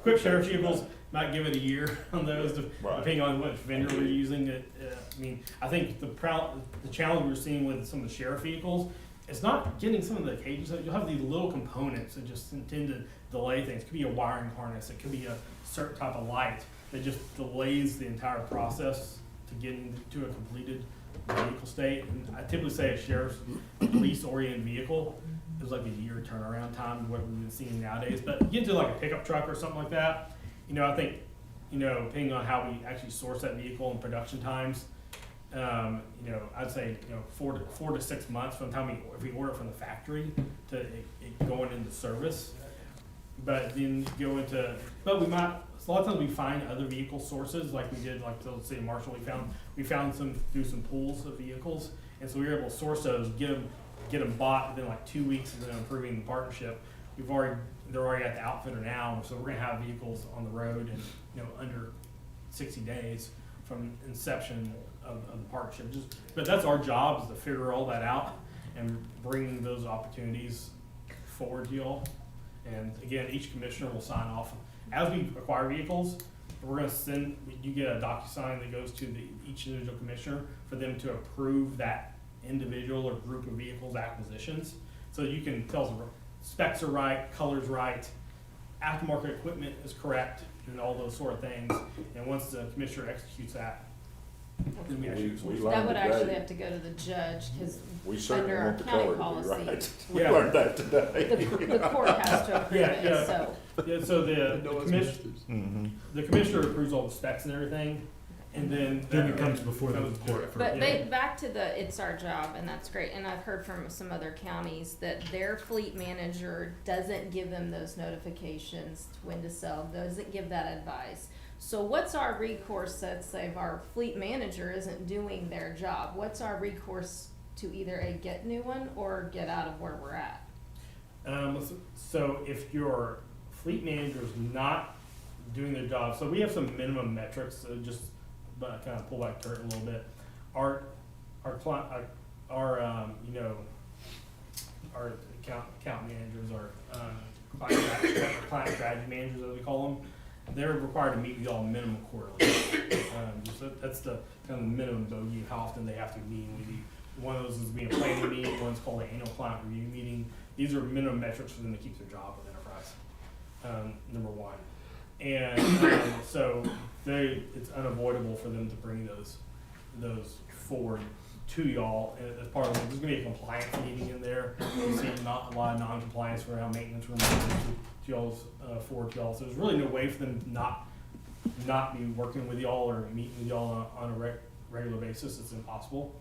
Quick sheriff vehicles might give it a year on those, Right. depending on which vendor we're using. I think the challenge we're seeing with some of the sheriff vehicles, it's not getting some of the cages. You'll have these little components that just tend to delay things. It could be a wiring harness. It could be a certain type of light that just delays the entire process to getting to a completed vehicle state. And I typically say a sheriff's police-oriented vehicle is like a year turnaround time, what we've been seeing nowadays. But you get to like a pickup truck or something like that, I think, depending on how we actually source that vehicle and production times, I'd say, 4 to 6 months from the time if we order it from the factory to it going into service. But then we might, a lot of times we find other vehicle sources, like we did, like the City of Marshall, we found some through some pools of vehicles, and so we were able to source those, get them bought within like 2 weeks of them improving the partnership. They're already at the outfitter now, so we're gonna have vehicles on the road in under 60 days from inception of the partnership. But that's our job, is to figure all that out and bring those opportunities forward to y'all. And again, each commissioner will sign off as we acquire vehicles. We're gonna you get a DocuSign that goes to each individual commissioner for them to approve that individual or group of vehicles acquisitions. So you can tell them specs are right, color's right, aftermarket equipment is correct, and all those sort of things. And once the commissioner executes that, then we actually source it. That would actually have to go to the judge, because We certainly under our want the county color to be policy, right. We Yeah. learned that today. the court has to approve it, so. Yeah, so No, it's masters. the commissioner approves all the specs and everything, and then. Then it comes before the comes to court it. for- But Yeah. back to it's our job, and that's great, and I've heard from some other counties that their fleet manager doesn't give them those notifications when to sell, doesn't give that advice. So what's our recourse, let's say if our fleet manager isn't doing their job, what's our recourse to either get a new one or get out of where we're at? So if your fleet manager is not doing their job, so we have some minimum metrics, so just kind of pull back curtain a little bit. Our account managers, our client strategy managers, as we call them, they're required to meet with y'all minimum quarterly. That's the kind of the minimum bogey of how often they have to meet with you. One of those is being a planning meeting, one's called an annual client review meeting. These are minimum metrics for them to keep their job with enterprise, number one. And so it's unavoidable for them to bring those forward to y'all. And as part of it, there's gonna be a compliance meeting in there. You see a lot of non-compliance around maintenance to y'all's forward to y'all. So there's really no way for them to not be working with y'all or meeting with y'all on a regular basis. It's impossible.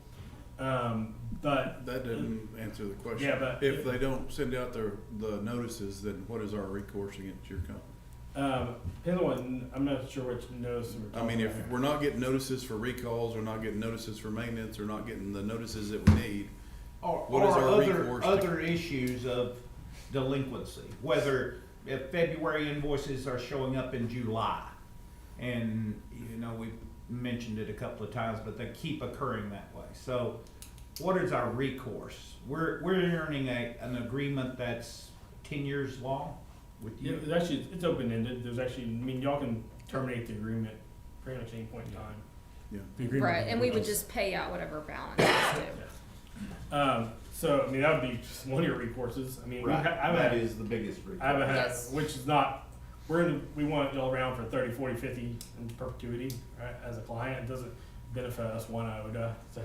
But That doesn't answer the question. Yeah, but if they don't send out the notices, then what is our recourse against your company? depends on I'm not sure which notice we're I talking mean, if about. we're not getting notices for recalls, or not getting notices for maintenance, or not getting the notices that we need, what is our recourse to- other issues of delinquency, whether if February invoices are showing up in July, and, we've mentioned it a couple of times, but they keep occurring that way. So what is our recourse? We're earning an agreement that's 10 years long, with Yeah, you? it's actually, it's open-ended. There's actually, I mean, y'all can terminate the agreement pretty much any point in time. Yeah. The agreement Right, and we would was- just pay out whatever balance is due. So, I mean, that would be just one of your recourses. I mean, Right, I've that had, is the biggest recourse. I haven't had, Yes. which is not, we want y'all around for 30, 40, 50 in perpetuity, right, as a client. It doesn't benefit us one iota. It's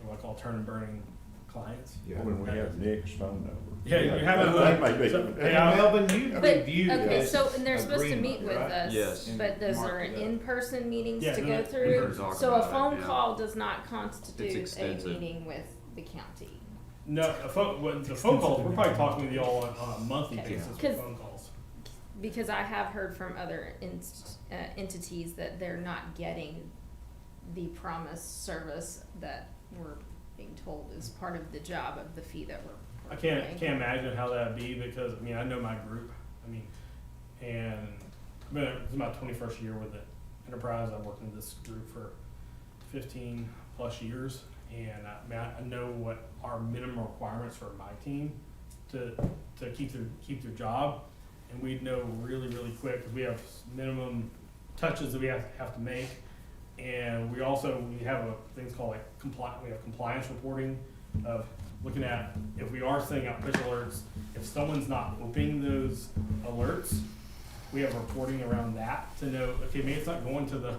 what I call turn and burning clients. Yeah, when we have Nick's phone number. Yeah, you have That may be. so, hey, I'll- Melvin, you But, reviewed okay, this so, and they're supposed to agreement, meet with right? us, Yes. but those Mark are it up. in-person meetings Yeah, to no, go in through. person. Talk So a about it, phone yeah. call does not constitute a extensive. meeting with the county. No, the phone calls, we're probably talking with y'all on a monthly Okay. basis with 'Cause- phone calls. Because I have heard from other entities that they're not getting the promised service that we're being told is part of the job of the fee that we're I can't paying. imagine how that'd be because, I mean, I know my group, I mean, and it's my 21st year with the enterprise. I've worked in this group for 15 plus years. And I mean, I know what our minimum requirements for my team to keep their job. And we'd know really, really quick because we have minimum touches that we have to make. And we have things called like we have compliance reporting of looking at if we are sending out push alerts, if someone's not opening those alerts, we have reporting around that to know, okay, maybe it's not going to the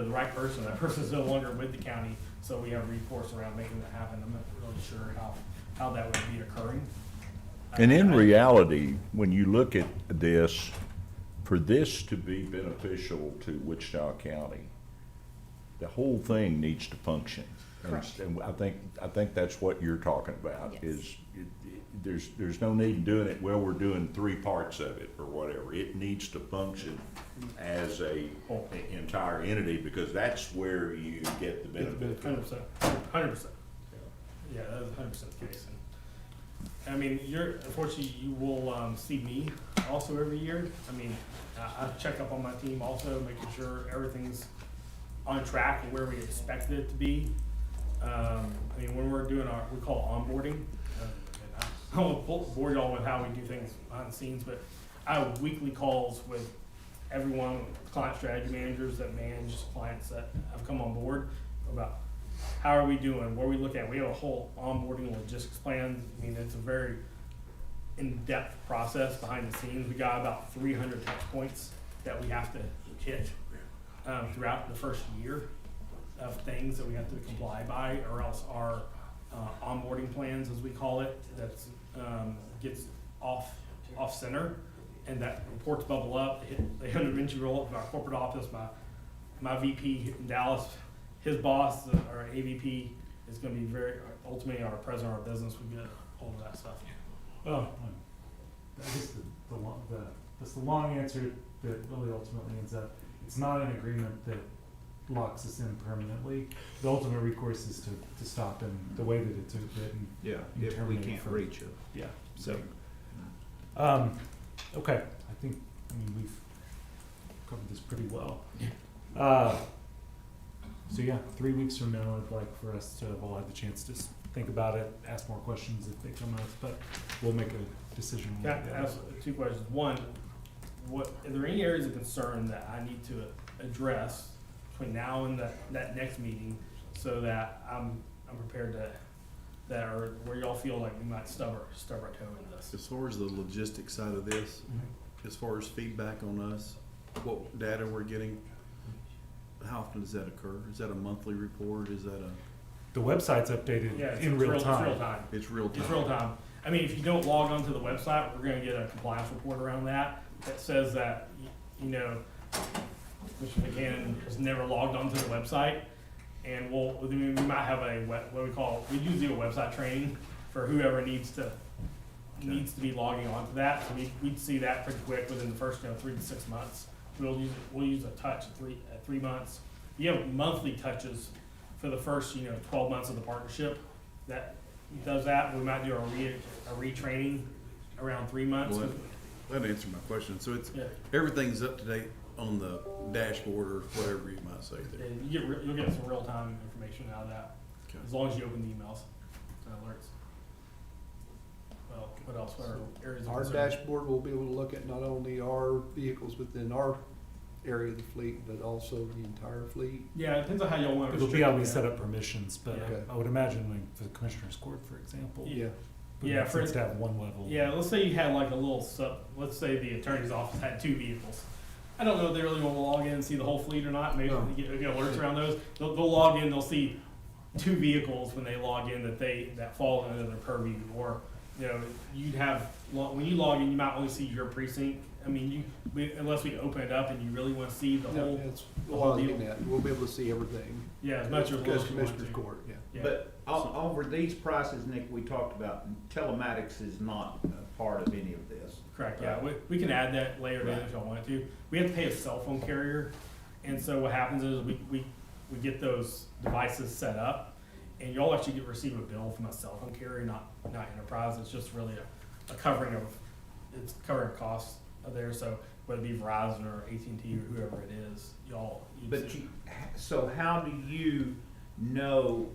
right person. That person's no longer with the county, so we have recourse around making that happen. I'm not really sure how that would be occurring. And in reality, when you look at this, for this to be beneficial to Wichita County, the whole thing needs to function. Correct. And I think that's what you're talking about, Yes. is there's no need in doing it, well, we're doing 3 parts of it or whatever. It needs to function as a entire entity, because that's where you get the benefit. 100%. 100%. Yeah, that is 100% the case. And, I mean, unfortunately, you will see me also every year. I mean, I check up on my team also, making sure everything's on track and where we expect it to be. I mean, when we're doing we call onboarding. I won't bore y'all with how we do things behind the scenes, but I have weekly calls with everyone, client strategy managers that manage clients that have come on board about how are we doing, what are we looking at. We have a whole onboarding logistics plan. I mean, it's a very in-depth process behind the scenes. We got about 300 touch points that we have to hit throughout the first year of things that we have to comply by, or else our onboarding plans, as we call it, that's gets off center, and that reports bubble up. They eventually roll up to our corporate office. My VP in Dallas, his boss, our AVP, is going to be ultimately our president of our business. We get all of that stuff. Well, I guess that's the long answer that really ultimately ends up, it's not an agreement that locks us in permanently. The ultimate recourse is to stop in the way that it's written. Yeah, and if we terminate can't for- reach it. Yeah, so, okay, I mean, we've covered this pretty well. So yeah, 3 weeks from now, I'd like for us to have all had the chance to think about it, ask more questions if they come up, but we'll make a decision. when Can we I get it. ask 2 questions? One, are there any areas of concern that I need to address between now and that next meeting, so that I'm prepared or where y'all feel like we might stub our toe in this? As far as the logistics side of this, as far as feedback on us, what data we're getting, how often does that occur? Is that a monthly report? Is that The website's updated Yeah, in real time. It's real time. it's real time? It's real time. I mean, if you don't log onto the website, we're gonna get a compliance report around that says that, you know, Mr. McCann has never logged onto the website. And we might have we do a website training for whoever needs to be logging onto that. So we'd see that pretty quick within the first 3 to 6 months. We'll use a touch at 3 months. You have monthly touches for the first 12 months of the partnership. That does that. We might do a retraining around 3 months. Well, that answered my question. So it's Yeah. everything's up to date on the dashboard or whatever you might say there. And you'll get some real time information out of that, Okay. as long as you open the emails and alerts. well, what else, what are areas of Our concern? dashboard will be able to look at not only our vehicles within our area of the fleet, but also the entire fleet. Yeah, it depends on how y'all want to It'll restrict be how we it. set up permissions, but Okay. I would imagine like for the commissioner's court, for example. Yeah. would Yeah, make for- sense to have one level. Yeah, let's say you had like a little let's say the attorney's office had 2 vehicles. I don't know if they really want to log in and see the whole fleet or not, maybe No. they get alerts around those. They'll log in, they'll see 2 vehicles when they log in that fall under their purview, or, you know, you'd have, when you log in, you might only see your precinct. I mean, unless we open it up and you really want to see the whole, It's the a whole lot of deal. getting at. We'll be able to see everything. Yeah, as much or As less you want Commissioner's to. Court, yeah. Yeah. But over these prices, Nick, we talked about, telematics is not a part of any of this. Correct, yeah, we can add that later in if y'all wanted to. We have to pay a cell phone carrier, and so what happens is we get those devices set up, and y'all actually receive a bill from a cell phone carrier, not Enterprise. It's just really a covering of, it's covering costs of there, so whether it be Verizon or AT&T or whoever it is, y'all. But so how do you know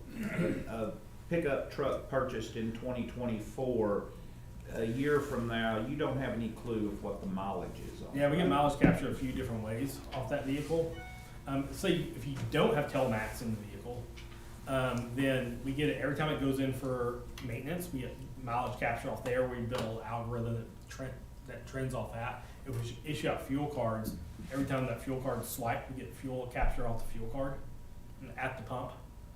a pickup truck purchased in 2024, a year from now, you don't have any clue of what the mileage is on? Yeah, we get mileage capture a few different ways off that vehicle. Say if you don't have telematics in the vehicle, then we get it every time it goes in for maintenance. We get mileage capture off there. We build an algorithm that trends off that. If we issue out fuel cards, every time that fuel card is swiped, we get fuel capture off the fuel card at the pump.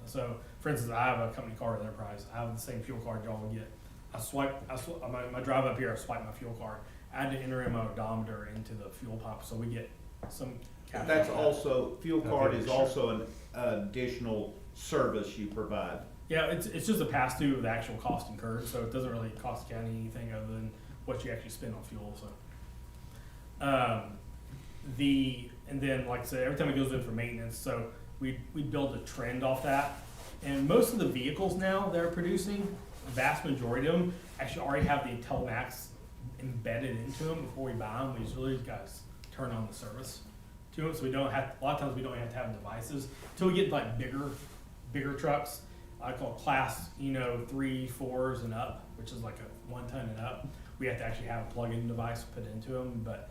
So, for instance, I have a company car at Enterprise. I have the same fuel card y'all will get. My drive up here, I swipe my fuel card. I had to enter in my odometer into the fuel pump, so we get some capture. That's off that. also, fuel card is Sure. also an additional service you provide. Yeah, it's just a pass through of the actual cost incurred, so it doesn't really cost the county anything other than what you actually spend on fuel, so. And then, like I said, every time it goes in for maintenance, so we build a trend off that. And most of the vehicles now that are producing, the vast majority of them actually already have the telematics embedded into them before we buy them. We just really guys turn on the service to them, so we don't have, a lot of times we don't have to have devices until we get like bigger trucks. I call class, 3, 4s and up, which is like a 1 ton and up. We have to actually have a plug-in device put into them, but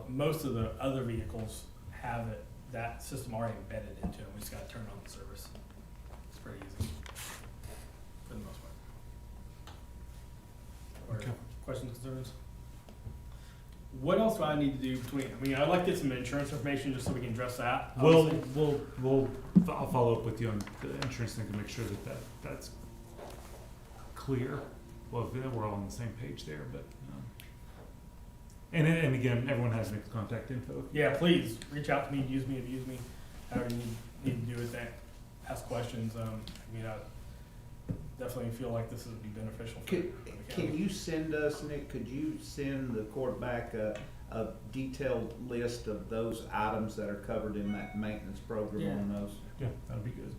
most of the other vehicles have that system already embedded into them. We just gotta turn on the service. It's pretty easy, for the most part. Okay. Questions, concerns? What else do I need to do I'd like to get some insurance information just so we can address that. obviously. I'll follow up with you on the insurance thing to make sure that's clear. Well, we're all on the same page there, but, and again, everyone has Nick's contact info. Yeah, please, reach out to me, use me, abuse me, however you need to do it, ask questions. I definitely feel like this would be beneficial for the Can county. you send us, Nick, could you send the court back a detailed list of those items that are covered in that maintenance program on those? Yeah, that'd be good.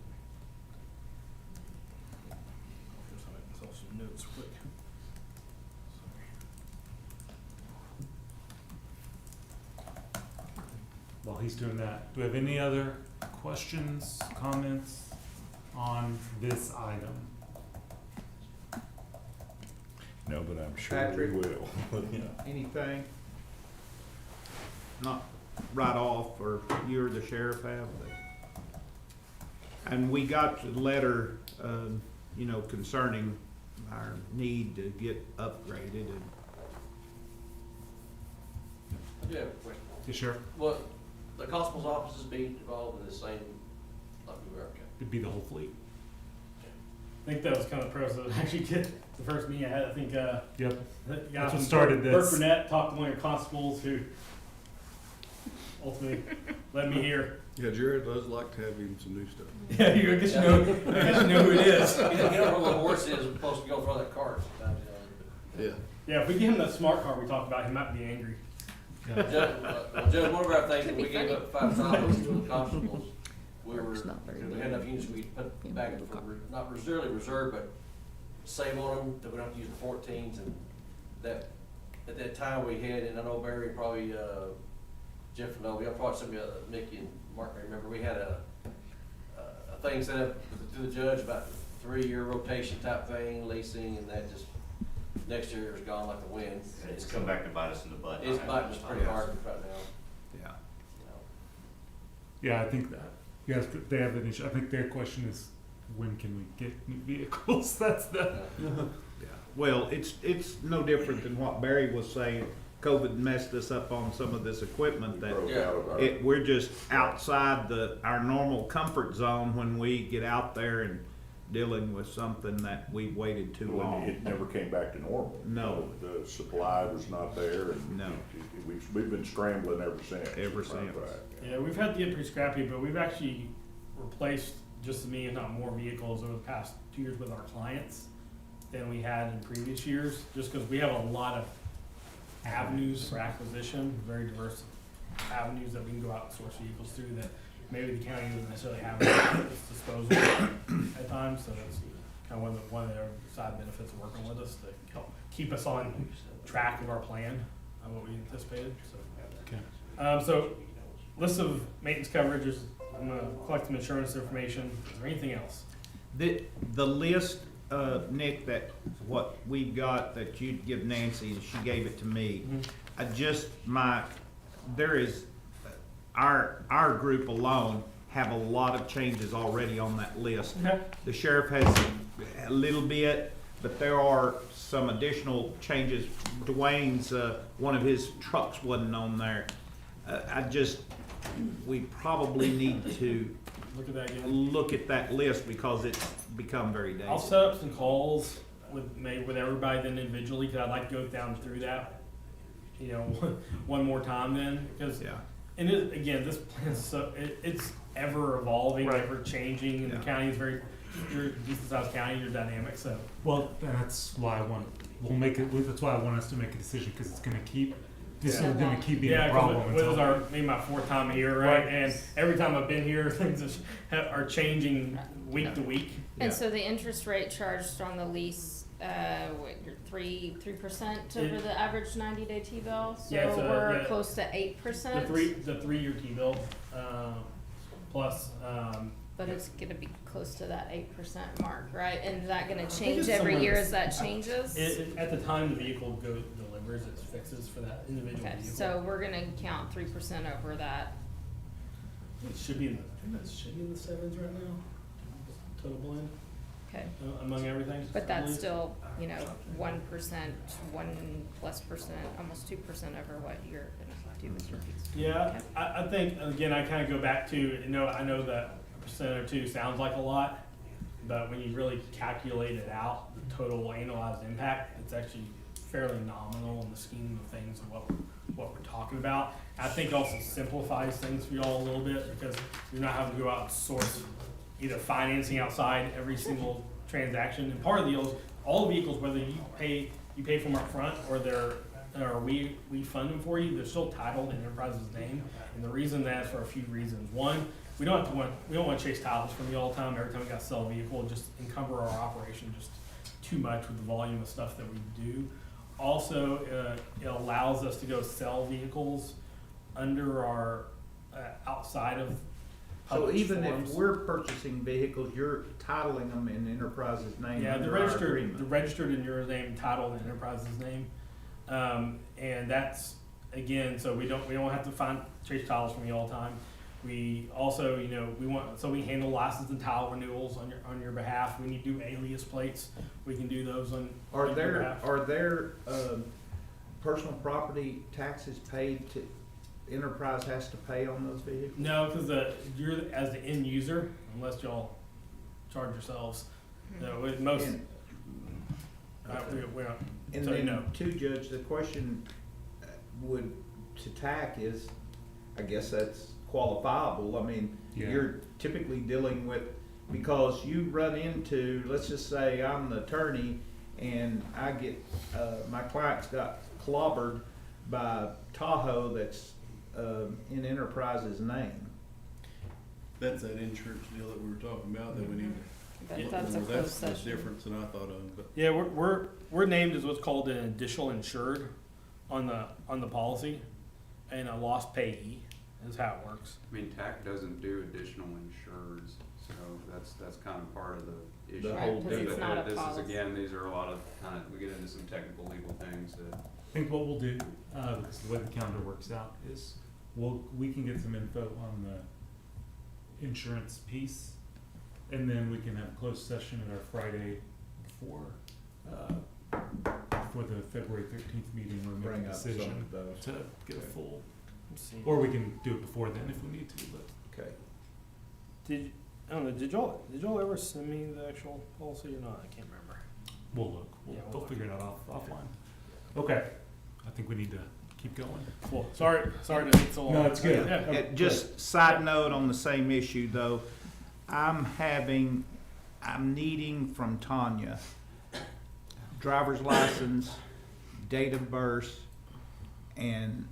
Just write myself some notes quick. While he's doing that, do we have any other questions, comments on this item? No, but I'm sure Patrick? we will. Yeah. Anything? Not right off, or you or the sheriff have, but. And we got the letter, concerning our need to get upgraded, and I do have a question. Yeah, sure. Well, the constable's office is being involved in the same, like we were, okay. It'd be the whole fleet. I think that was kind of the process that actually did the first meeting I had. I think, Yep. that guy That's what from started Burke this. Burnett talked to one of your constables who ultimately led me here. Yeah, Jared does like to have him some new stuff. Yeah, I guess you know who it is. You know where the horse is supposed to go through that cart sometimes, Yeah. Yeah, if we give him that smart car we talked about, he might be angry. Judge, one of our things, Could when be we gave funny. up $5 to the constables, we were, It's not very we good. had enough units we could put back in for, not necessarily reserve, but save on them, that we don't have to use the 14s, and that, at that time we had, and I know Barry, probably, Jeff, no, we got probably some, Mickey and Mark, may remember, we had a thing set up to the judge about 3-year rotation type thing, leasing, and that just, next year's gone like the wind. It's come back to bite us in the butt. It's biting us pretty hard right now, Yeah. you know. Yeah, I think that, yes, they have an issue. I think their question is, when can we get new vehicles? That's the, Yeah. Well, it's no different than what Barry was saying. COVID messed us up on some of this equipment that Broke Yeah. out of our- we're just outside our normal comfort zone when we get out there and dealing with something that we've waited too Well, long. it never came back to normal. No. The supply was not there, and No. we've been scrambling ever since. Ever since. Yeah, we've had to get pretty scrappy, but we've actually replaced just as many, if not more, vehicles over the past 2 years with our clients than we had in previous years, just because we have a lot of avenues for acquisition, very diverse avenues that we can go out and source vehicles through that maybe the county doesn't necessarily have at its disposal at times. So that's kind of one of the side benefits of working with us, to help keep us on track of our plan, what we anticipated. So list of maintenance coverages. I'm gonna collect some insurance information. Is there anything else? The list, Nick, that what we've got that you'd give Nancy, and she gave it to me. There is, our group alone have a lot of changes already on that list. Okay. The sheriff has a little bit, but there are some additional changes. Dwayne's, one of his trucks wasn't on there. We probably need to Look at that again. look at that list because it's become very I'll dangerous. set up some calls with everybody then individually, because I'd like to go down through that, one more time then, because Yeah. and again, this plan's it's ever evolving, Right. ever changing, and Yeah. the county is you're a decent sized county, you're dynamic, so. well, that's why that's why I want us to make a decision, because it's gonna keep, this is Yeah. gonna keep being Yeah, a problem. because until- it was maybe my fourth time here, right? Right. And every time I've been here, things are changing week to week. And Yeah. so the interest rate charged on the lease, you're 3% over It- the average 90-day T-bill, so Yeah, so, we're yeah. close to 8%. The 3-year T-bill, plus, But it's gonna be close to that 8% mark, right? And is that gonna think change it's every somewhere year in as that changes? at the time the vehicle delivers, it fixes for that individual Okay, vehicle. so we're gonna count 3% over that. It should be in the sevens right now, total blend, Okay, among everything. but I that's believe. still, 1%, 1+%, almost 2% over what you're gonna do with your piece. Yeah, Okay. I think, again, I kind of go back to, I know that a percent or two sounds like a lot, but when you really calculate it out, the total annualized impact, it's actually fairly nominal in the scheme of things of what we're talking about. I think it also simplifies things for y'all a little bit, because you're not having to go out and source either financing outside every single transaction. And part of the deal is, all the vehicles, whether you pay for them up front or we fund them for you, they're still titled in Enterprise's name. And the reason that is for a few reasons. One, we don't want to chase titles from you all the time. Every time we got to sell a vehicle, and just encumber our operation just too much with the volume of stuff that we do. Also, it allows us to go sell vehicles under our outside of So published even forms. if we're purchasing vehicles, you're titling them in Enterprise's name Yeah, under they're our registered, agreement. in your name, titled in Enterprise's name. And that's, again, so we don't have to chase titles from you all the time. We also, we handle license and title renewals on your behalf. When you do alias plates, we can do those on Are your there, behalf. are there, personal property taxes paid to, Enterprise has to pay on those vehicles? No, because you're, as the end user, unless y'all charge yourselves, with most, And- we don't, And so no. then, too, Judge, the question to TAC is, I guess that's qualifiable. I mean, Yeah. you're typically dealing with, because you run into, let's just say I'm the attorney and I get, my client's got clobbered by Tahoe that's, in Enterprise's name. That's that insurance deal that we were talking about that we need But to look that's a more. closed That's session. different than I thought of, but. Yeah, we're named as what's called an additional insured on the policy, and a lost payee is how it works. I mean, TAC doesn't do additional insureds, so that's that's kind of part of the issue. The Right, whole 'cause it's But not a this is, policy. again, these are a lot of kind of, we get into some technical legal things that. I think what we'll do, because the way the calendar works out, is we can get some info on the insurance piece, and then we can have a closed session at our Friday for the February 13th meeting, we're making Bring a up some decision of those. to get a Okay. full, or we can do it before then if we need to, but. Okay. I don't know, did y'all ever send me the actual policy or not? I can't remember. We'll look. Yeah, We'll we'll figure it out offline. Okay. I think we need to keep going. Cool. Sorry to take so long. No, it's good. Yeah. Just side note on the same issue though, I'm needing from Tanya driver's license, date of birth, and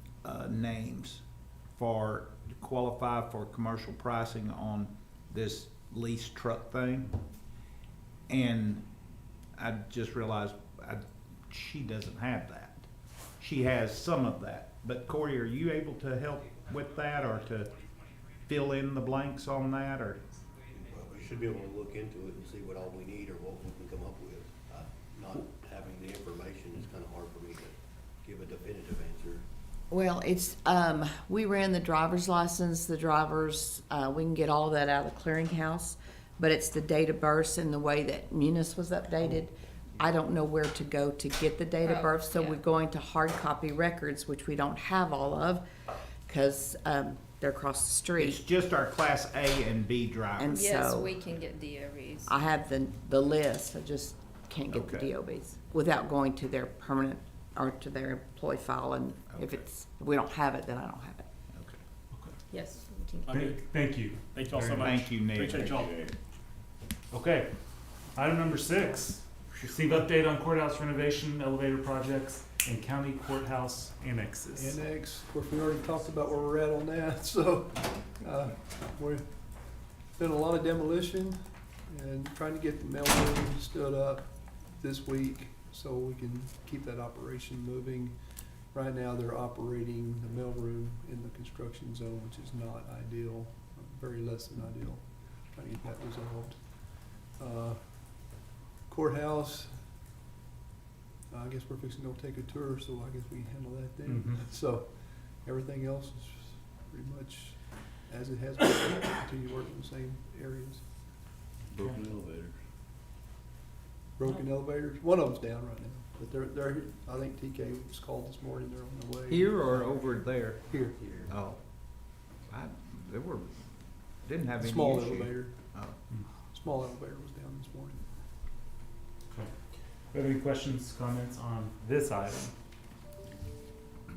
names to qualify for commercial pricing on this lease truck thing. And I just realized she doesn't have that. She has some of that. But Corey, are you able to help with that or to fill in the blanks on that or? Well, we should be able to look into it and see what all we need or what we can come up with. Not having the information is kind of hard for me to give a definitive answer. Well, it's, we ran the driver's license, the drivers, we can get all that out of the clearinghouse, but it's the date of birth and the way that Munis was updated. I don't know where to go to get the date of birth, so yeah. we're going to hard copy records, which we don't have all of, because, they're across the It's street. just our class A and B drivers. And Yes, so- we can get DOVs. I have the list, I just can't get the Okay. DOBs without going to their permanent, or to their employee file, and if Okay. if we don't have it, then I don't have it. Okay. Yes, we can. I mean, Thank you. thank y'all so Very much. Thank you, Nick. Appreciate y'all. Okay. Item number 6, receive update on courthouse renovation, elevator projects, and county courthouse annexes. Annex, of course, we already talked about where we're at on that, so, we've done a lot of demolition and trying to get the mailroom stood up this week so we can keep that operation moving. Right now, they're operating the mailroom in the construction zone, which is not ideal, very less than ideal. Trying to get that resolved. Courthouse, I guess we're fixing to go take a tour, so I guess we can handle that then. Mhm. So, everything else is pretty much as it has been, continue working in the same areas. Broken elevators. Broken elevators, one of them's down right now, but they're, I think TK was called this morning, they're on the way. Here or over there? Here, Oh. Didn't have any small issue. elevator, Oh. small elevator was down this morning. Okay. Do you have any questions, comments on this item?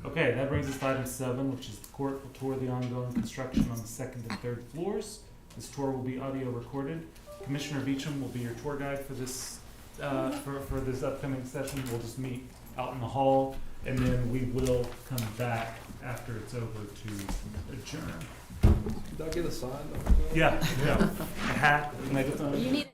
Okay, that brings us to item 7, which is the court will tour the ongoing construction on the 2nd and 3rd floors. This tour will be audio recorded. Commissioner Beecham will be your tour guide for this, for this upcoming session. We'll just meet out in the hall, and then we will come back after it's over to adjourn. Did I get a sign? Yeah, yeah. A hat, megaphone. You need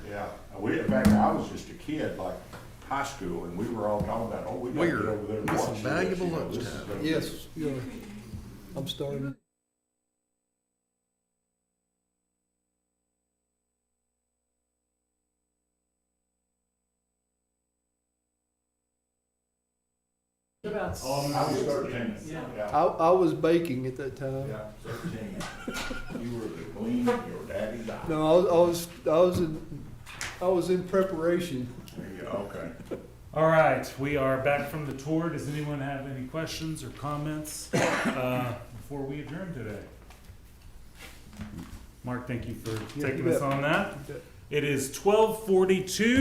Yeah, in fact, I was just a kid, like high school, and we were all talking about, oh, we gotta get over there and watch this. valuable you know, lunch this is time. gonna be- Yes, yeah. I'm starting. About I was 13. Yeah. I was baking at that time. Yeah, 13. You were the queen, your daddy's eye. No, I was in preparation. There you go, okay. All right, we are back from the tour. Does anyone have any questions or comments before we adjourn today? Mark, thank you for Yeah, taking you us bet. on that. You bet. It is 12:42.